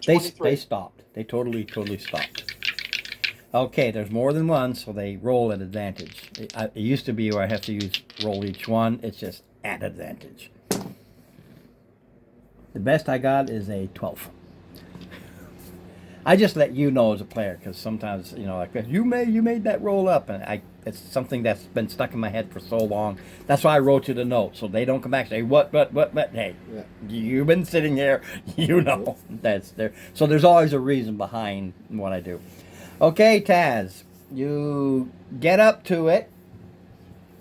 They 23. stopped. They totally stopped. Okay, there's more than one, so they roll at advantage. It used to be where I have to roll each one. It's just at advantage. The best I got is a 12. I just let you know as a player, because sometimes, like you made that roll up, and it's something that's been stuck in my head for so long. That's why I wrote you the note, so they don't come back and say what. Hey, Yeah. you've been sitting there, that's there. So there's always a reason behind what I do. Okay, Taz, you get up to it,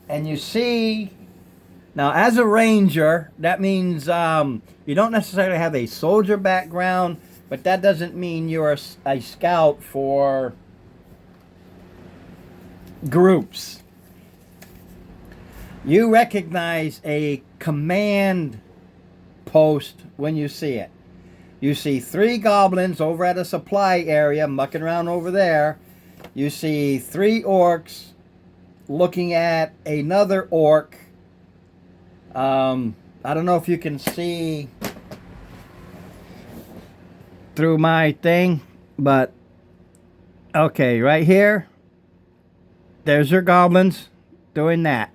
and you see. Now, as a ranger, that means you don't necessarily have a soldier background. But that doesn't mean you're a scout for groups. You recognize a command post when you see it. You see 3 goblins over at a supply area mucking around over there. You see 3 orcs looking at another orc. I don't know if you can see through my thing, but okay, right here, there's your goblins doing that.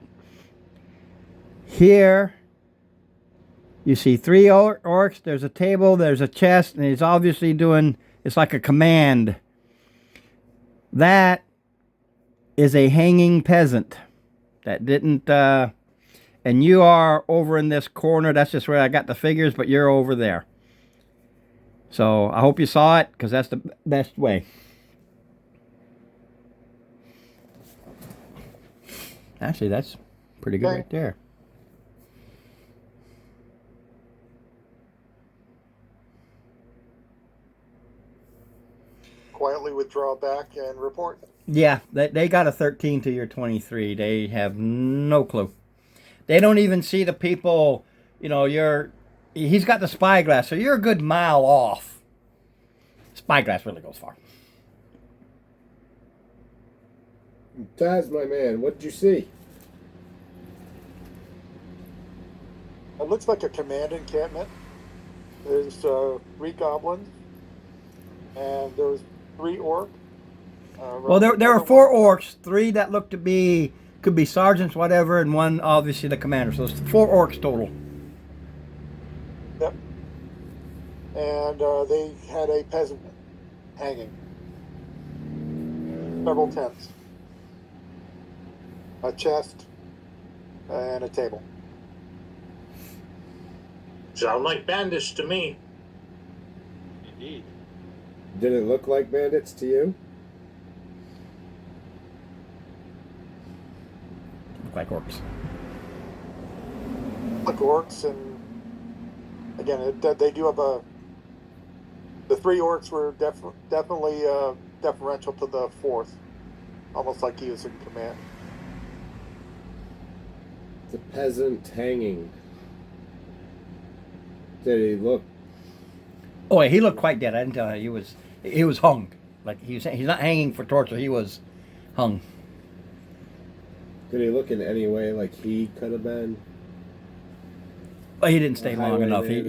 Here, you see 3 orcs, there's a table, there's a chest, and he's obviously doing, it's like a command. That is a hanging peasant that didn't, and you are over in this corner, that's just where I got the figures, but you're over there. So I hope you saw it, because that's the best way. Actually, that's pretty good right there. Quietly withdraw back and report. Yeah, they got a 13 to your 23. They have no clue. They don't even see the people, he's got the spyglass, so you're a good mile off. Spyglass really goes far. Taz, my man, what did you see? It looks like a command encampment. There's 3 goblins, and there's 3 orc. Well, there are 4 orcs, 3 that look to be, could be sergeants, whatever, and 1 obviously the commander. So it's 4 orcs total. Yep. And they had a peasant hanging. Several tents. A chest and a table. Sound like bandits to me. Indeed. Did it look like bandits to you? Look like orcs. Like orcs, and again, they do have the 3 orcs were definitely deferential to the 4th, almost like he was in command. The peasant hanging. Did he look? Oh, yeah, he looked quite dead. I didn't tell you he was hung. Like he's not hanging for torture. He was hung. Did he look in any way like he could have been? Well, he didn't stay long enough. He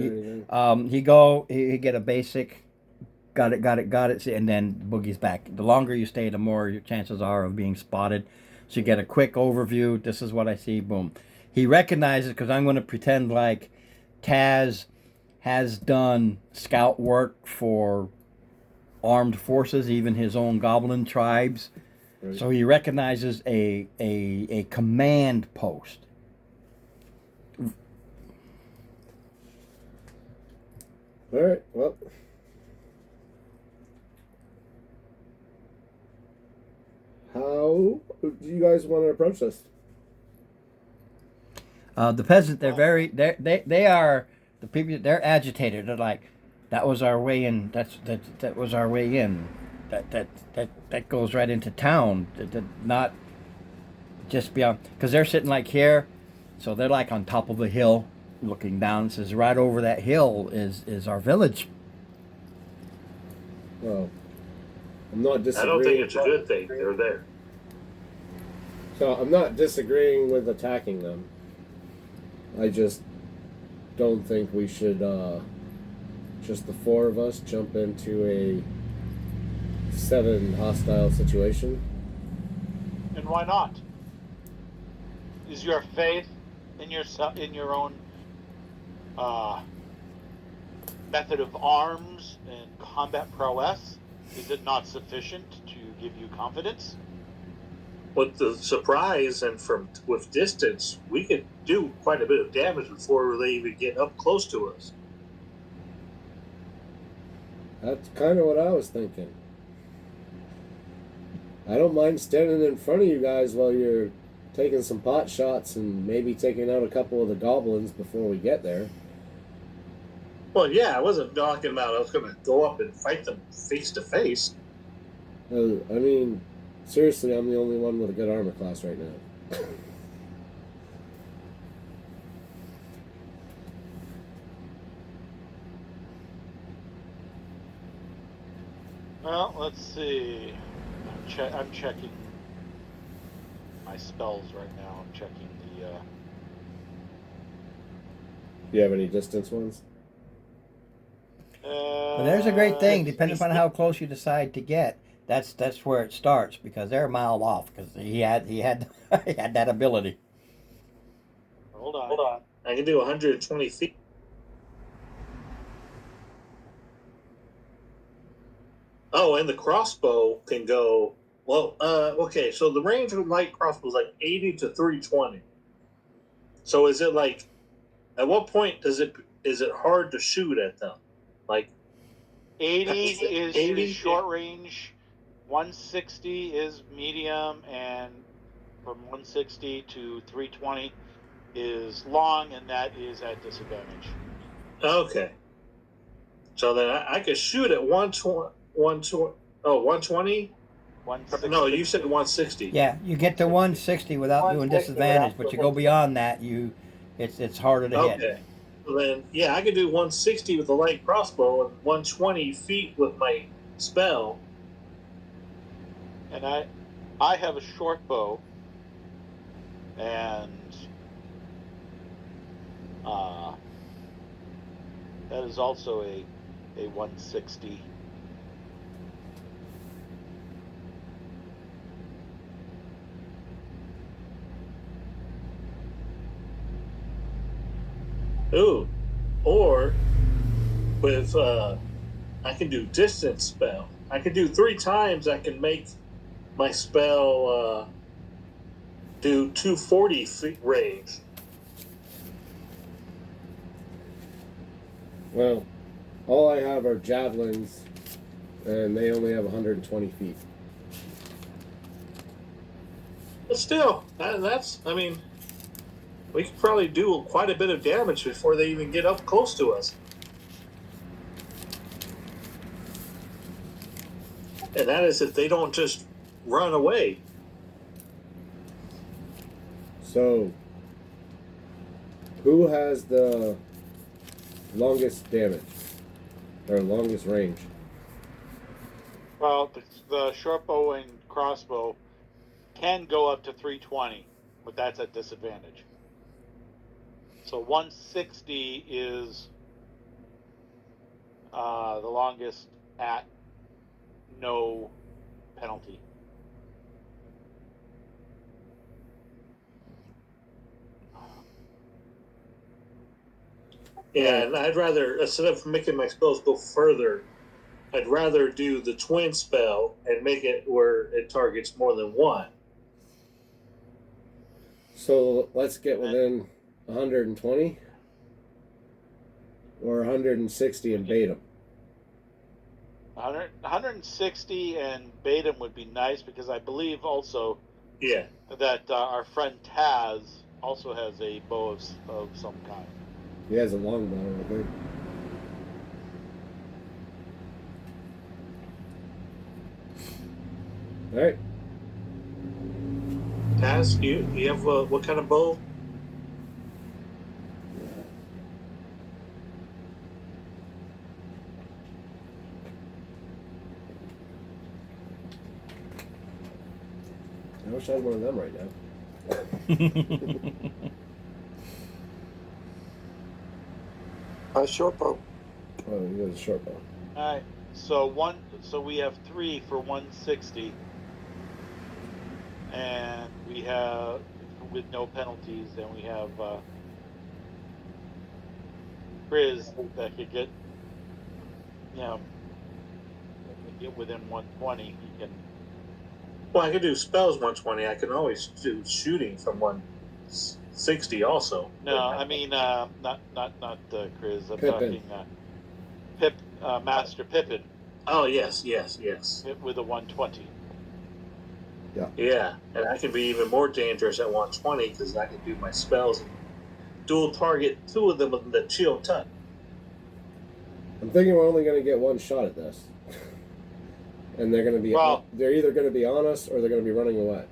get a basic, got it, and then boogie's back. The longer you stay, the more your chances are of being spotted. So you get a quick overview. This is what I see. Boom. He recognizes, because I'm going to pretend like Taz has done scout work for armed forces, even his own goblin tribes. Right. So he recognizes a command post. All right. Well. How do you guys want to approach this? The peasant, they are the people. They're agitated. They're like, that was our way in. That was our way in. That goes right into town. Not just beyond, because they're sitting like here, so they're like on top of a hill, looking down. It says right over that hill is our village. Well, I'm not I disagreeing. don't think it's a good thing they're there. So I'm not disagreeing with attacking them. I just don't think we should, just the four of us, jump into a 7 hostile situation. And why not? Is your faith in your own method of arms and combat prowess, is it not sufficient to give you confidence? With the surprise and with distance, we could do quite a bit of damage before they even get up close to us. That's kind of what I was thinking. I don't mind standing in front of you guys while you're taking some pot shots and maybe taking out a couple of the goblins before we get there. Well, yeah, I wasn't talking about I was going to go up and fight them face to face. I mean, seriously, I'm the only one with a good armor class right now. Well, let's see. I'm checking my spells right now. I'm checking the. Do you have any distance ones? Well, there's a great thing. Depending upon how close you decide to get, that's where it starts, because they're a mile off. Because he had he had that ability. Hold on. I can do 120 feet. Oh, and the crossbow can go. Well, okay. So the range of light crossbow is like 80 to 320. So is it like? At what point is it hard to shoot at them? Like 80 is 80? short range, 160 is medium, and from 160 to 320 is long, and that is at disadvantage. Okay. So then I could shoot at 120. 120? 160. No, you said 160. Yeah, you get to 160 without doing 160 disadvantage, without but you go beyond that, it's harder to hit. Okay. So then, yeah, I could do 160 with the light crossbow and 120 feet with my spell. And I have a short bow, and that is also a 160. Ooh. Or with I can do distance spell. I can do 3 times. I can make my spell do 240 feet range. Well, all I have are javelins, and they only have 120 feet. But still, that's. I mean, we could probably do quite a bit of damage before they even get up close to us. And that is if they don't just run away. So, who has the longest damage or longest range? Well, the short bow and crossbow can go up to 320, but that's at disadvantage. So 160 is the longest at no penalty. Yeah, and I'd rather, instead of making my spells go further, I'd rather do the twin spell and make it where it targets more than one. So let's get within 120. or 160 and bait them. 160 and bait 'em would be nice because I believe also Yeah. that our friend Taz also has a bow of some kind. He has a long bow, I think. All right. Taz, you have what kind of bow? I wish I had one of them right now. Short bow. Oh, he has a short bow. All right. So we have 3 for 160, and we have with no penalties, and we have Chris that could get, get within 120. He can. Well, I could do spells 120. I can always do shooting from 160 also. No, I mean not Chris. I'm Pippin. talking Master Pippin Oh, yes. with a 120. Yeah, and I can be even more dangerous at 120 because I can do my spells and dual target 2 of them with the chill touch. I'm thinking we're only going to get one shot at this. And they're going to be they're either going to be on us or they're going to be running away.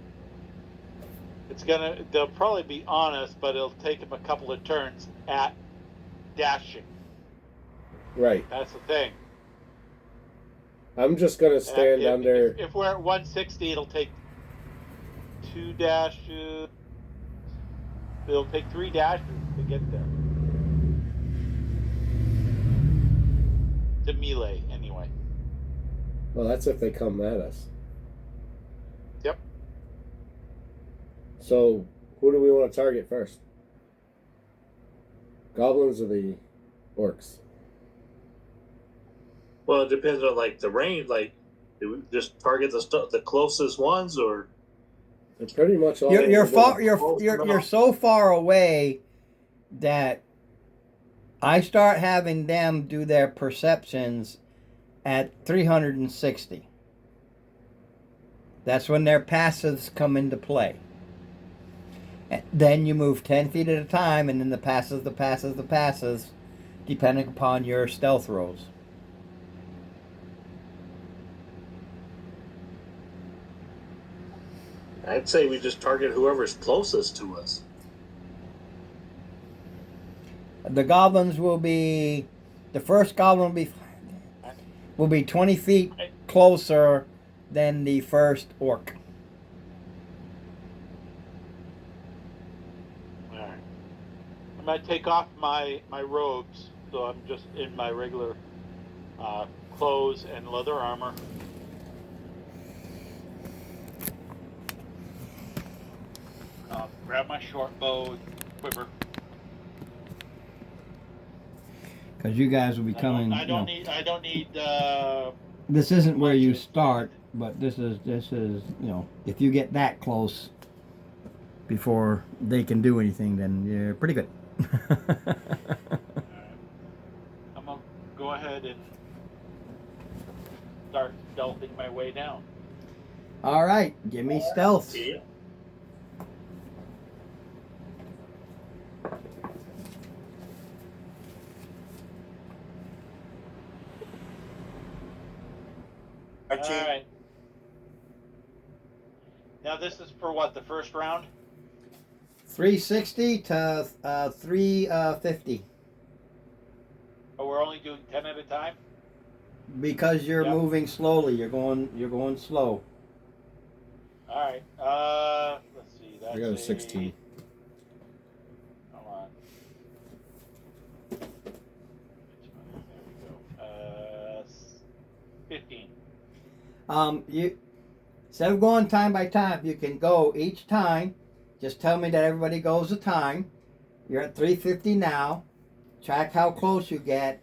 They'll probably be honest, but it'll take them a couple of turns at dashing. Right. That's the thing. I'm just going to stand under. If we're at 160, it'll take 2 dashes. It'll take 3 dashes to get there. To melee, anyway. Well, that's if they come at us. Yep. So, who do we want to target first? Goblins or the orcs? Well, it depends on the range. Do we just target the closest ones, or They're pretty much all. You're so far away that I start having them do their perceptions at 360. That's when their passives come into play. And then you move 10 feet at a time, and then the passes, depending upon your stealth rolls. I'd say we just target whoever's closest to us. The goblins will be. The first goblin will be 20 feet closer than the first orc. All right. I'm gonna take off my robes, so I'm just in my regular clothes and leather armor. Grab my short bow, quiver. Because you guys will be coming. I don't need. This isn't where you start, but this is if you get that close before they can do anything, then you're pretty good. I'm gonna go ahead and start stealthing my way down. All right, give me stealth. Yeah. All right. Now this is for what, the first round? 360 to 350. Oh, we're only doing 10 at a time? Because you're moving slowly. You're going slow. All right. Let's see. That's I got a 16. Hold on. There we go. 15. You instead of going time by time, you can go each time. Just tell me that everybody goes a time. You're at 350 now. Track how close you get.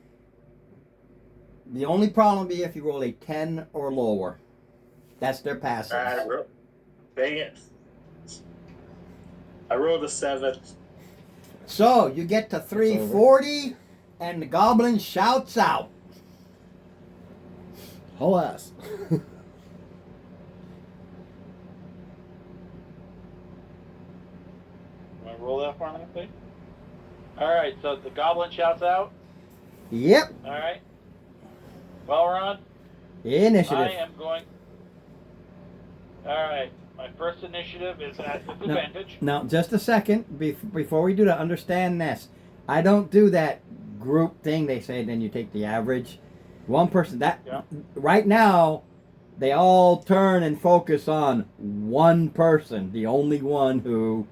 The only problem will be if you roll a 10 or lower. That's their passes. Dang it. I rolled a 7. So you get to 340 and the goblin shouts out. Alas. Want to roll that for me, please? All right, so the goblin shouts out. Yep. All right. Well, Ron, Initiative. I am going. All right, my first initiative is at disadvantage. Now, just a second before we do that. Understand this. I don't do that group thing. They say then you take the average. One person. That Yeah. right now, they all turn and focus on one person, the only one who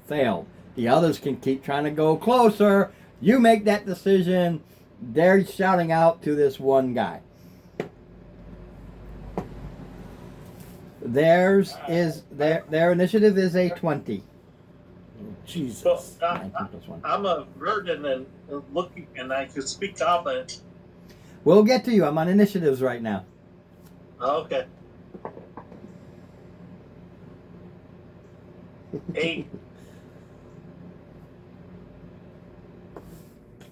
failed. The others can keep trying to go closer. You make that decision. They're shouting out to this one guy. Theirs is their initiative is a 20. Jesus. So 19 plus 1. I'm a virgin and looking, and I can speak confident. We'll get to you. I'm on initiatives right now. Okay. 8.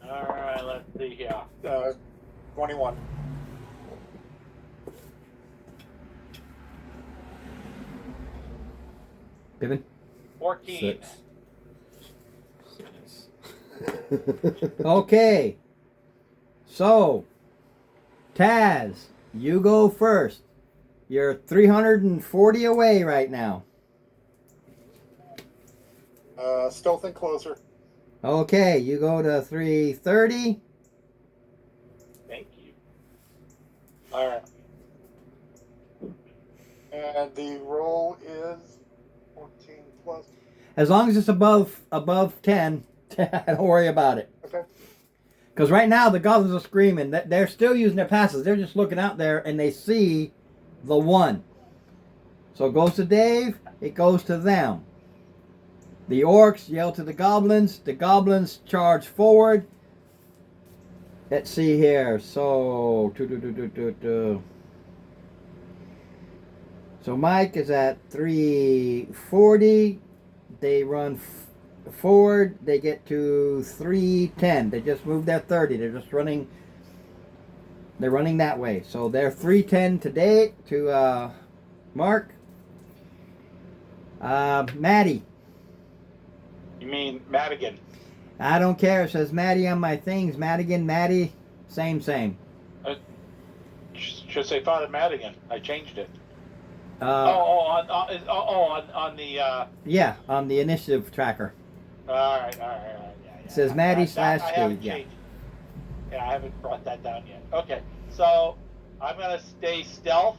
All right, let's see here. 21. Pippin? 14. 6. Okay. So, Taz, you go first. You're 340 away right now. Still think closer. Okay, you go to 330. Thank you. All right. And the roll is 14 plus. As long as it's above 10, don't worry about it. Okay. Because right now the goblins are screaming. They're still using their passes. They're just looking out there and they see the one. So it goes to Dave. It goes to them. The orcs yell to the goblins. The goblins charge forward. Let's see here. So, so Mike is at 340. They run forward. They get to 310. They just moved their 30. They're just running. They're running that way. So they're 310 today to Mark. Maddie. You mean Madigan? I don't care. It says Maddie on my things. Madigan, Maddie, same. Should say Father Madigan. I changed it. On the. Yeah, on the initiative tracker. All right. Yeah. It says Maddie slash I haven't Steve. Yeah. changed. Yeah, I haven't brought that down yet. Okay, so I'm gonna stay stealth.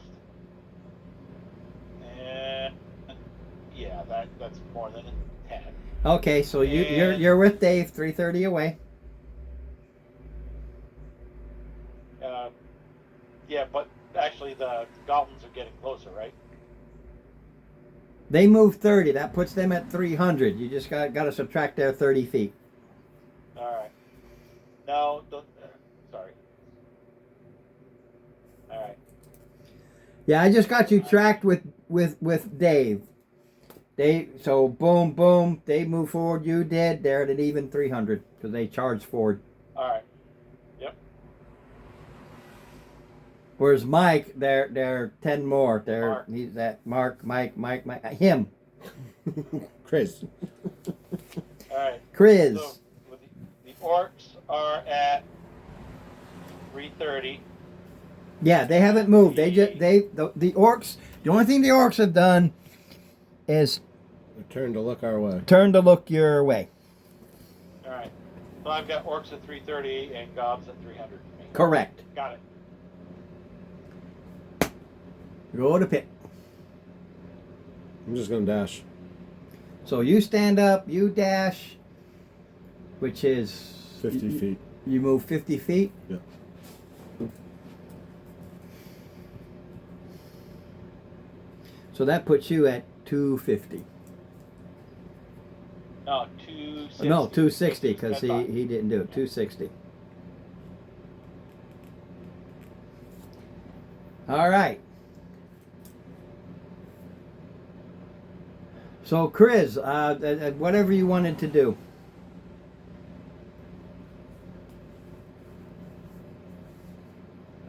And yeah, that's more than a 10. Okay, so you're with Dave. 330 away. Yeah, but actually the goblins are getting closer, right? They move 30. That puts them at 300. You just got to subtract their 30 feet. All right. No, don't. Sorry. All right. Yeah, I just got you tracked with Dave. So boom, they move forward. You did. They're at an even 300 because they charged forward. All right. Yep. Whereas Mike, they're 10 more. Mark. He's at Mike, him, Chris. All right. Chris. So the orcs are at 330. Yeah, they haven't moved. The orcs. The only thing the orcs have done is Turn to look our way. turn to look your way. All right. So I've got orcs at 330 and gobs at 300. Correct. Got it. Go to pit. I'm just gonna dash. So you stand up, you dash, which is 50 feet. You move 50 feet. Yeah. So that puts you at 250. No, 260. No, 260 because That's fine. he didn't do it. 260. All right. So Chris, whatever you wanted to do.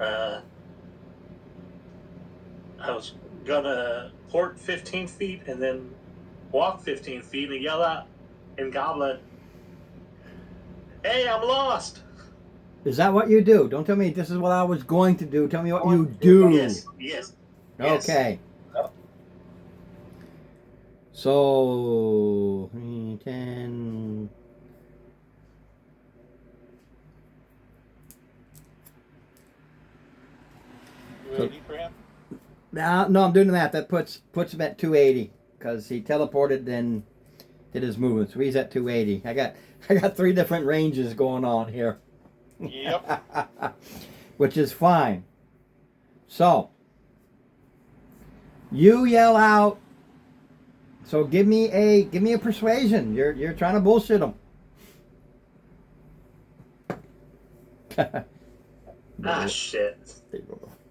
I was gonna port 15 feet and then walk 15 feet and yell out in Goblin, "Hey, I'm lost!" Is that what you do? Don't tell me this is what I was going to do. Tell me what you do. Yes, yes. Okay. So 10. You ready for him? No, I'm doing that. That puts him at 280 because he teleported and did his movement. So he's at 280. I got 3 different ranges going on here. Yep. Which is fine. So you yell out. So give me a persuasion. You're trying to bullshit him. Shit.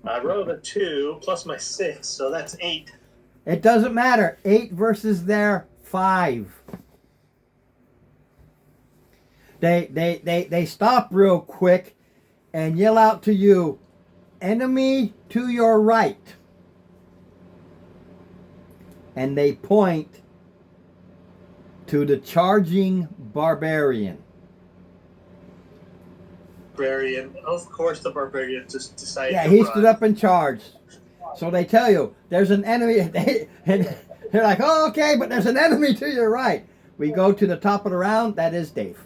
I rolled a 2 plus my 6, so that's 8. It doesn't matter. 8 versus their 5. They stop real quick and yell out to you, "Enemy to your right." And they point to the charging barbarian. Barbarian. Of course, the barbarian just decided Yeah, to he run. stood up and charged. So they tell you there's an enemy, and they're like, "Oh, okay, but there's an enemy to your right." We go to the top of the round. That is Dave.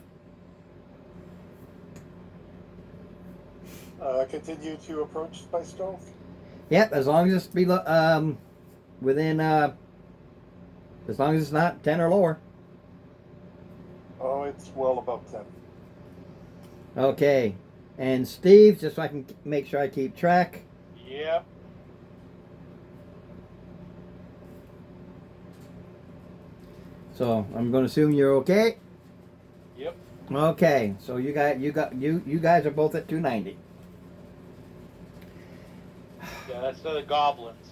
Continue to approach by stealth. Yep, as long as it's below, within, as long as it's not 10 or lower. Oh, it's well above 10. Okay, and Steve, just so I can make sure I keep track. Yep. So I'm going to assume you're okay. Yep. Okay, so you guys are both at 290. Yeah, that's the goblins.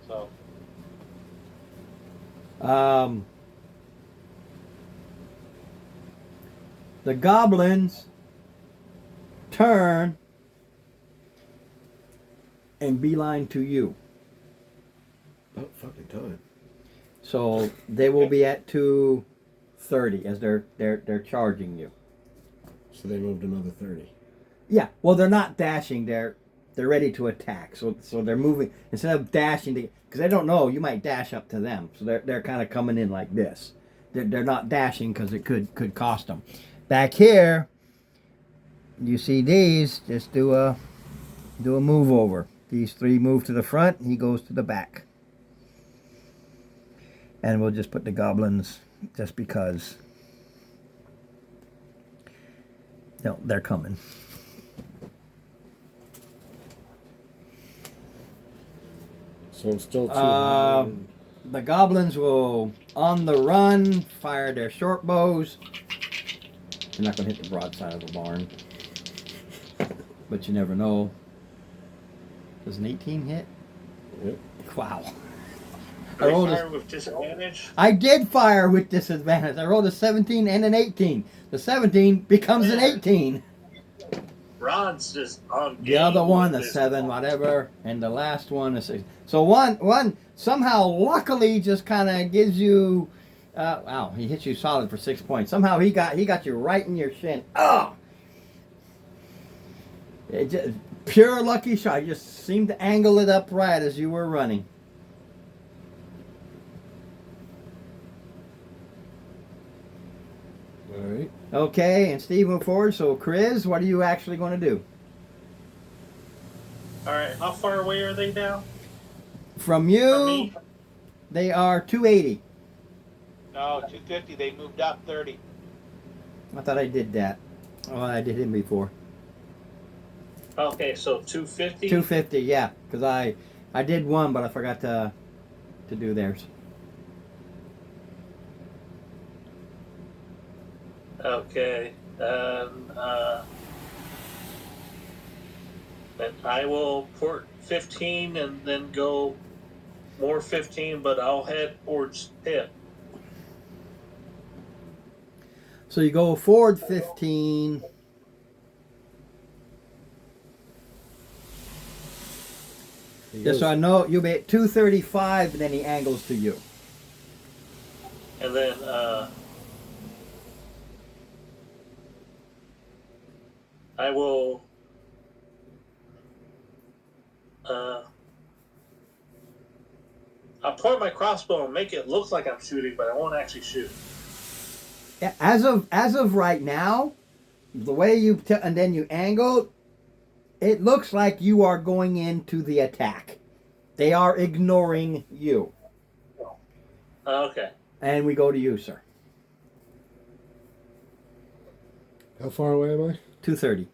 So The goblins turn and beeline to you. Oh, fucking time. So they will be at 230 as they're charging you. So they moved another 30. Yeah, well they're not dashing. They're ready to attack. So they're moving instead of dashing because they don't know you might dash up to them. So they're kind of coming in like this. They're not dashing because it could cost them. Back here, you see these just do a move over. These 3 move to the front. He goes to the back. And we'll just put the goblins just because. No, they're coming. So I'm still 200. The goblins will, on the run, fire their short bows. They're not going to hit the broadside of the barn. But you never know. Does an 18 hit? Yep. Wow. Do I fire with disadvantage? I did fire with disadvantage. I rolled a 17 and an 18. The 17 becomes an 18. Ron's just on. The other one, the with this 7, whatever, and the last one is 6. So one somehow, luckily, just kind of gives you. Wow, he hits you solid for 6 points. Somehow he got you right in your shin. Oh, it just, pure lucky shot. You just seemed to angle it up right as you were running. All right. Okay, and Steve, move forward. So, Chris, what are you actually going to do? All right, how far away are they now? From you, From me? they are 280. no, 250. They moved up 30. I thought I did that. Oh, I did him before. Okay, so 250. 250, yeah, because I did one, but I forgot to do theirs. Okay, and I will port 15 and then go more 15, but I'll head towards Pip. So you go forward 15. Just so I know, you'll be at 235, and then he angles to you. And then I will I'll point my crossbow and make it look like I'm shooting, but I won't actually shoot. As of right now, the way and then you angle, it looks like you are going into the attack. They are ignoring you. Okay. And we go to you, sir. How far away am I? 230.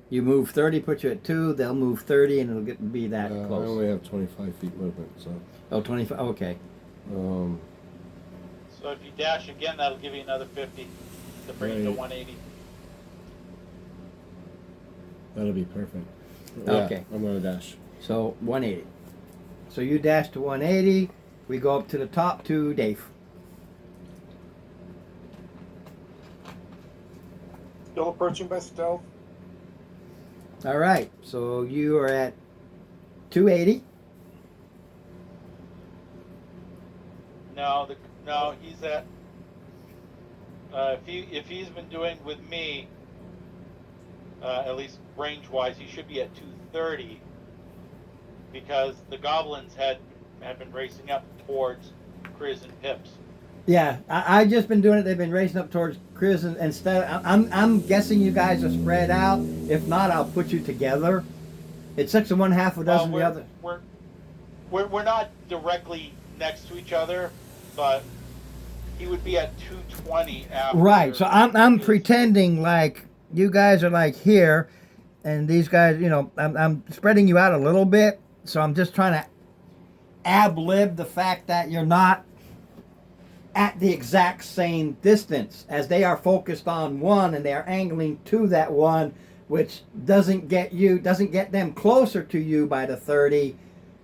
You move 30, put you at 2. They'll move 30, and it'll be that I close. only have 25 feet movement, so. Oh, 25. Okay. Um, So if you dash again, that'll give you another 50 to bring it to Right. 180. that'll be perfect. Okay. I'm gonna dash. So 180. So you dash to 180. We go up to the top to Dave. Still approaching by stealth. All right. So you are at 280. No, he's at. If he's been doing with me, at least range wise, he should be at 230. Because the goblins had been racing up towards Chris and Pips. Yeah, I just been doing it. They've been racing up towards Chris, and instead, I'm guessing you guys are spread out. If not, I'll put you together. It's 6 of one, half a dozen the other. We're not directly next to each other, but he would be at 220 after. Right. So I'm pretending like you guys are like here, and these guys, I'm spreading you out a little bit. So I'm just trying to ad-lib the fact that you're not at the exact same distance, as they are focused on one and they are angling to that one, which doesn't get them closer to you by the 30,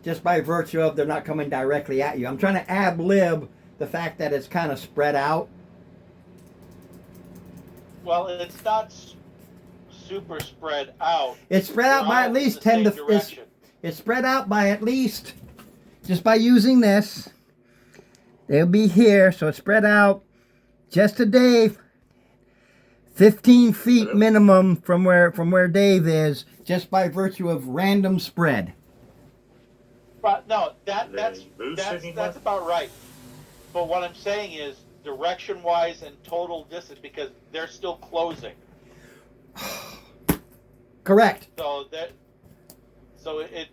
just by virtue of they're not coming directly at you. I'm trying to ad-lib the fact that it's kind of spread out. Well, it's not super spread out. It's spread out They're by all at least in the 10 same to direction. it's spread out by at least, just by using this, they'll be here, so it's spread out just to Dave. 15 feet minimum from where Dave is, just by virtue of random spread. But no, that's Boost anymore? that's about right. But what I'm saying is direction-wise and total distance, because they're still closing. Correct. So it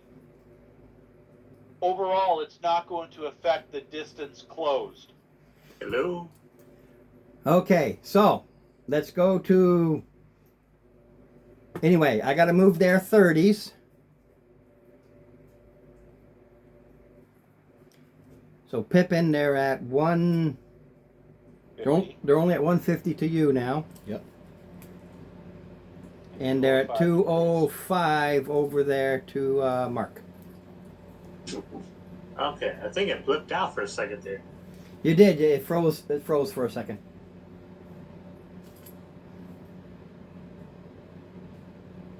overall, it's not going to affect the distance closed. Hello? Okay, so let's go to. Anyway, I got to move their 30s. So Pippin, they're at 1. They're only at 150 to you now. Yep. And they're at 205 over there to Mark. Okay, I think it blipped out for a second there. You did. It froze. It froze for a second.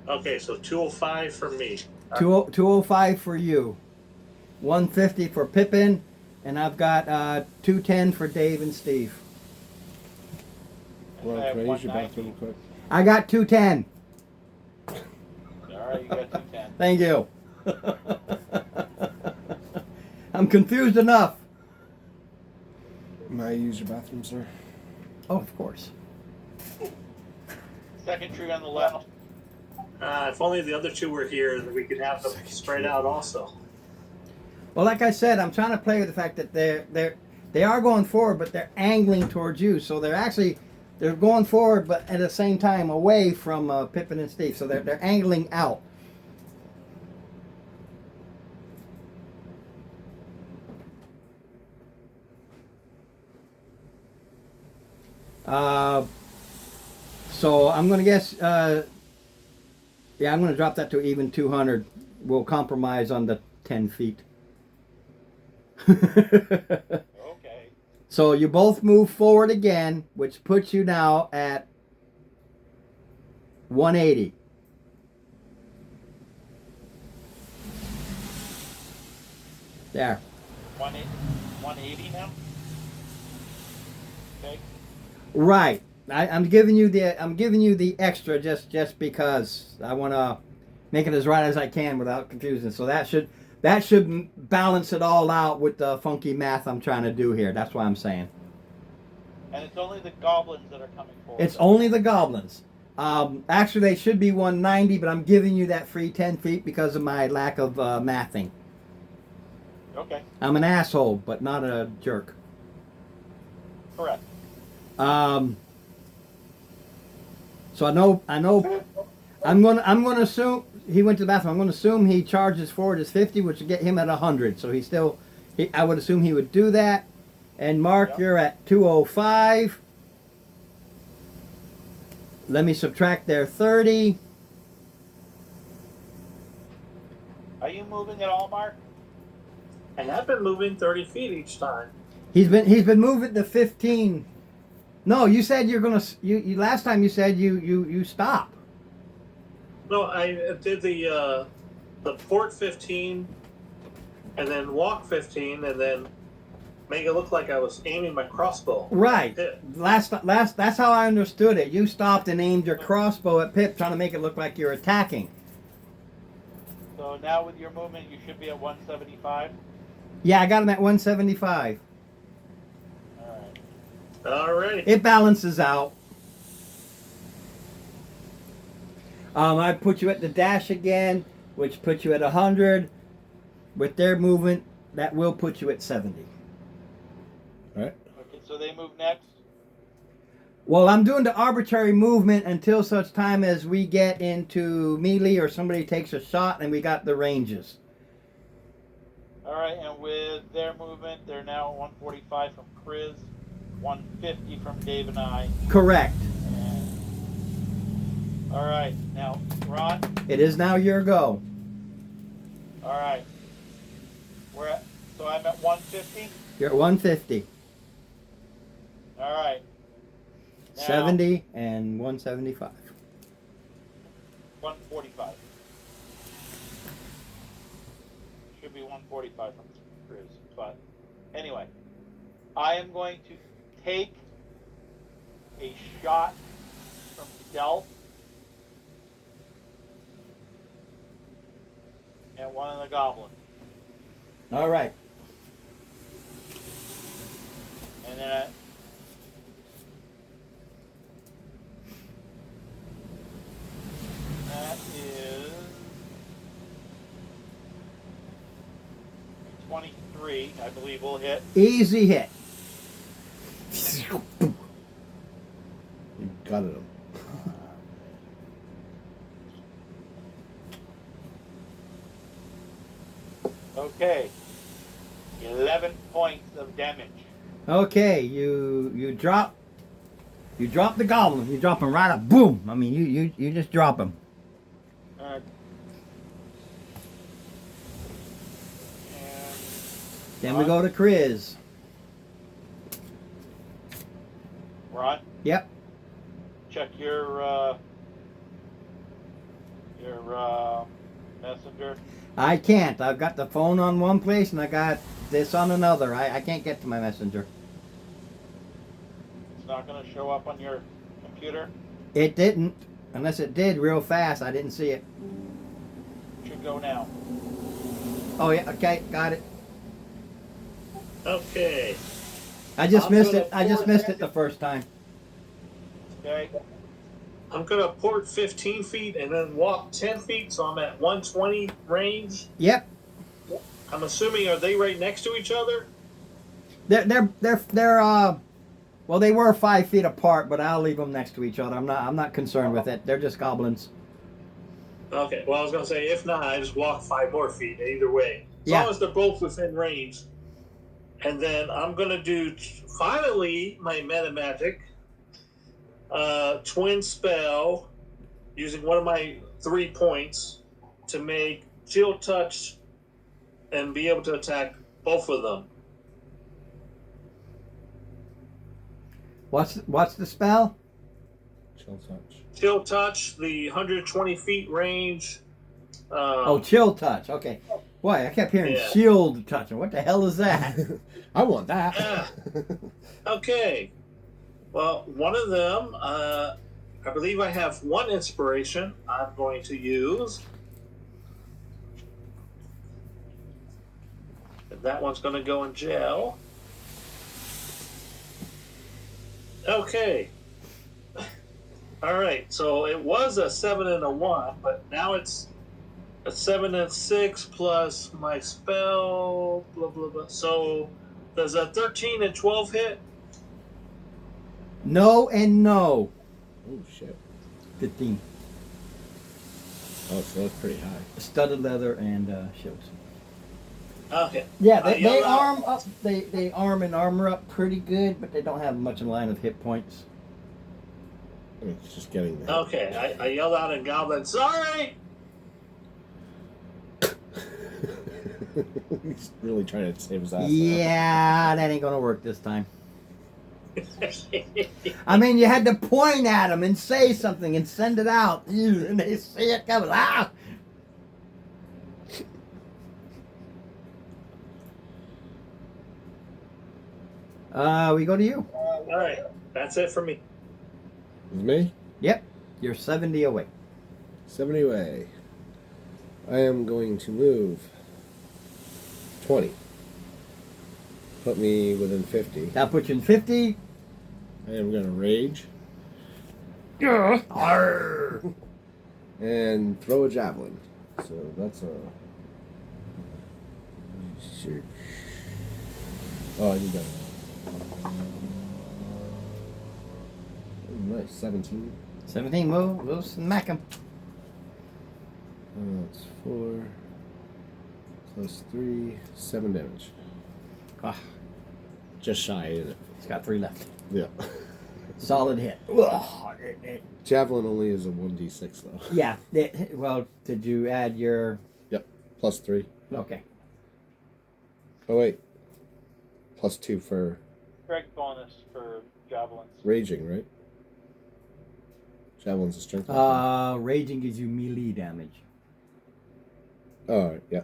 Okay, so 205 for me. 205 for you. 150 for Pippin. And I've got 210 for Dave and Steve. Well, I have can I use your 190. bathroom quick? I got 210. All right, you got 210. Thank you. I'm confused enough. May I use your bathroom, sir? Oh, of course. Second tree on the left. If only the other two were here, then we could have them spread out also. Well, like I said, I'm trying to play with the fact that they are going forward, but they're angling towards you. So they're going forward, but at the same time away from Pippin and Steve. So they're angling out. So I'm going to guess. Yeah, I'm going to drop that to even 200. We'll compromise on the 10 feet. Okay. So you both move forward again, which puts you now at 180. There. 180 now. Okay. Right. I'm giving you the extra just because I want to make it as right as I can without confusing. So that should balance it all out with the funky math I'm trying to do here. That's what I'm saying. And it's only the goblins that are coming forward. It's only the goblins. Actually, they should be 190, but I'm giving you that free 10 feet because of my lack of mathing. Okay. I'm an asshole, but not a jerk. Correct. So I know. I'm gonna assume he went to the bathroom. I'm gonna assume he charges forward his 50, which would get him at 100. So I would assume he would do that. And Mark, Yep. you're at 205. Let me subtract their 30. Are you moving at all, Mark? I have been moving 30 feet each time. He's been moving to 15. No, you said you're gonna. You last time you said you stop. No, I did the port 15, and then walk 15, and then make it look like I was aiming my crossbow. Right. Hit. Last. That's how I understood it. You stopped and aimed your crossbow at Pip, trying to make it look like you're attacking. So now with your movement, you should be at 175. Yeah, I got him at 175. All right. Alrighty. It balances out. I put you at the dash again, which puts you at 100. With their movement, that will put you at 70. Alright. Okay. So they move next. Well, I'm doing the arbitrary movement until such time as we get into melee or somebody takes a shot and we got the ranges. All right. And with their movement, they're now at 145 from Chris, 150 from Dave and I. Correct. And, all right. Now, Ron. It is now your go. All right. So I'm at 150. You're at 150, All right. Now, 70, and 175. 145. Should be 145 from Chris. But anyway, I am going to take a shot from stealth at one of the goblins. All right. And then that is 23, I believe will hit. Easy hit. You gutted him. Okay. 11 points of damage. Okay, you drop the goblin. You drop him right up. Boom. I mean, you just drop him. And Then we go to Chris. Ron, Yep. check your messenger. I can't. I've got the phone on one place and I got this on another. I can't get to my messenger. It's not going to show up on your computer. It didn't. Unless it did real fast. I didn't see it. It should go now. Oh yeah. Okay. Got it. Okay. I just I'm missed gonna it. I just missed it the first time. Okay. I'm going to port 15 feet and then walk 10 feet, so I'm at 120 range. Yep. I'm assuming, are they right next to each other? They're well, they were 5 feet apart, but I'll leave them next to each other. I'm not concerned with it. They're just goblins. Okay, well, I was going to say, if not, I just walk 5 more feet either way. As Yeah. long as they're both within range. And then I'm going to do, finally, my meta magic. Twin spell, using one of my 3 points to make chill touch and be able to attack both of them. What's the spell? Chill touch. Chill touch, the 120 feet range. Oh, chill touch. Okay. Boy, I kept hearing Yeah. shield touching. What the hell is that? I want that. Yeah. Okay. Well, one of them, I believe I have one inspiration I'm going to use. And that one's going to go in jail. Okay. All right. So it was a 7 and a 1, but now it's a 7 and 6 plus my spell, blah, blah, blah. So does a 13 and 12 hit? No and no. Oh shit. 15. Oh, so that's pretty high. Studded leather and shields. Okay. Yeah, they yell out. arm up. They arm and armor up pretty good, but they don't have much in line of hit points. I mean, it's just getting there. Okay, I yelled out in Goblin, sorry! He's really trying to save his ass. now. Yeah, that ain't gonna work this time. I mean, you had to point at them and say something and send it out, and they see it coming. Ah! We go to you. Alright, that's it for me. It's me? Yep, you're 70 away. 70 away. I am going to move 20. Put me within 50. That puts you in 50. I am going to rage Arr. and throw a javelin. So that's a. Sure. Oh, I need that. Nice. 17. 17, we'll smack him. That's 4 plus 3, 7 damage. Ah, Just shy, isn't it? he's got 3 left. Yeah. Solid hit. Ugh. Javelin only is a 1d6 though. Yeah, well, did you add your... Yep. Plus 3. Okay. Oh wait. Plus 2 for Strength bonus for javelins. raging, right? Javelin's a strength weapon. Raging gives you melee damage. Oh, alright, yeah.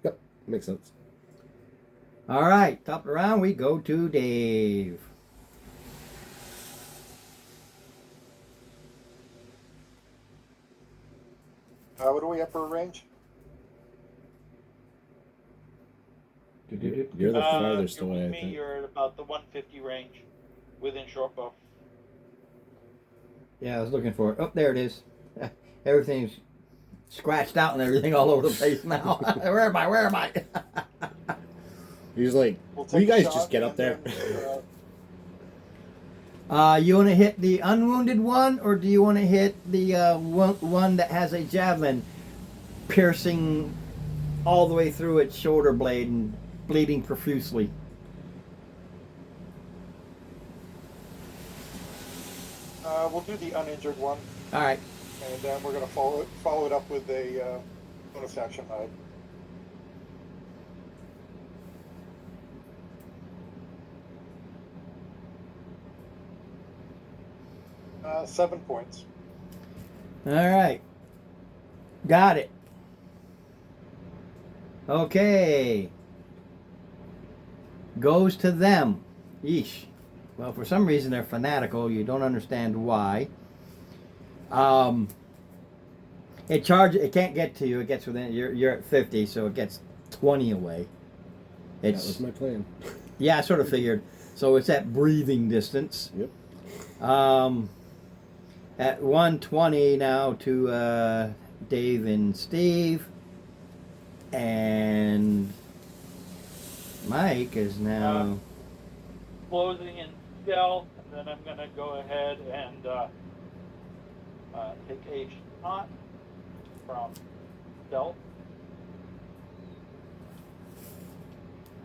Yep, makes sense. All right, top of the round, we go to Dave. What are we at for a range? You're the farthest you're away, with I me, think. you're at about the 150 range within short bow. Yeah, I was looking for it. Oh, there it is. Everything's scratched out and everything all over the place now. Where am I? Where am I? He's like, We'll will you take a guys shot just get up and there? then, You want to hit the unwounded one, or do you want to hit the one that has a javelin piercing all the way through its shoulder blade and bleeding profusely? we'll do the uninjured one, All right. and then we're going to follow it up with a bonus action hide. 7 points. All right. Got it. Okay. Goes to them. Yeesh. Well, for some reason they're fanatical. You don't understand why. It can't get to you. It gets within. You're at 50, so it gets 20 away. That was my plan. Yeah, I sort of figured. So it's at breathing distance. Yep. At 120 now to Dave and Steve. And Mike is now... Closing in stealth, and then I'm going to go ahead and take a shot from stealth.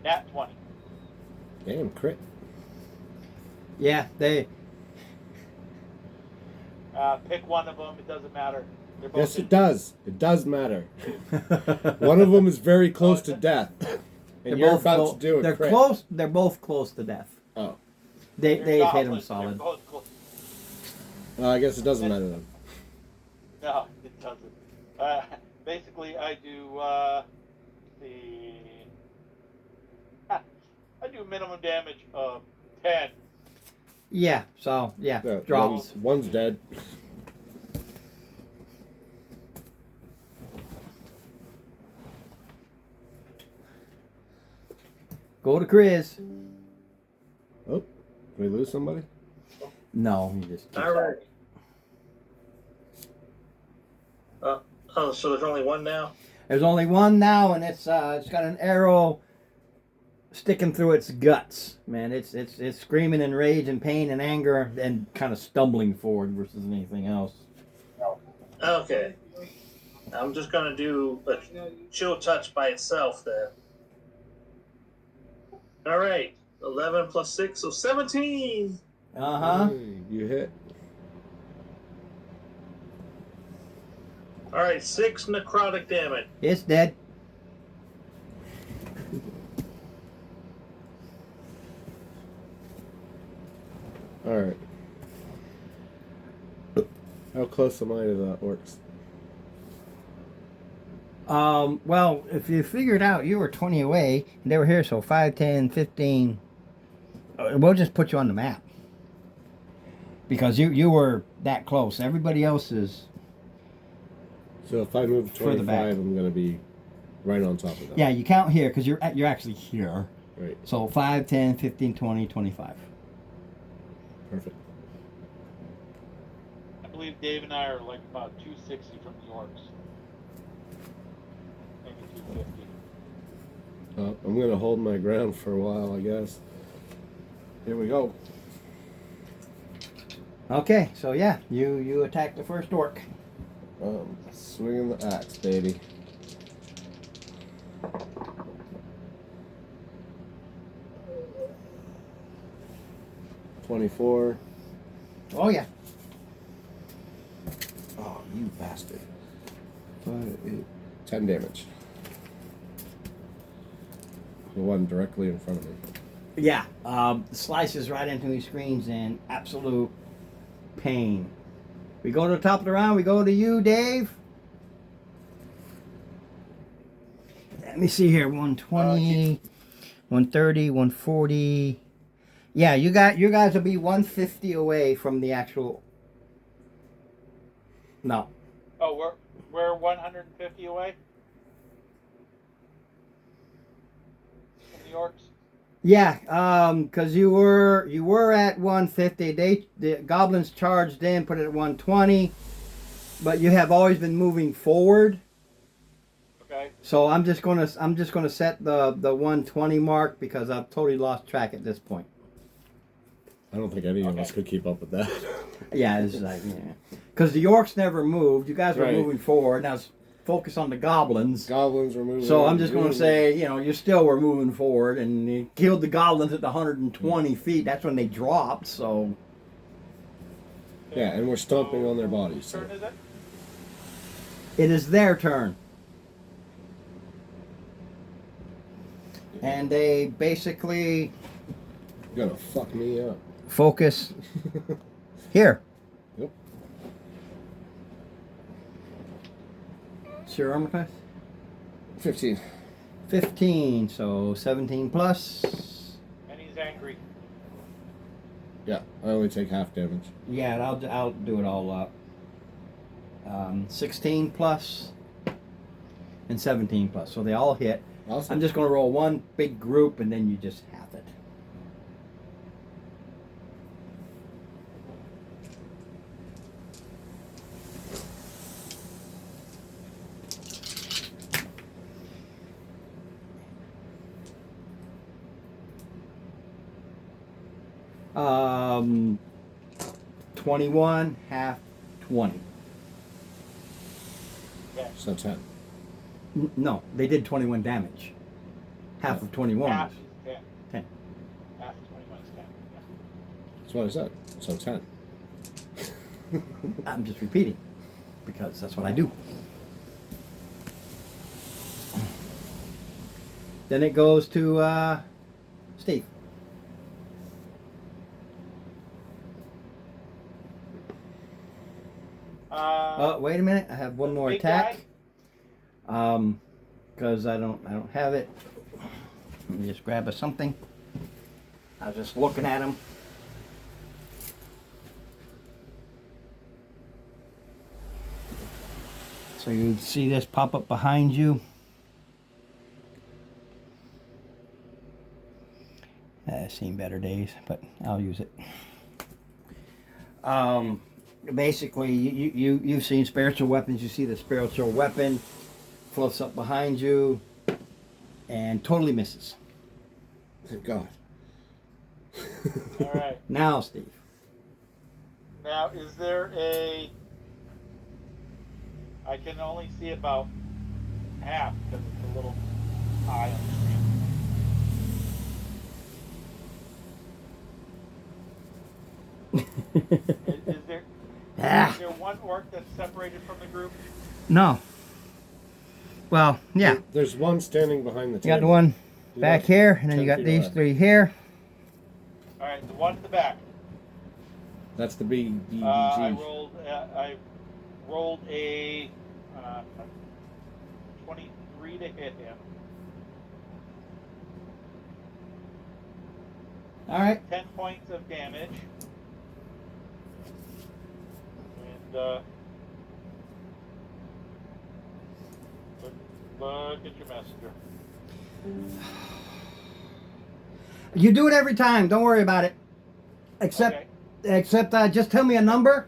Nat 20. Damn, crit. Yeah, they... Pick one of them, it doesn't matter. They're both Yes, it does. It does matter. One of them is very close to death. And you're about to do a They're crit. close. They're both close to death. Oh. They've hit goblins, him they're solid. both close. I guess it doesn't matter then. No, it doesn't. basically, I do the I do minimum damage of 10. Yeah. So yeah, Yeah, drops. one's dead. Go to Chris. Oh, did we lose somebody? No, he just. All right. Oh, so there's only one now? There's only one now, and it's got an arrow sticking through its guts. Man, it's screaming in rage and pain and anger and kind of stumbling forward versus anything else. Okay. I'm just going to do a chill touch by itself then. All right. 11 plus 6, so 17. Uh huh. Hey, you hit. All right, 6 necrotic damage. It's dead. All right. How close am I to the orcs? Well, if you figured out you were 20 away and they were here, so 5, 10, 15, we'll just put you on the map. Because you were that close. Everybody else is. So if I move Further 25, back. I'm going to be right on top of that. Yeah, you count here because you're actually here. Right. So 5, 10, 15, 20, 25. Perfect. I believe Dave and I are like about 260 from the orcs. Maybe 250. I'm going to hold my ground for a while, I guess. Here we go. Okay, so yeah, you attack the first orc. Swinging the axe, baby. $24. Oh yeah. Oh, you bastard. 5, 8, 10 damage. The one directly in front of me. Yeah, slices right into his screens in absolute pain. We go to the top of the round. We go to you, Dave. Let me see here. 120, 130, 140. Yeah, you guys will be 150 away from the actual. No. Oh, we're 150 away from the orcs. Yeah, because you were at 150. The goblins charged in, put it at 120, but you have always been moving forward. Okay. So I'm just gonna set the 120 mark because I've totally lost track at this point. I don't think any of us could keep up with that. Yeah, it's like because the orcs never moved. You guys were Right. moving forward. Now focus on the goblins. Goblins were moving. So I'm just going to say, you still were moving forward, and you killed the goblins at the 120 feet. That's when they dropped. So Yeah, and we're stomping on their bodies. So. Turn is it? it is their turn, and they basically You're gonna fuck me up. focus here. Yep. It's your armor class? 15. 15, so 17 plus. And he's angry. Yeah, I only take half damage. Yeah, I'll do it all up. 16 plus and 17 plus, so they all hit. Awesome. I'm just going to roll one big group, and then you just half it. Um, 21, half 20. So 10. No, they did 21 damage. Half of 21 Half is is 10. 10. Half of 21 is 10. Yeah. That's what I said. So 10. I'm just repeating because that's what I do. Then it goes to Steve. Wait a minute. I have one more Big attack. guy? Because I don't have it. Let me just grab something. I was just looking at them. So you see this pop up behind you. I've seen better days, but I'll use it. Basically, you've seen spiritual weapons. You see the spiritual weapon floats up behind you and totally misses. Thank God. All right. Now, Steve. Now, is there a? I can only see about half because it's a little high on the screen. Is there one orc that's separated from the group? No. Well, yeah. There's one standing behind the You got table. the one He's back about here, and then 10 you got feet these away. 3 here. All right, the one in the back. That's the BDG. I rolled a 23 to hit him. All right. 10 points of damage. And look at your messenger. You do it every time. Don't worry about it. Except just tell me a number.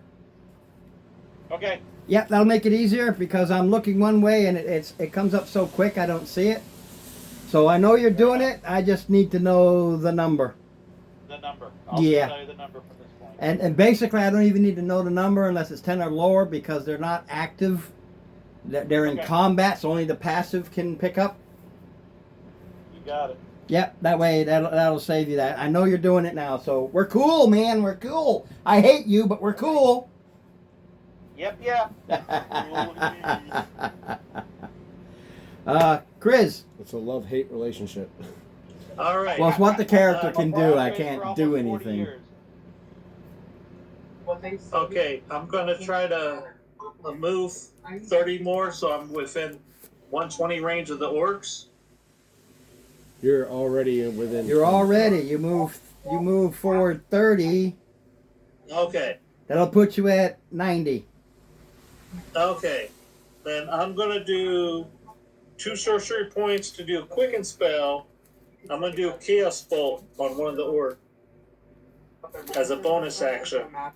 Okay. Yep, that'll make it easier because I'm looking one way and it comes up so quick I don't see it. So I know you're doing it. I just need to know the number. The number. I'll Yeah. tell you the number from this point. And basically, I don't even need to know the number unless it's 10 or lower because they're not active. They're in Okay. combat, so only the passive can pick up. You got it. Yep, that way that'll save you that. I know you're doing it now, so we're cool, man. We're cool. I hate you, but we're cool. Yep. Chris. It's a love-hate relationship. All right. Well, it's what the character I'm can a do. I bartender for can't almost do 40 anything. years. Okay, I'm gonna try to move 30 more, so I'm within 120 range of the orcs. You're already within. You're all ready. You move forward 30. Okay. That'll put you at 90. Okay. Then I'm gonna do 2 sorcery points to do a quicken spell. I'm gonna do a chaos bolt on one of the orcs as a bonus action. I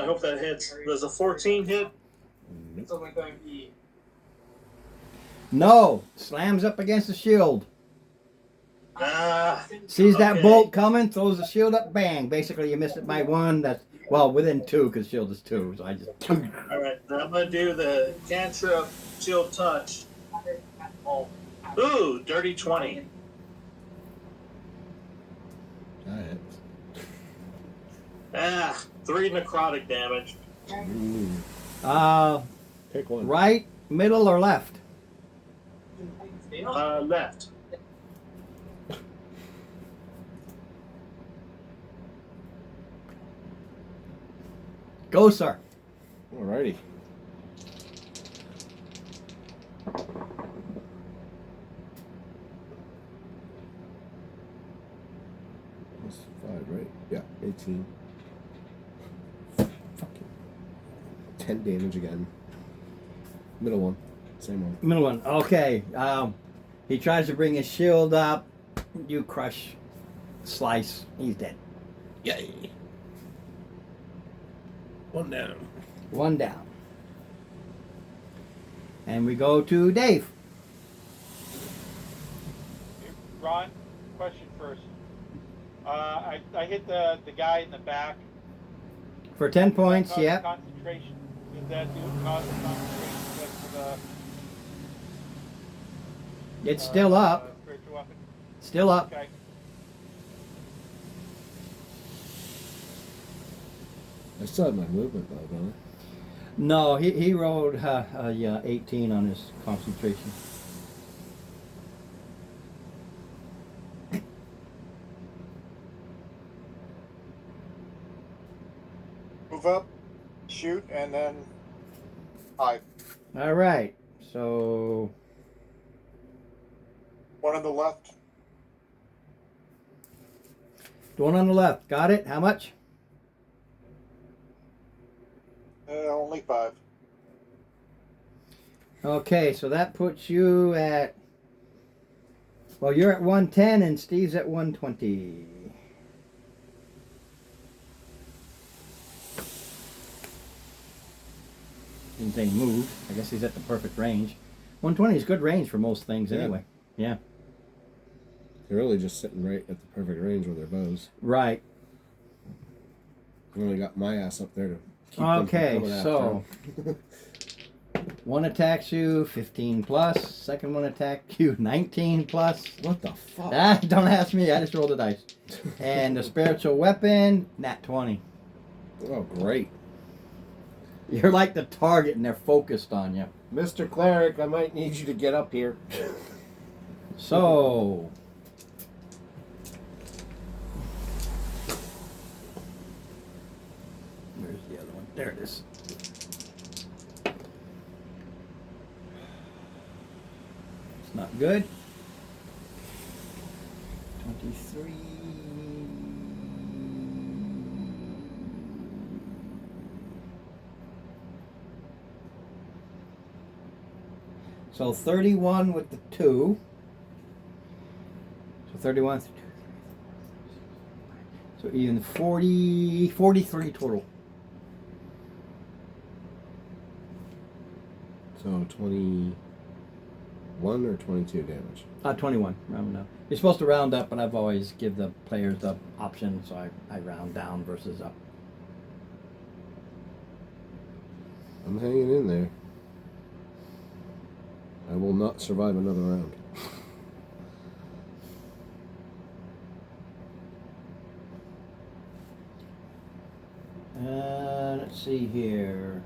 hope that hits. Does a 14 hit? No, slams up against the shield. Sees that Okay. bolt coming, throws the shield up, bang. Basically, you missed it by 1. That's within 2 because shield is 2. So I just. All right, then I'm gonna do the cantrip chill touch. Ooh, dirty 20. That 3 necrotic damage. Pick one. Right, middle, or left? Left. Go, sir. Alrighty. That's 5, right? Yeah, 18. Fucking 10 damage again. Middle one. Same one. Middle one. Okay. He tries to bring his shield up. You crush, slice. He's dead. Yay! One down. 1 down. And we go to Dave. Ron, question first. I hit the guy in the back. For 10 points, Does that yep. cause concentration? Does that cause concentration because of the It's still up. spiritual weapon? Still up. Okay. I still have my movement though, don't No, he rolled 18 on his concentration. Move up. shoot, and then hide. All right. So One on the left. the one on the left. Got it? How much? Only 5. Okay, so that puts you at. Well, you're at 110 and Steve's at 120. Didn't say move. I guess he's at the perfect range. 120 is good range for most things Yeah. anyway. Yeah. They're really just sitting right at the perfect range with their bows. Right. I only got my ass up there to keep them Okay, from coming so after 'em. one attacks you 15 plus. Second one attack you 19 plus. What the fuck? Ah, don't ask me. I just rolled the dice. And the spiritual weapon, nat 20. Oh, great. You're like the target and they're focused on you. Mr. Cleric, I might need you to get up here. So, where's the other one? There it is. It's not good. 23. So 31 with the 2. So 31. So even 43 total. So 21 or 22 damage. 21, round up. You're supposed to round up, but I've always give the players the option, so I round down versus up. I'm hanging in there. I will not survive another round. Let's see here.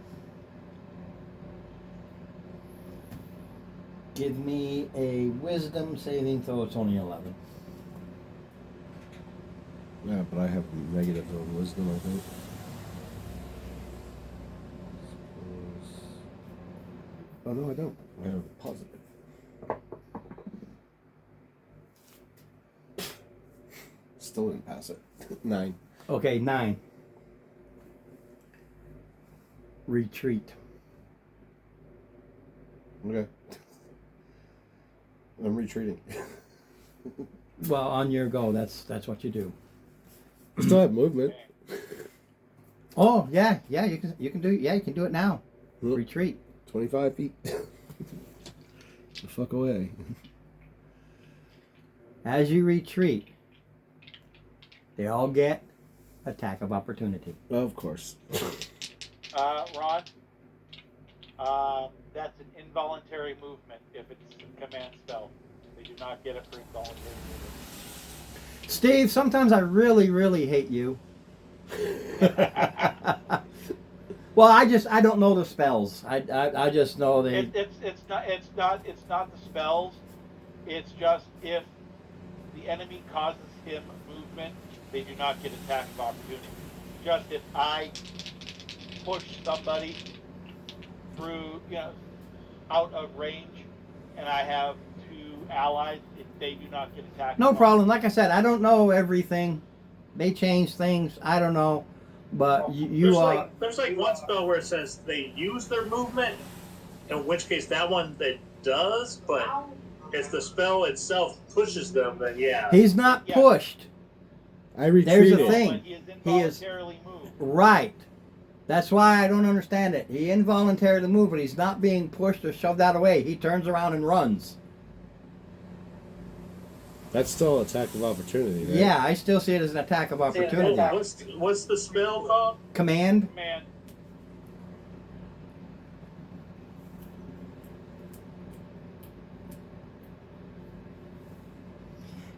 Give me a wisdom saving throw. It's only 11. Yeah, but I have negatives on wisdom, I think. Oh, no, I don't. I have positive. Still didn't pass it. 9. Okay, 9. Retreat. Okay. I'm retreating. Well, on your go, that's what you do. Still have movement. Oh yeah, you can do it now. Yep. Retreat. 25 feet. The fuck away. As you retreat, they all get attack of opportunity. Of course. Ron, that's an involuntary movement if it's a command spell. They do not get it for involuntary movement. Steve, sometimes I really, really hate you. Well, I don't know the spells. I just know they. It's not the spells. It's just if the enemy causes him movement, they do not get attack of opportunity. Just if I push somebody through, out of range, and I have 2 allies, they do not get attacked. No problem. Like I said, I don't know everything. They change things. I don't know, but you are. There's like one spell where it says they use their movement, in which case that one that does, but if the spell itself pushes them, then yeah. He's not Yeah. pushed. I retreated. There's a thing. When he is He is- involuntarily moved. Right. That's why I don't understand it. He involuntarily moved, but he's not being pushed or shoved out of the way. He turns around and runs. That's still an attack of opportunity, right? Yeah, I still see it as an attack of opportunity. What's the spell called? Command. Man,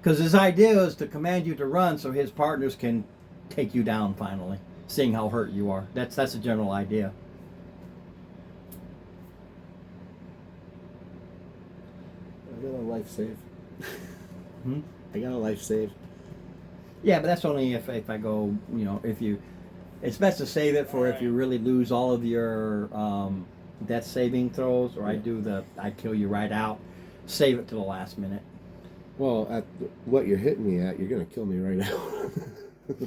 Because his idea is to command you to run so his partners can take you down finally, seeing how hurt you are. That's the general idea. I got a life save. Hmm? I got a life save. Yeah, but that's only if I go, if you It's best to save it for if you really lose all of your death saving throws, or I kill you right out. Save it to the last minute. Well, at what you're hitting me at, you're gonna kill me right now.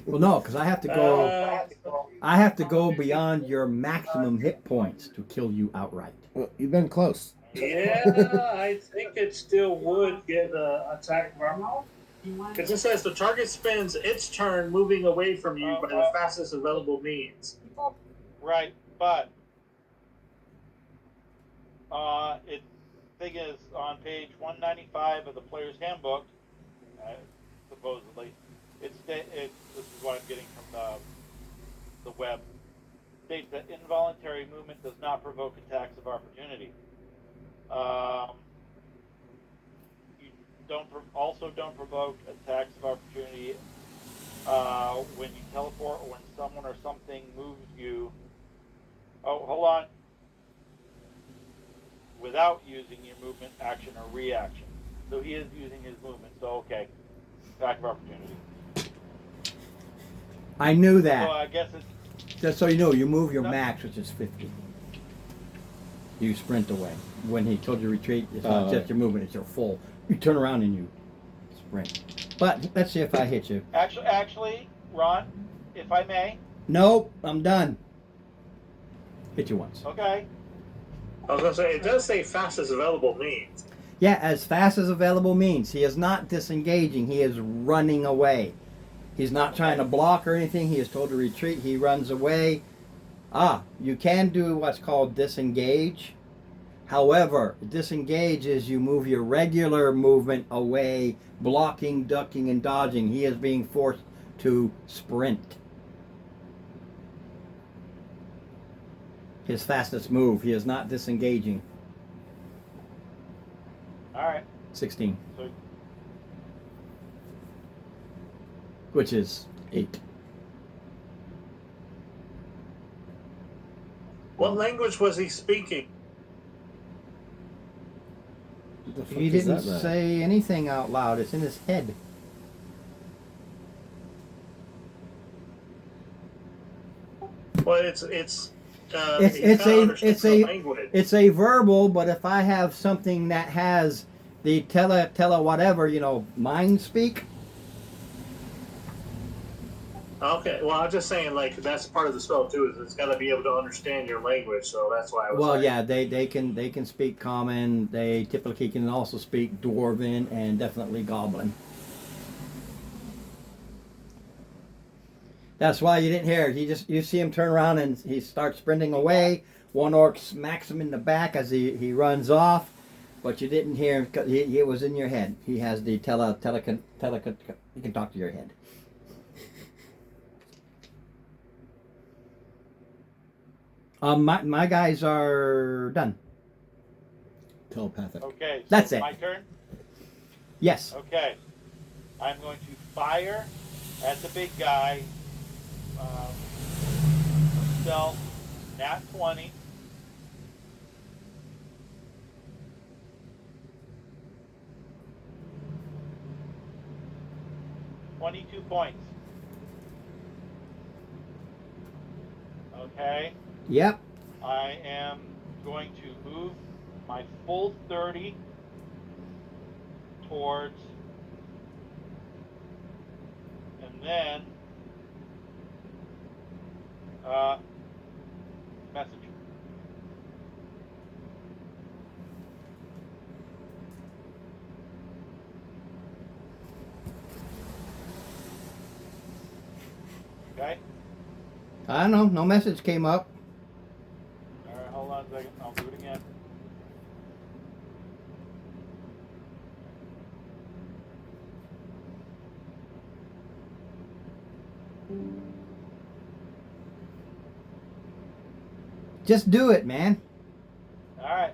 Well, no, because I have to go. I have to go beyond your maximum hit points to kill you outright. Well, you've been close. Yeah, I think it still would get an attack of because it says the target spends its turn moving away from you by the fastest available means. Right, but it thing is on page 195 of the player's handbook, supposedly, this is what I'm getting from the web. States that involuntary movement does not provoke attacks of opportunity. You don't provoke attacks of opportunity when you teleport or when someone or something moves you. Oh, hold on. Without using your movement, action, or reaction. So he is using his movement. So okay, attack of opportunity. I knew that. So I guess it's Just so you know, you move your max, which is 50. You sprint away. When he told you to retreat, it's not just your movement; it's your full. You turn around and you sprint. But let's see if I hit you. actually, Ron, if I may. Nope, I'm done. Hit you once. Okay. I was going to say, it does say fastest available means. Yeah, as fast as available means. He is not disengaging. He is running away. He's not trying to block or anything. He is told to retreat. He runs away. You can do what's called disengage. However, disengage is you move your regular movement away, blocking, ducking, and dodging. He is being forced to sprint. His fastest move. He is not disengaging. All right. 16. So Which is 8. What language was he speaking? What the fuck He does didn't that matter? say anything out loud. It's in his head. Well, It's a a language. it's a verbal, but if I have something that has the tele whatever, mind speak. Okay, well, I'm just saying, like, that's part of the spell too. Is it's got to be able to understand your language, so that's why I was. Well, like, yeah, they can speak common. They typically can also speak dwarven and definitely goblin. That's why you didn't hear it. You see him turn around and he starts sprinting away. One orc smacks him in the back as he runs off, but you didn't hear him because it was in your head. He has the he can talk to your head. My guys are done. Telepathic. okay. So That's it. My turn. Yes. Okay. I'm going to fire at the big guy. Stealth, nat 20. $22 points. Okay. Yep. I am going to move my full 30 towards, and then message. Okay. I don't know. No message came up. All right, hold on a second. I'll do it again. Just do it, man. All right.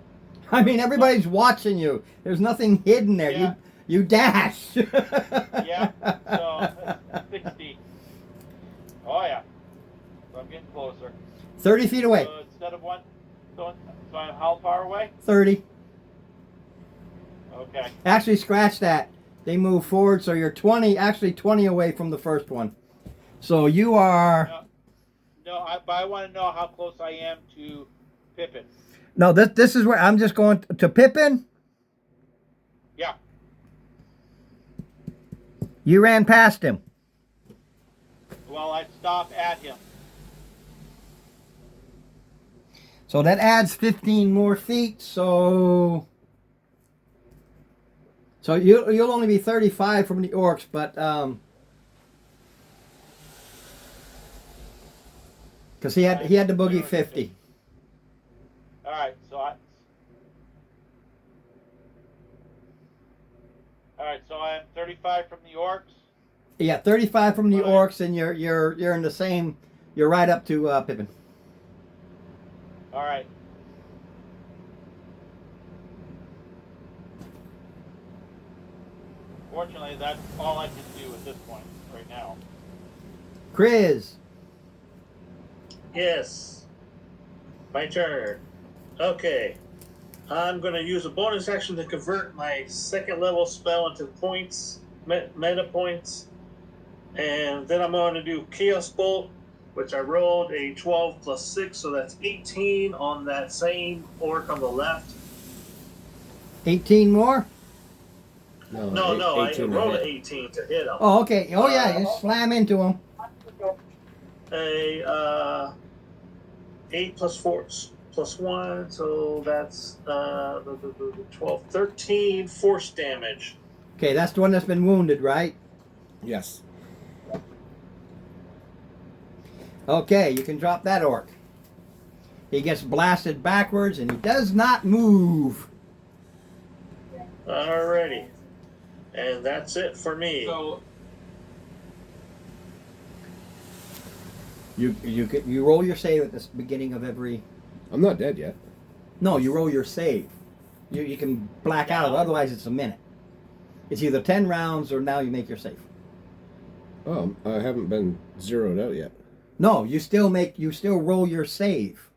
I mean, everybody's watching you. There's nothing hidden there. Yeah. You dash. Yeah. So that's 60. Oh yeah. So I'm getting closer. 30 feet away. So instead of one, so I'm how far away? 30. Okay. Actually, scratch that. They move forward, so you're 20 away from the first one. So you are Yeah. No, but I want to know how close I am to Pippin. No, this is where I'm just going to Pippin. Yeah. You ran past him. Well, I'd stop at him. So that adds 15 more feet. So you'll only be 35 from the orcs, but because he had the boogie 50. All right, so I'm 35 from the orcs. Yeah, 35 from the Right. orcs, and you're in the same. You're right up to Pippin. All right. Fortunately, that's all I can do at this point right now. Chris. Yes. My turn. Okay. I'm going to use a bonus action to convert my second level spell into points, meta points. And then I'm going to do Chaos Bolt, which I rolled a 12 plus 6, so that's 18 on that same orc on the left. 18 more? No, I 18 to rolled an hit. 18 to hit him. Oh, okay. Oh, yeah. You slam into him. A 8 plus 4 plus 1, so that's 12, 13 force damage. Okay, that's the one that's been wounded, right? Yes. Okay, you can drop that orc. He gets blasted backwards, and he does not move. Alrighty. And that's it for me. So You roll your save at the beginning of every. I'm not dead yet. No, you roll your save. You can black out of it, otherwise it's a minute. It's either 10 rounds or now you make your save. Oh, I haven't been zeroed out yet. No, you still roll your save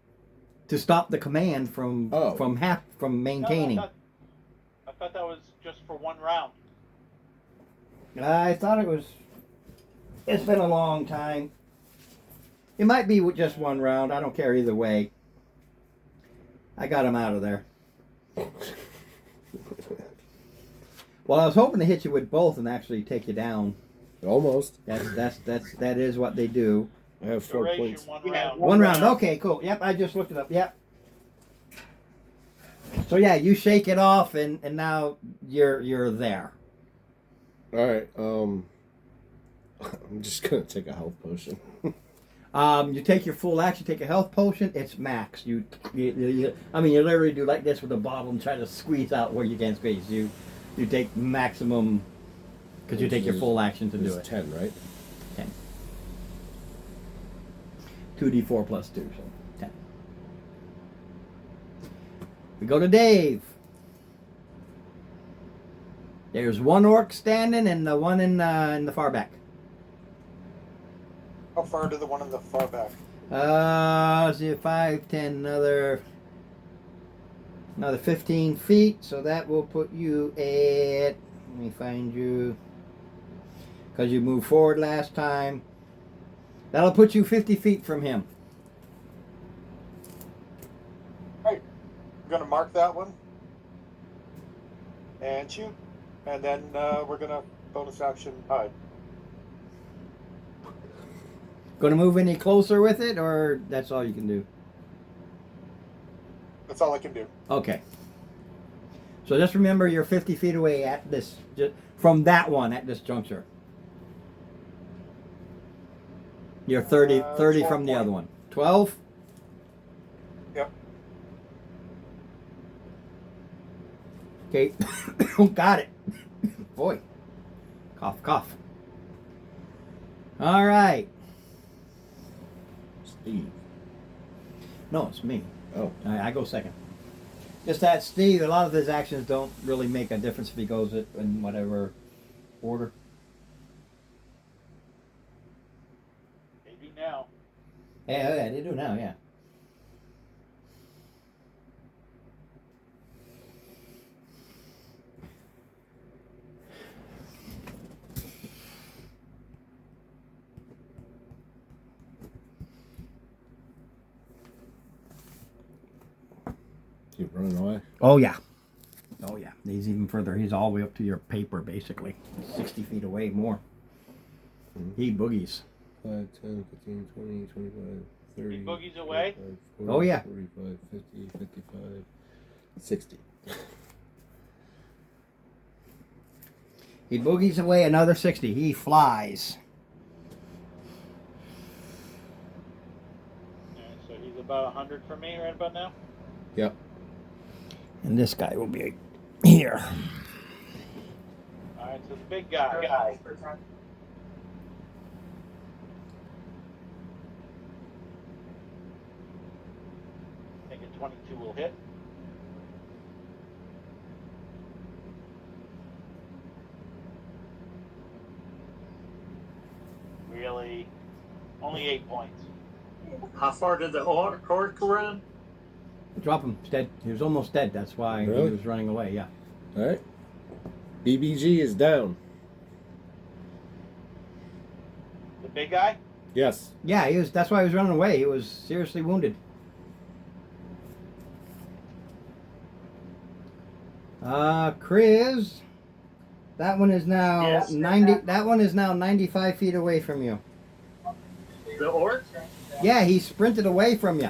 to stop the command from maintaining. No, I thought that was just for one round. I thought it was. It's been a long time. It might be with just one round. I don't care either way. I got him out of there. Well, I was hoping to hit you with both and actually take you down. Almost. That is what they do. I have 4 Duration, points. one round. One round. Okay, cool. Yep, I just looked it up. Yep. So yeah, you shake it off, and now you're there. All right. I'm just gonna take a health potion. You take your full action, take a health potion. It's max. You literally do like this with a bottle and try to squeeze out where you can squeeze. You take maximum because you take your full action to do It's it. 10, right? 10. 2d4 plus 2, so 10. We go to Dave. There's one orc standing and the one in the far back. How far to the one in the far back? Let's see, 5, 10, another 15 feet. So that will put you at. Let me find you. Because you moved forward last time. That'll put you 50 feet from him. I'm gonna mark that one and shoot, and then we're gonna bonus action hide. Going to move any closer with it, or that's all you can do? That's all I can do. Okay. So just remember you're 50 feet away at this, from that one at this juncture. You're 30 from the other one. 12? Yep. Okay. Got it. Boy. Cough, cough. All right. Steve. No, it's me. Oh. I go second. Just that Steve, a lot of his actions don't really make a difference if he goes it in whatever order. They do now. Yeah, they do now, yeah. Keep running away. Oh yeah. Oh yeah. He's even further. He's all the way up to your paper, basically. 60 feet away more. He boogies. 5, 10, 15, 20, 25, 30. He boogies away? 45, 40, Oh, yeah. 45, 50, 55, 60. He boogies away another 60. He flies. Alright, so he's about 100 for me right about now. Yep. And this guy will be here. Alright, so the big guy. I think a 22 will hit. Really? Only 8 points. How far did the orc run? Drop him. He's dead. He was almost dead. That's why Really? he was running away. Yeah. All right. BBG is down. The big guy? Yes. Yeah, he was. That's why he was running away. He was seriously wounded. Chris. That one is now Yes. 90. That one is now 95 feet away from you. The orc? Yeah, he sprinted away from you.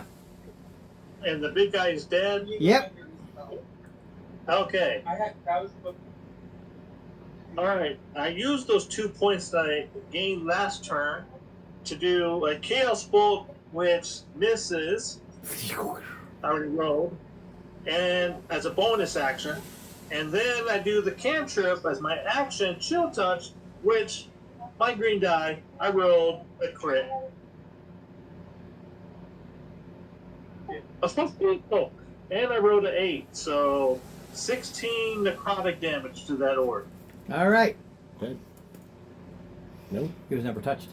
And the big guy is dead? Yep. Okay. Alright. I used those 2 points that I gained last turn to do a Chaos Bolt, which misses. I already rolled. And as a bonus action. And then I do the cantrip as my action, Chill Touch, which my green die, I rolled a crit. Oh, and I rolled an 8, so 16 necrotic damage to that orc. All right. Dead. No. He was never touched.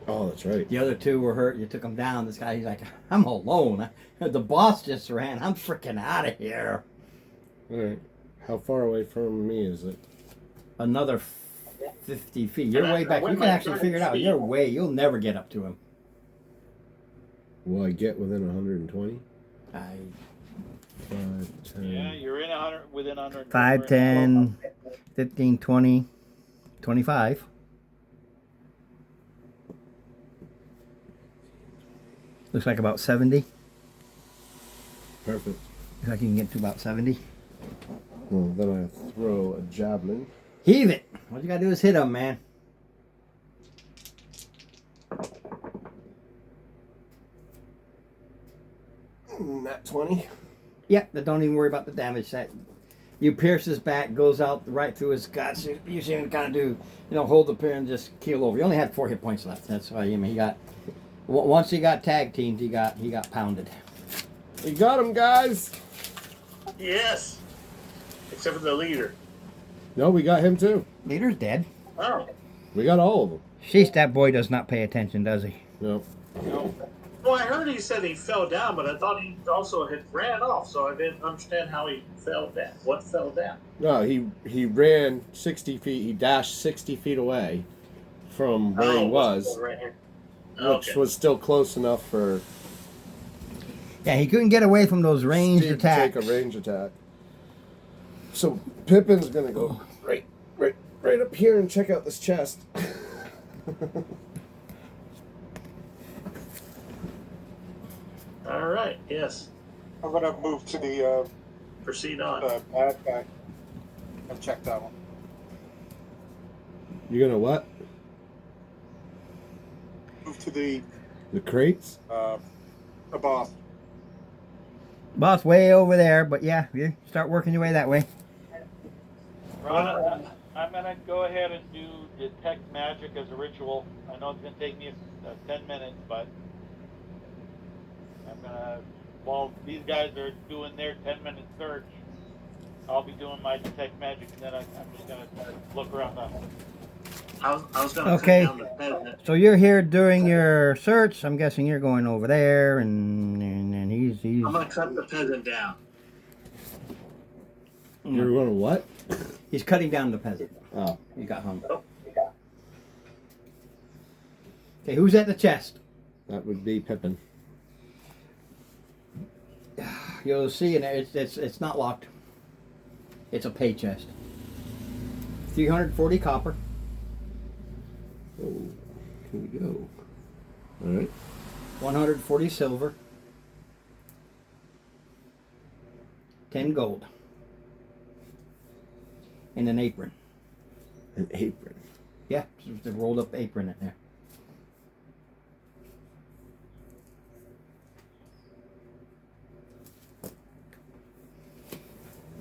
Oh, that's right. The other two were hurt. You took him down. This guy, he's like, I'm alone. The boss just ran. I'm freaking out of here. All right. How far away from me is it? Another 50 feet. You're And way I back. You went can my actually 30 figure it out. feet. You'll never get up to him. Will I get within 120? I 5, 10. Yeah, you're in 100, within 100. 5, 10, 15, 20, 25. Looks like about 70. Perfect. Looks like you can get to about 70. Well, then I throw a javelin. Heave it. All you gotta do is hit him, man. Nat 20. Yep, but don't even worry about the damage. That you pierce his back, goes out right through his guts. You see him kind of do, hold the pair and just keel over. He only had 4 hit points left. That's why he got. Once he got tag teamed, he got pounded. We got him, guys. Yes! Except for the leader. No, we got him too. Leader's dead. Oh. We got all of them. Sheesh, that boy does not pay attention, does he? No. Well, I heard he said he fell down, but I thought he also had ran off, so I didn't understand how he fell down. What fell down? No, he ran 60 feet. He dashed 60 feet away from where he was, Right here. which was still close enough for Yeah, he couldn't get away from those ranged Steve attacks. to take a range attack. So Pippin's gonna go right up here and check out this chest. All right. Yes. I'm gonna move to the Proceed on. bad guy and check that one. You're gonna what? Move to the crates? boss. Boss way over there, but yeah, you start working your way that way. Ron, I'm gonna go ahead and do detect magic as a ritual. I know it's gonna take me 10 minutes, but I'm gonna. While these guys are doing their 10-minute search, I'll be doing my detect magic, and then I'm just gonna look around the. I was going to Okay. cut down the peasant. So you're here doing your search. I'm guessing you're going over there, and he's I'm going to cut the peasant down. You're gonna what? he's cutting down the peasant. Oh, He got hung. Okay, who's at the chest? that would be Pippin. you'll see, and it's not locked. It's a pay chest. 340 copper. Oh, here we go. All right. 140 silver. 10 gold. And an apron. An apron. Yeah, just a rolled up apron in there.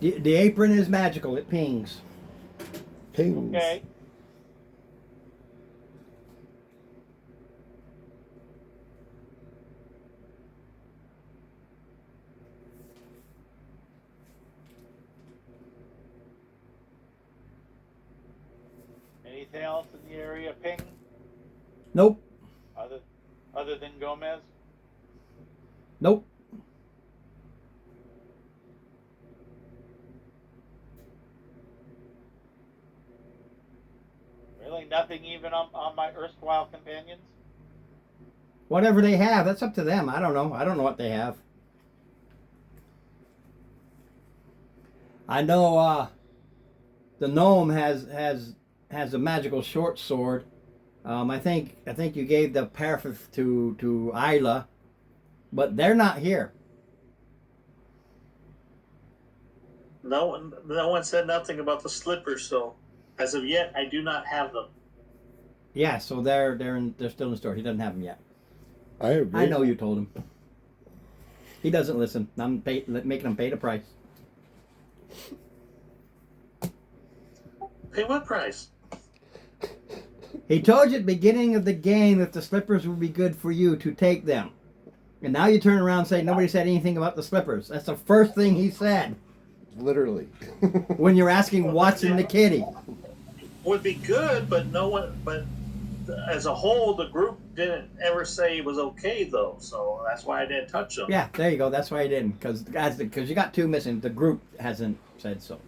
The apron is magical. It pings. Pings. Okay. Anything else in the area ping Nope. other than Gomez? Nope. Really, nothing even on my erstwhile companions. Whatever they have, that's up to them. I don't know. I don't know what they have. I know the gnome has a magical short sword. I think you gave the Parafif to Isla, but they're not here. No one said nothing about the slippers, so as of yet, I do not have them. Yeah, so they're still in the store. He doesn't have them yet. I agree. I know you told him. He doesn't listen. I'm making him pay the price. Pay what price? He told you at the beginning of the game that the slippers would be good for you to take them. And now you turn around and say nobody said anything about the slippers. That's the first thing he said Literally. when you're asking what's in the kitty. Would be good, but no one. But as a whole, the group didn't ever say it was okay, though. So that's why I didn't touch them. Yeah, there you go. That's why he didn't. Because you got two missing. The group hasn't said so.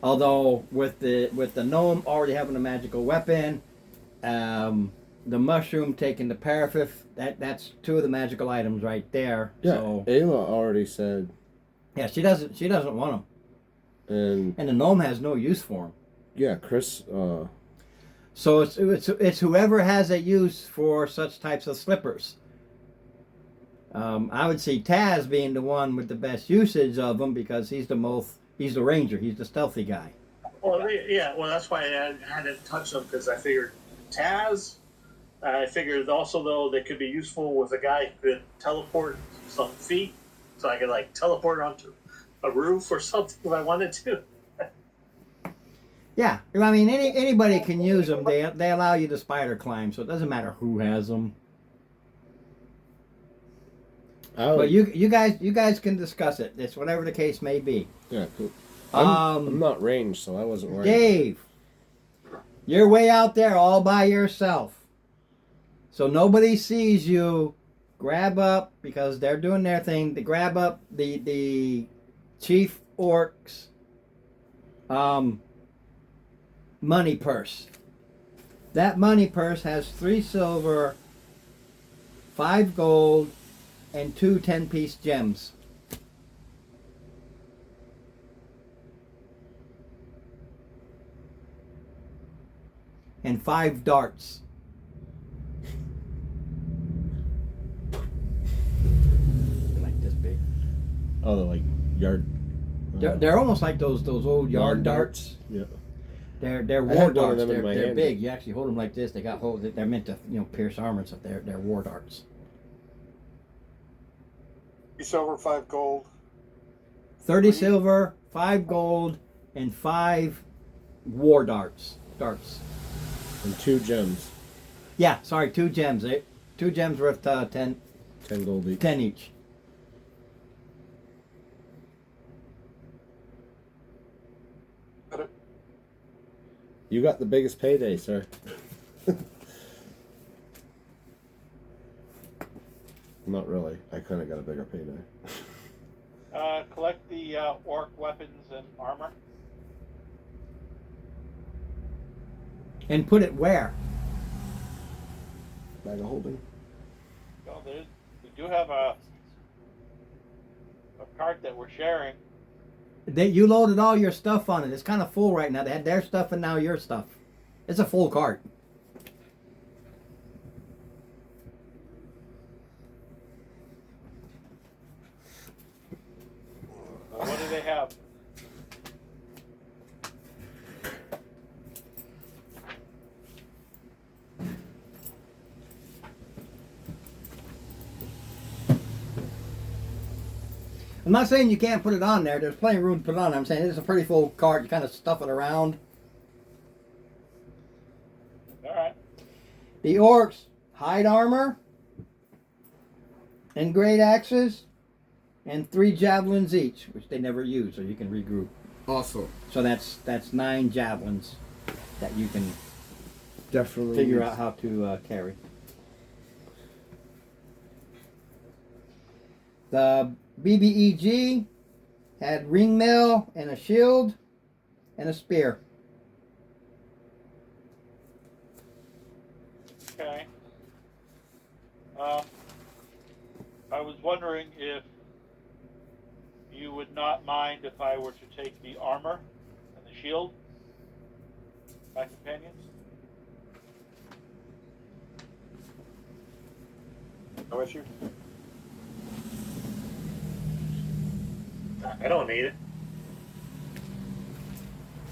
Although with the gnome already having a magical weapon, the mushroom taking the Parafif, that's two of the magical items right there. Yeah, So Ayla already said, yeah, she doesn't want them, and and the gnome has no use for them. yeah, Chris. So it's whoever has a use for such types of slippers. I would see Taz being the one with the best usage of them because he's the ranger, he's the stealthy guy. Well, yeah. Well, that's why I hadn't touched them because I figured Taz. I figured also though they could be useful with a guy who could teleport some feet, so I could like teleport onto a roof or something if I wanted to. Yeah, I mean anybody can use them. They allow you to spider climb, so it doesn't matter who has them. But you guys can discuss it. It's whatever the case may be. Yeah, cool. I'm not ranged, so I wasn't worried. Dave, you're way out there all by yourself. So nobody sees you. Grab up, because they're doing their thing, to grab up the chief orc's money purse. That money purse has 3 silver, 5 gold, and 2 10-piece gems. And 5 darts. Like this big. Oh, they're like yard. They're almost like those old yard darts. Yeah. They're I war had one of darts. them in my They're hand. big. You actually hold them like this. They got holes. They're meant to pierce armor and stuff. They're war darts. 3 silver, 5 gold. 30 silver, 5 gold, and 5 war darts. Darts. And 2 gems. Yeah, sorry, 2 gems. 2 gems worth 10 10 gold each. each. Got it. You got the biggest payday, sir. Not really. I kind of got a bigger payday. Collect the orc weapons and armor. And put it where? Bag of holding. Well, we do have a cart that we're sharing. You loaded all your stuff on it. It's kind of full right now. They had their stuff and now your stuff. It's a full cart. What do they have? I'm not saying you can't put it on there. There's plenty of room to put it on. I'm saying it's a pretty full cart. You kind of stuff it around. All right. The orcs, hide armor, and great axes, and 3 javelins each, which they never use, so you can regroup. Awesome. So that's 9 javelins that you can Definitely figure use. out how to carry. The BBEG had ring mail and a shield and a spear. Okay. I was wondering if you would not mind if I were to take the armor and the shield, my companions. No issue. I don't need it.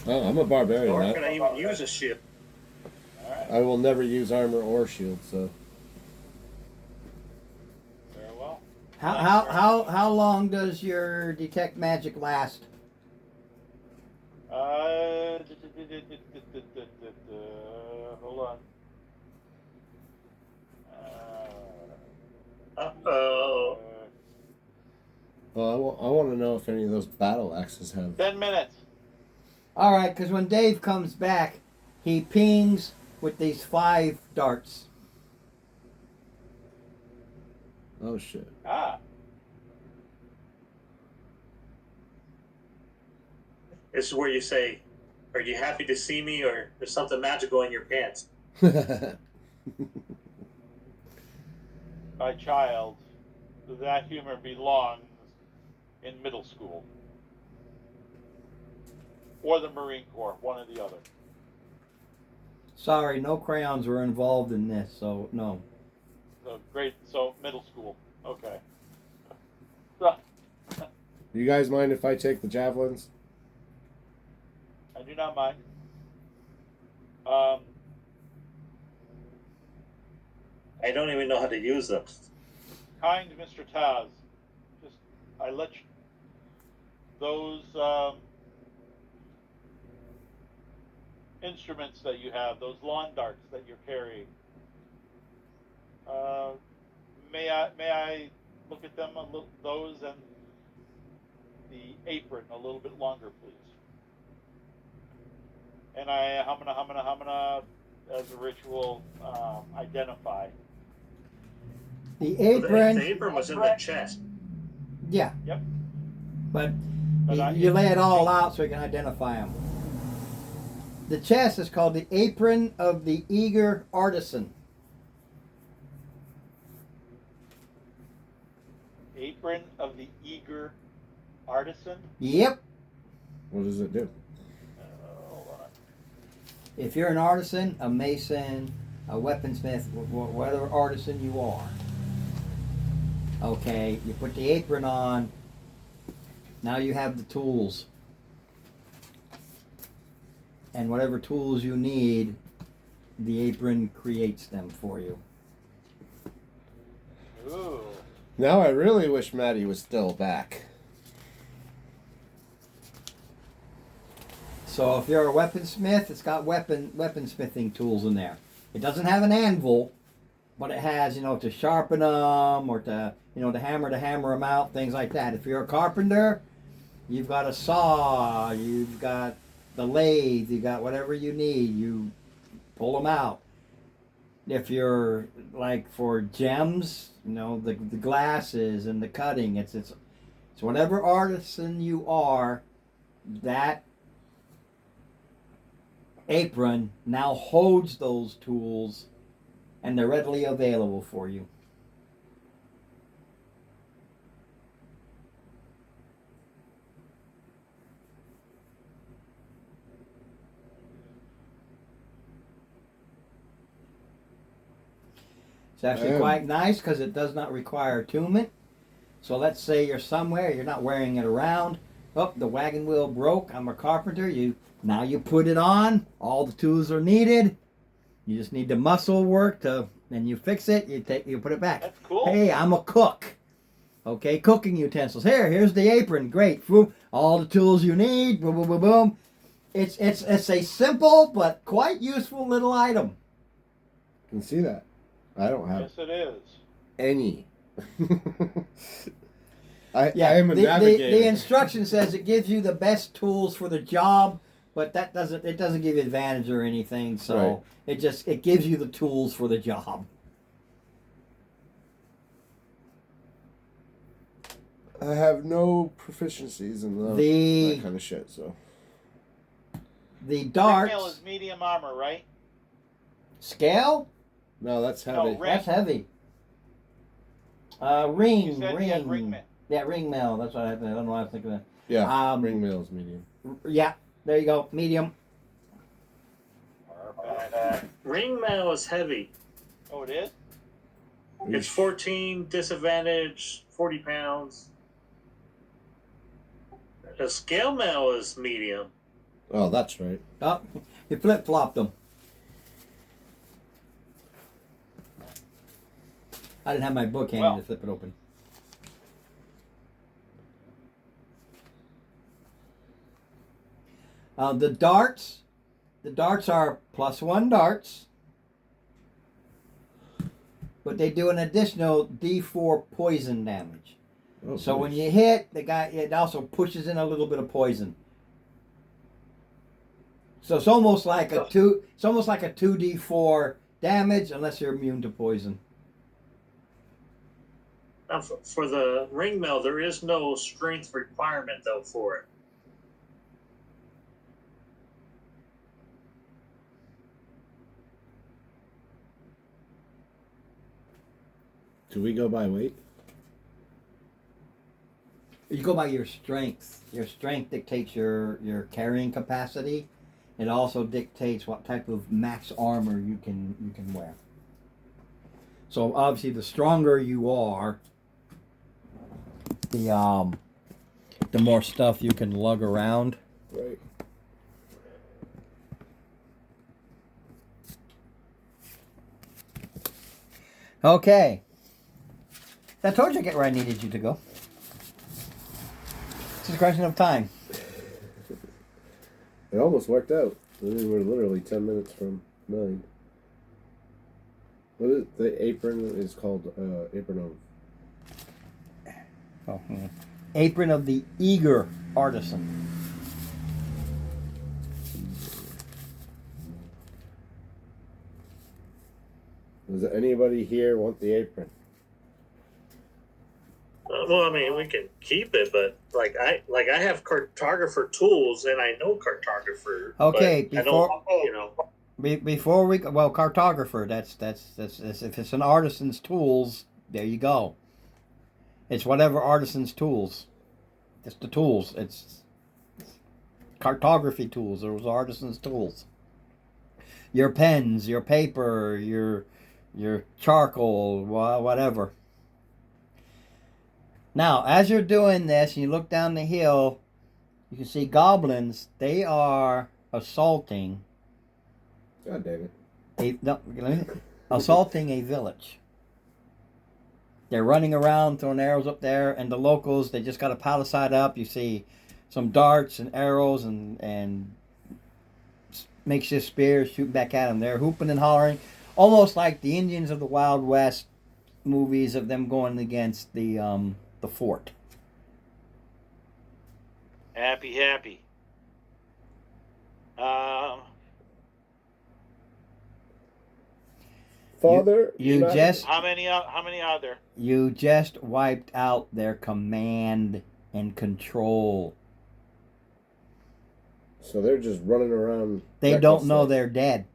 Oh, I'm a barbarian. Nor I, can I even use a shield. All right. I will never use armor or shield, so. Very well. How long does your detect magic last? Hold on. Uh-oh. Well, I want to know if any of those battle axes have. 10 minutes. All right, because when Dave comes back, he pings with these 5 darts. Oh shit. Ah. This is where you say, "Are you happy to see me?" or "There's something magical in your pants." My child, that humor belongs in middle school. Or the Marine Corps, one or the other. Sorry, no crayons were involved in this, so no. So middle school. Okay. So, You guys mind if I take the javelins? I do not mind. I don't even know how to use them. Kind Mr. Taz, just I let you, those instruments that you have, those lawn darts that you're carrying. May I look at them a little, those and the apron a little bit longer, please? And I humana as a ritual identify. The The apron, apron was in the chest. yeah. Yep. But But you lay it all out so you can identify them. The chest is called the apron of the eager artisan. Apron of the eager artisan. Yep. What does it do? Hold on. If you're an artisan, a mason, a weaponsmith, whatever artisan you are, okay, you put the apron on. Now you have the tools. And whatever tools you need, the apron creates them for you. Ooh. Now I really wish Maddie was still back. So if you're a weaponsmith, it's got weaponsmithing tools in there. It doesn't have an anvil, but it has, to sharpen them or to hammer them out, things like that. If you're a carpenter, you've got a saw, you've got the lathe, you got whatever you need, you pull them out. If you're like for gems, the glasses and the cutting, it's whatever artisan you are, that apron now holds those tools and they're readily available for you. It's actually I am. quite nice because it does not require attunement. So let's say you're somewhere, you're not wearing it around. Oh, the wagon wheel broke. I'm a carpenter. Now you put it on. All the tools are needed. You just need the muscle work and you fix it. You put it back. That's cool. Hey, I'm a cook. Okay, cooking utensils. Here's the apron. Great. All the tools you need. Boom, boom, boom, boom. It's a simple but quite useful little item. You can see that. I don't have Yes, it is. any. I Yeah, am a the navigator. the instruction says it gives you the best tools for the job, but it doesn't give you advantage or anything. So Right. it gives you the tools for the job. I have no proficiencies in The- that kind of shit. So The Ring darts mail is medium armor, right? scale no, that's No, heavy. ring. that's heavy. Ring, You said you had ring mail. Yeah, ring mail. That's what I don't know what I was thinking of. Yeah, ring mail's medium. Yeah, there you go. Medium. Perfect. Ring mail is heavy. Oh, it is? It's 14, disadvantage, 40 pounds. A scale mail is medium. Oh, that's right. Oh, you flip flopped them. I didn't have my book handy Well. to flip it open. The darts are +1 darts, but they do an additional D4 poison damage. Oh, So when nice. you hit the guy, it also pushes in a little bit of poison. So it's almost like a 2D4 damage, unless you're immune to poison. Now, for the ring mail, there is no strength requirement, though, for it. Do we go by weight? You go by your strength. Your strength dictates your carrying capacity. It also dictates what type of max armor you can wear. So obviously, the stronger you are, the more stuff you can lug around. Right. Okay. I told you to get where I needed you to go. It's just a question of time. It almost worked out. We were literally 10 minutes from 9. What is the apron is called? Apron of. Apron of the Eager Artisan. Does anybody here want the apron? Well, I mean, we can keep it, but I have cartographer tools, and I know cartographer. Okay, but I don't, Before we go, well, cartographer. That's if it's an artisan's tools, there you go. It's whatever artisan's tools. It's the tools. It's cartography tools. Those artisan's tools. Your pens, your paper, your charcoal, whatever. Now, as you're doing this, and you look down the hill, you can see goblins. They are assaulting God damn it. assaulting a village. They're running around, throwing arrows up there, and the locals, they just got a palisade up. You see some darts and arrows and makeshift spears shooting back at them. They're hooping and hollering, almost like the Indians of the Wild West movies of them going against the fort. Happy. Father, You not- just How many are there? you just wiped out their command and control. So they're just running around. They don't know recklessly. they're dead.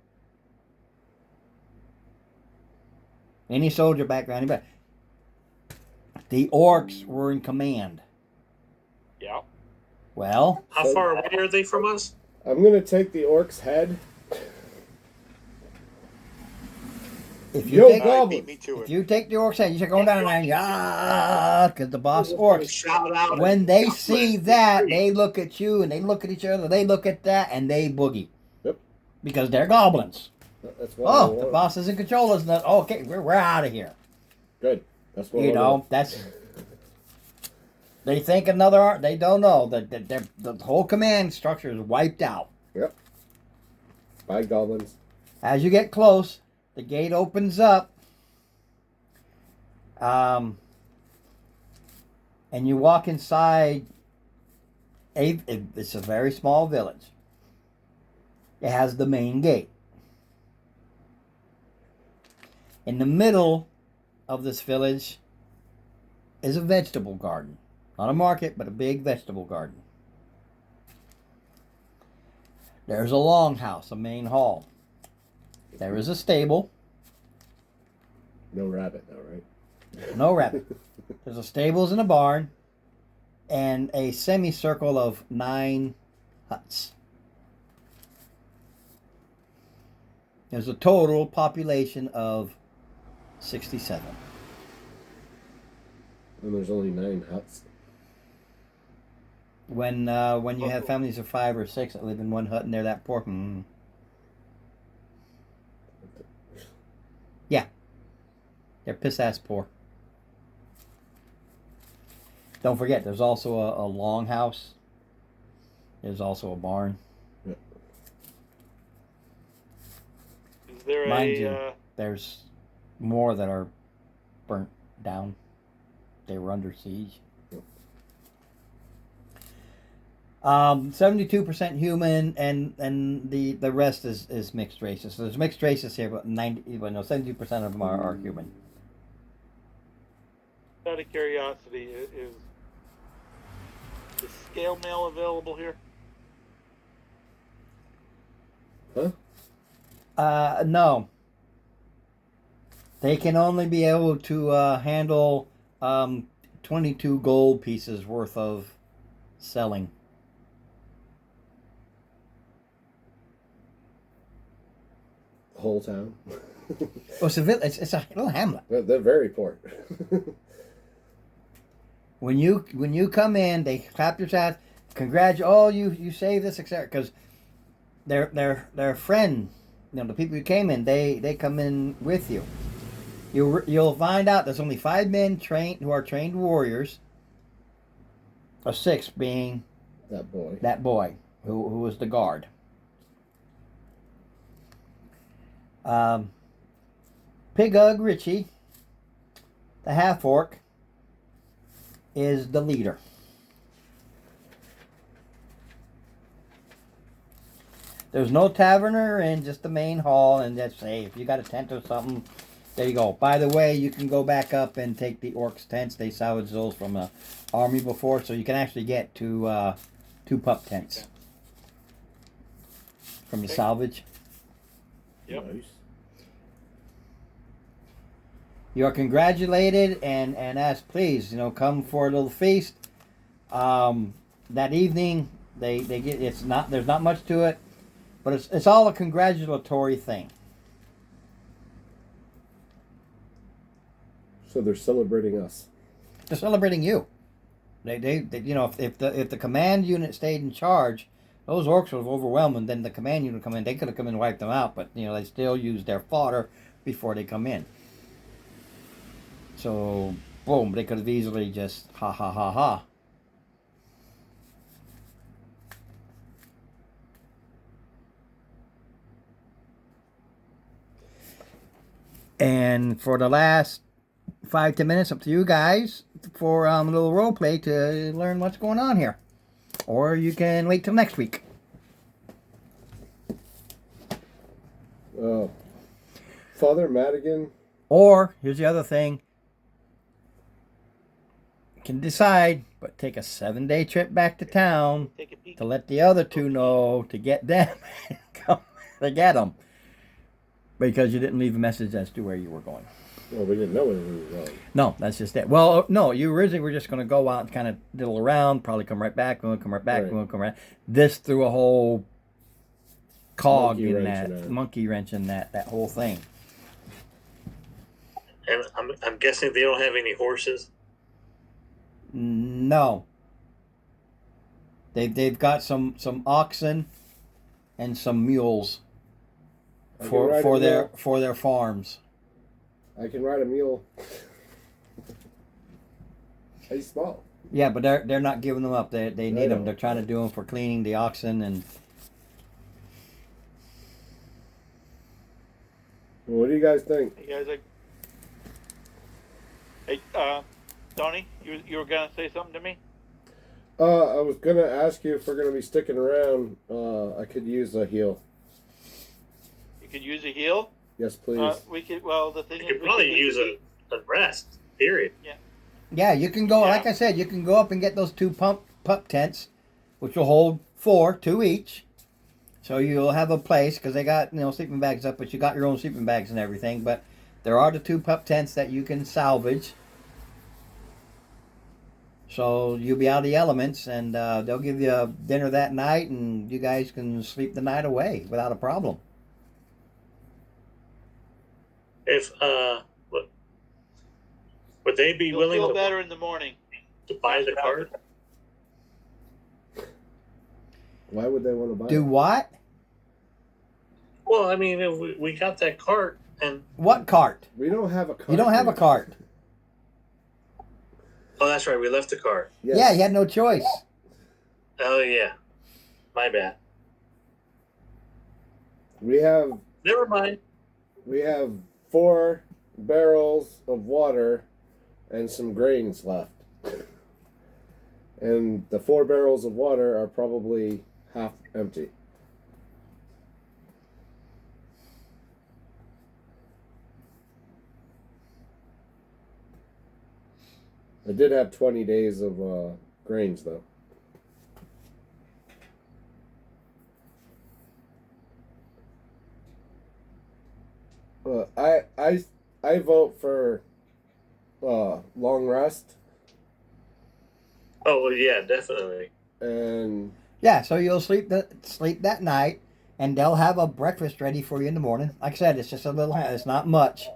Any soldier background, anybody. The orcs were in command. Yeah. Well, how far away are they from us? I'm gonna take the orc's head If you Yo, take goblin. Beat me to if it. you take the orcs head, you should go down there, yeah, because the boss orcs, Shout out when and they God see bless. that, they look at you and they look at each other, they look at that, and they boogie. Yep. Because they're goblins. That's what I Oh, want. the boss is in control, isn't it? Okay, we're out of here. Good. That's what You I know, want. that's. They think another. They don't know that the whole command structure is wiped out. Yep. Bye, goblins. As you get close, the gate opens up. And you walk inside. It's a very small village. It has the main gate. In the middle of this village is a vegetable garden. Not a market, but a big vegetable garden. There's a longhouse, a main hall. There is a stable. No rabbit, though, right? No rabbit. There's a stables and a barn. And a semicircle of 9 huts. There's a total population of 67. And there's only 9 huts. When you have families of 5 or 6 that live in one hut and they're that poor, yeah, they're piss ass poor. Don't forget, there's also a longhouse. There's also a barn. Yep. Is there Mind a? you, there's more that are burnt down. They were under siege. 72% human, and the rest is mixed races. So there's mixed races here, but 72% of them are human. Out of curiosity, is scale mail available here? Huh? No. They can only be able to handle 22 gold pieces worth of selling. The whole town. Oh, it's a little hamlet. They're very poor. When you come in, they clap your hands, congratulate. Oh, you saved this, etc. Because their friend, the people who came in, they come in with you. You'll find out there's only 5 men who are trained warriors. Or 6 being That boy. who was the guard. Pigug Richie, the half orc, is the leader. There's no taverner in just the main hall, and just say if you got a tent or something, there you go. By the way, you can go back up and take the orcs' tents. They salvaged those from the army before, so you can actually get 2 pup tents from the salvage. Yep. Nice. You are congratulated and asked, please, come for a little feast. That evening, they get there's not much to it, but it's all a congratulatory thing. So they're celebrating us. They're celebrating you. They if the command unit stayed in charge, those orcs would have overwhelmed them. Then the command unit would come in. They could have come in and wiped them out, but they still use their fodder before they come in. So, boom, they could have easily just ha ha ha ha. And for the last 5-10 minutes, up to you guys for a little role play to learn what's going on here. Or you can wait till next week. Father Madigan. Or, here's the other thing. You can decide, but take a 7-day trip back to town Take a peek. to let the other 2 know to get them and come to get them. Because you didn't leave a message as to where you were going. Well, we didn't know where we were going. No, that's just it. Well, no, you originally were just going to go out and kind of diddle around, probably come right back, we'll come right back, Right. we'll come right. This threw a whole cog Monkey in wrench that, in that. monkey wrench in that whole thing. And I'm guessing they don't have any horses. No. They've got some oxen and some mules I can ride a for their farms. I can ride a mule. He's small. Yeah, but they're not giving them up. They need them. know. They're trying to do them for cleaning the oxen and. What do you guys think? You guys like? Hey, Tony, you were gonna say something to me? I was gonna ask you if we're gonna be sticking around. I could use a heel. You could use a heel. Yes, please. We could. Well, the thing You is, could probably use a rest. Period. Yeah, you can go. Yeah. Like I said, you can go up and get those two pup tents, which will hold two each. So you'll have a place because they got sleeping bags up, but you got your own sleeping bags and everything. But there are the two pup tents that you can salvage. So you'll be out of the elements, and they'll give you dinner that night, and you guys can sleep the night away without a problem. If would they be you'll willing feel to better in the morning. buy the cart? Why would they want to buy Do it? what? Well, I mean, if we got that cart, and What cart? We don't have a cart. You don't have a here. cart. oh, that's right, we left the cart. Yes. Yeah, you had no choice. Oh yeah, my bad. We have Never mind. 4 barrels of water and some grains left. And the 4 barrels of water are probably half empty. I did have 20 days of grains though. I vote for long rest Oh well, yeah, definitely. and Yeah, so you'll sleep that night, and they'll have a breakfast ready for you in the morning. Like I said, it's just a little. It's not much.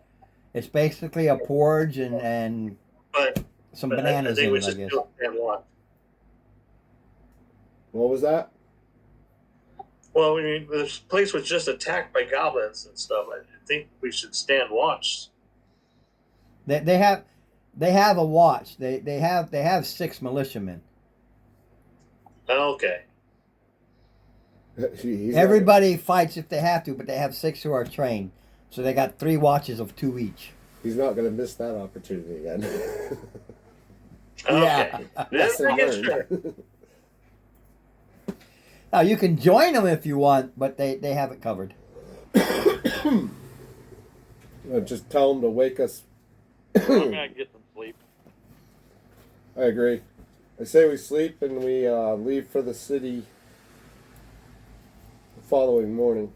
It's basically a porridge and But, some but I bananas think in we it, I should guess. still stand watch. what was that? Well, I mean, this place was just attacked by goblins and stuff. I think we should stand watch. They have a watch. They have 6 militiamen. Okay. He's not- Everybody fights if they have to, but they have 6 who are trained. So they got 3 watches of 2 each. He's not going to miss that opportunity again. Okay. Yeah. This Lesson is sure. learned. Now you can join them if you want, but they have it covered. Just tell him to wake us. I'm gonna get some sleep. I agree. I say we sleep and we leave for the city the following morning.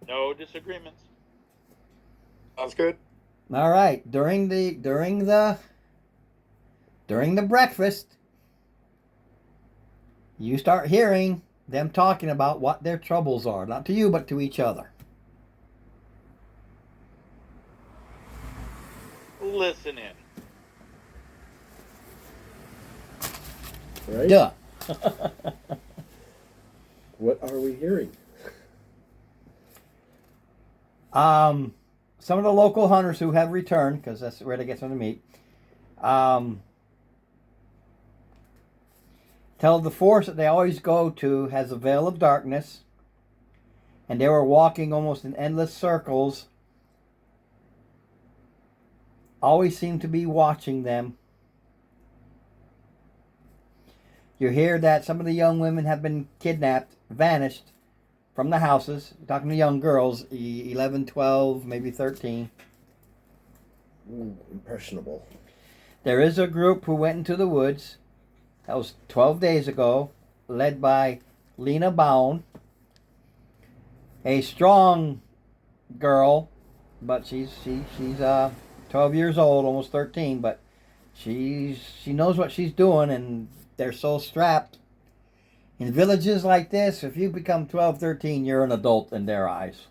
No disagreements. Sounds good. All right. During the breakfast, you start hearing them talking about what their troubles are, not to you, but to each other. Listen in. Right? Duh. What are we hearing? Some of the local hunters who have returned, because that's where they get some of the meat, tell the forest that they always go to has a veil of darkness, and they were walking almost in endless circles. Always seem to be watching them. You hear that some of the young women have been kidnapped, vanished from the houses. We're talking to young girls, 11, 12, maybe 13. Impressionable. There is a group who went into the woods. That was 12 days ago, led by Lena Bowen. A strong girl, but she's 12 years old, almost 13, but she knows what she's doing, and they're so strapped. In villages like this, if you become 12, 13, you're an adult in their eyes.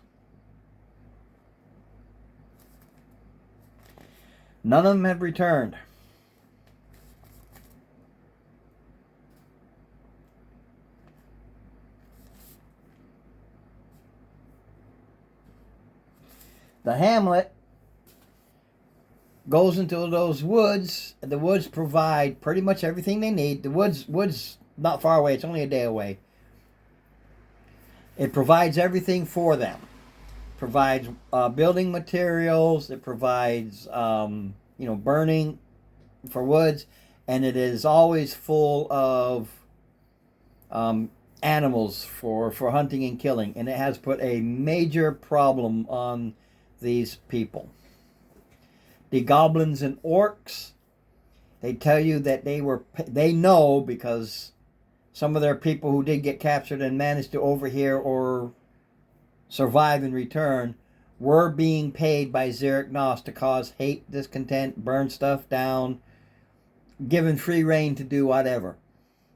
None of them have returned. The hamlet goes into those woods. The woods provide pretty much everything they need. The woods not far away. It's only a day away. It provides everything for them. Provides building materials. It provides burning for woods, and it is always full of animals for hunting and killing. And it has put a major problem on these people. The goblins and orcs, they tell you that they know because some of their people who did get captured and managed to overhear or survive and return were being paid by Xeric Nos to cause hate, discontent, burn stuff down, given free reign to do whatever.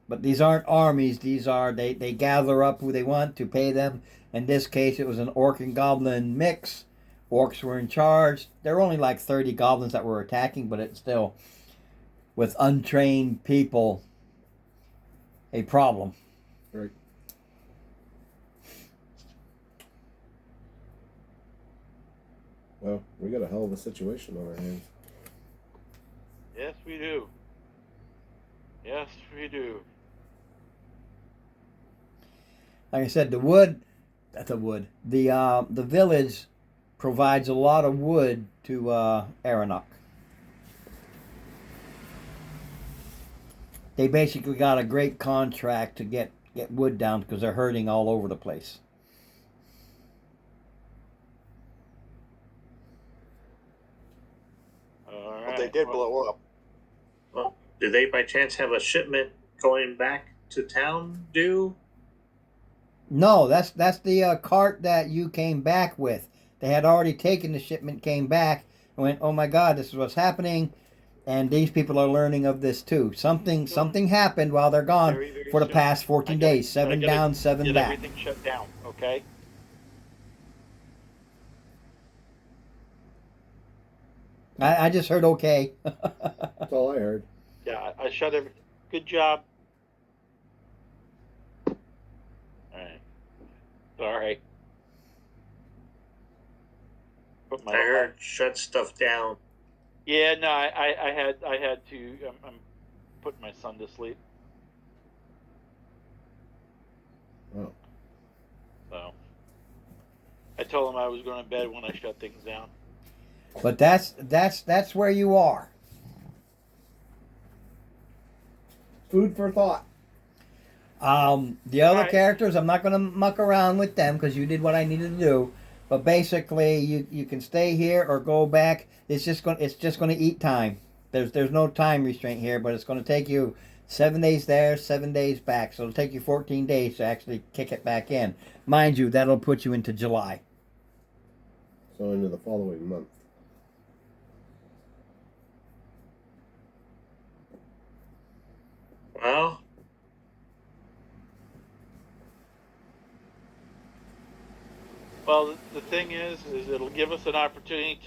But these aren't armies. These are, they gather up who they want to pay them. In this case, it was an orc and goblin mix. Orcs were in charge. There were only like 30 goblins that were attacking, but it's still, with untrained people, a problem. Right. Well, we got a hell of a situation on our hands. Yes, we do. Yes, we do. Like I said, the village provides a lot of wood to Aranok. They basically got a great contract to get wood down because they're hurting all over the place. All But right. they did blow up. Well, did they by chance have a shipment going back to town due? No, that's the cart that you came back with. They had already taken the shipment, came back, and went, "Oh my God, this is what's happening," and these people are learning of this too. Something happened while they're gone Very, very for the soon. past 14 days. 7 down, 7 get back. everything shut down, okay? I just heard okay. That's all I heard. Yeah, I shut everything. Good job. All right. Sorry. Put my I heard shut stuff down. Yeah, no, I had to. I'm putting my son to sleep. Oh. So I told him I was going to bed when I shut things down. But that's where you are. Food for thought. The other Alright. characters, I'm not going to muck around with them because you did what I needed to do. But basically, you can stay here or go back. It's just going to eat time. There's no time restraint here, but it's going to take you 7 days there, 7 days back. So it'll take you 14 days to actually kick it back in. Mind you, that'll put you into July. So into the following month. Well, Well, the thing is it'll give us an opportunity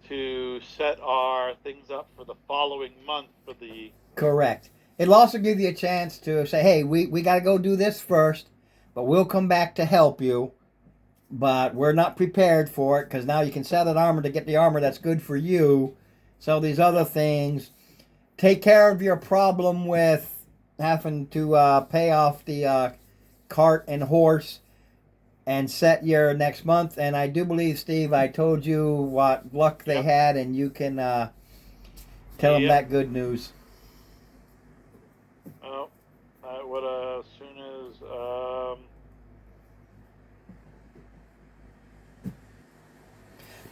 to set our things up for the following month for the. Correct. It'll also give you a chance to say, hey, we got to go do this first, but we'll come back to help you. But we're not prepared for it because now you can sell that armor to get the armor that's good for you. Sell these other things. Take care of your problem with having to pay off the cart and horse and set your next month. And I do believe, Steve, I told you what luck they Yep. had, and you can tell them Yep. that good news. Oh, what as soon as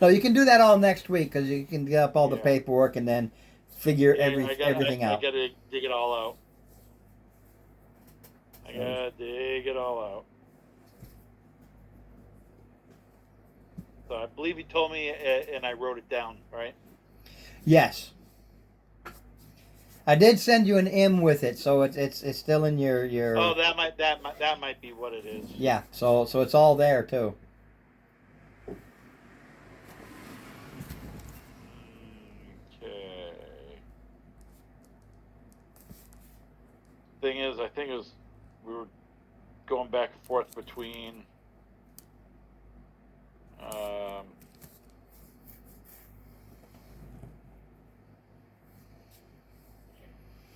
No, you can do that all next week because you can get up all the Yeah. paperwork and then figure yeah, everything out. I gotta dig it all out. I gotta dig it all out. So I believe he told me, and I wrote it down, right? Yes. I did send you an M with it, so it's still in your. Oh, that might be what it is. Yeah, so it's all there too. thing is, I think it was we were going back and forth between.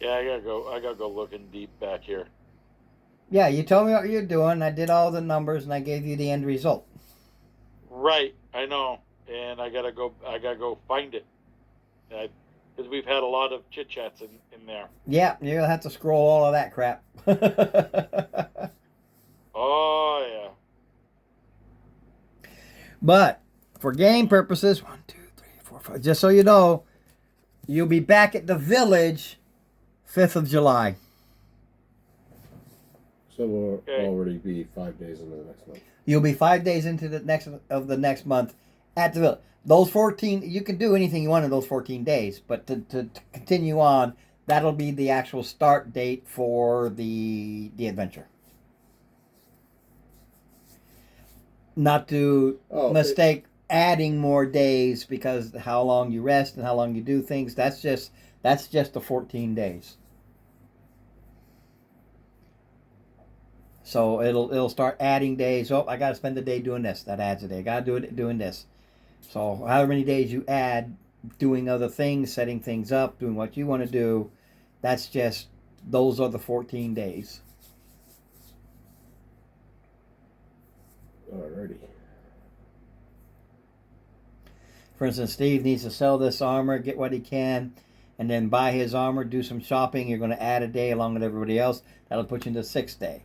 Yeah, I gotta go looking deep back here. Yeah, you told me what you're doing. I did all the numbers, and I gave you the end result. Right, I know, and I gotta go find it. Because we've had a lot of chit chats in there. Yeah, you're gonna have to scroll all of that crap. Oh yeah. But for game purposes, 1, 2, 3, 4, 5. Just so you know, you'll be back at the village 5th of July. So we'll Okay. already be 5 days into the next month. You'll be 5 days into the next month at the village. Those 14, you can do anything you want in those 14 days, but to continue on, that'll be the actual start date for the adventure. Not to mistake adding more days, because how long you rest and how long you do things, that's just the 14 days. So it'll start adding days. Oh, I got to spend the day doing this. That adds a day. I got to do it doing this. So however many days you add doing other things, setting things up, doing what you want to do, those are the 14 days. Alrighty. For instance, Steve needs to sell this armor, get what he can, and then buy his armor, do some shopping. You're going to add a day along with everybody else. That'll put you into the 6th day.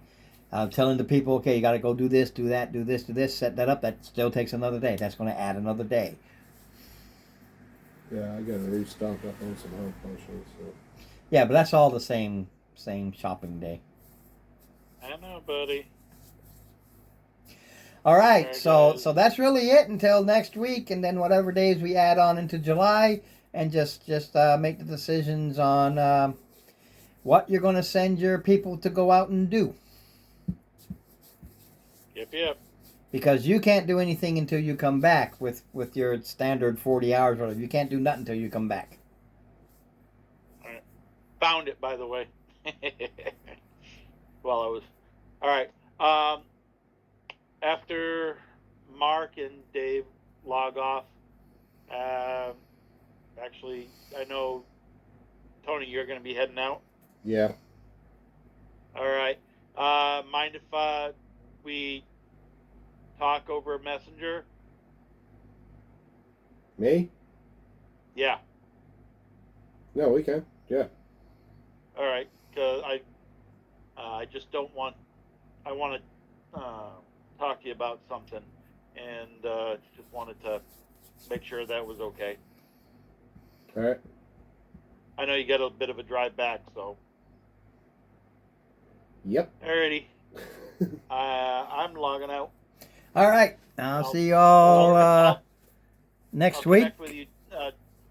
Telling the people, okay, you got to go do this, do that, do this, do this, set that up. That still takes another day. That's going to add another day. Yeah, I gotta restock up on some health potions. So. Yeah, but that's all the same shopping day. I know, buddy. All right, Very so good. so that's really it until next week, and then whatever days we add on into July, and just make the decisions on what you're going to send your people to go out and do. Yep. Because you can't do anything until you come back with your standard 40 hours or whatever. You can't do nothing until you come back. Found it, by the way. Well, I was. All right. After Mark and Dave log off, actually, I know, Tony, you're going to be heading out. Yeah. All right. Mind if we talk over Messenger? Me? Yeah. No, we can. Yeah. All right. Because I just don't want. I want to talk to you about something, and just wanted to make sure that was okay. All right. I know you got a bit of a drive back, so. Yep. Alrighty. I'm logging out. All right, I'll see you all next I'll week. connect with you.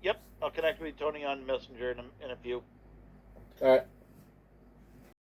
Yep, I'll connect with you, Tony, on Messenger in a few. All right.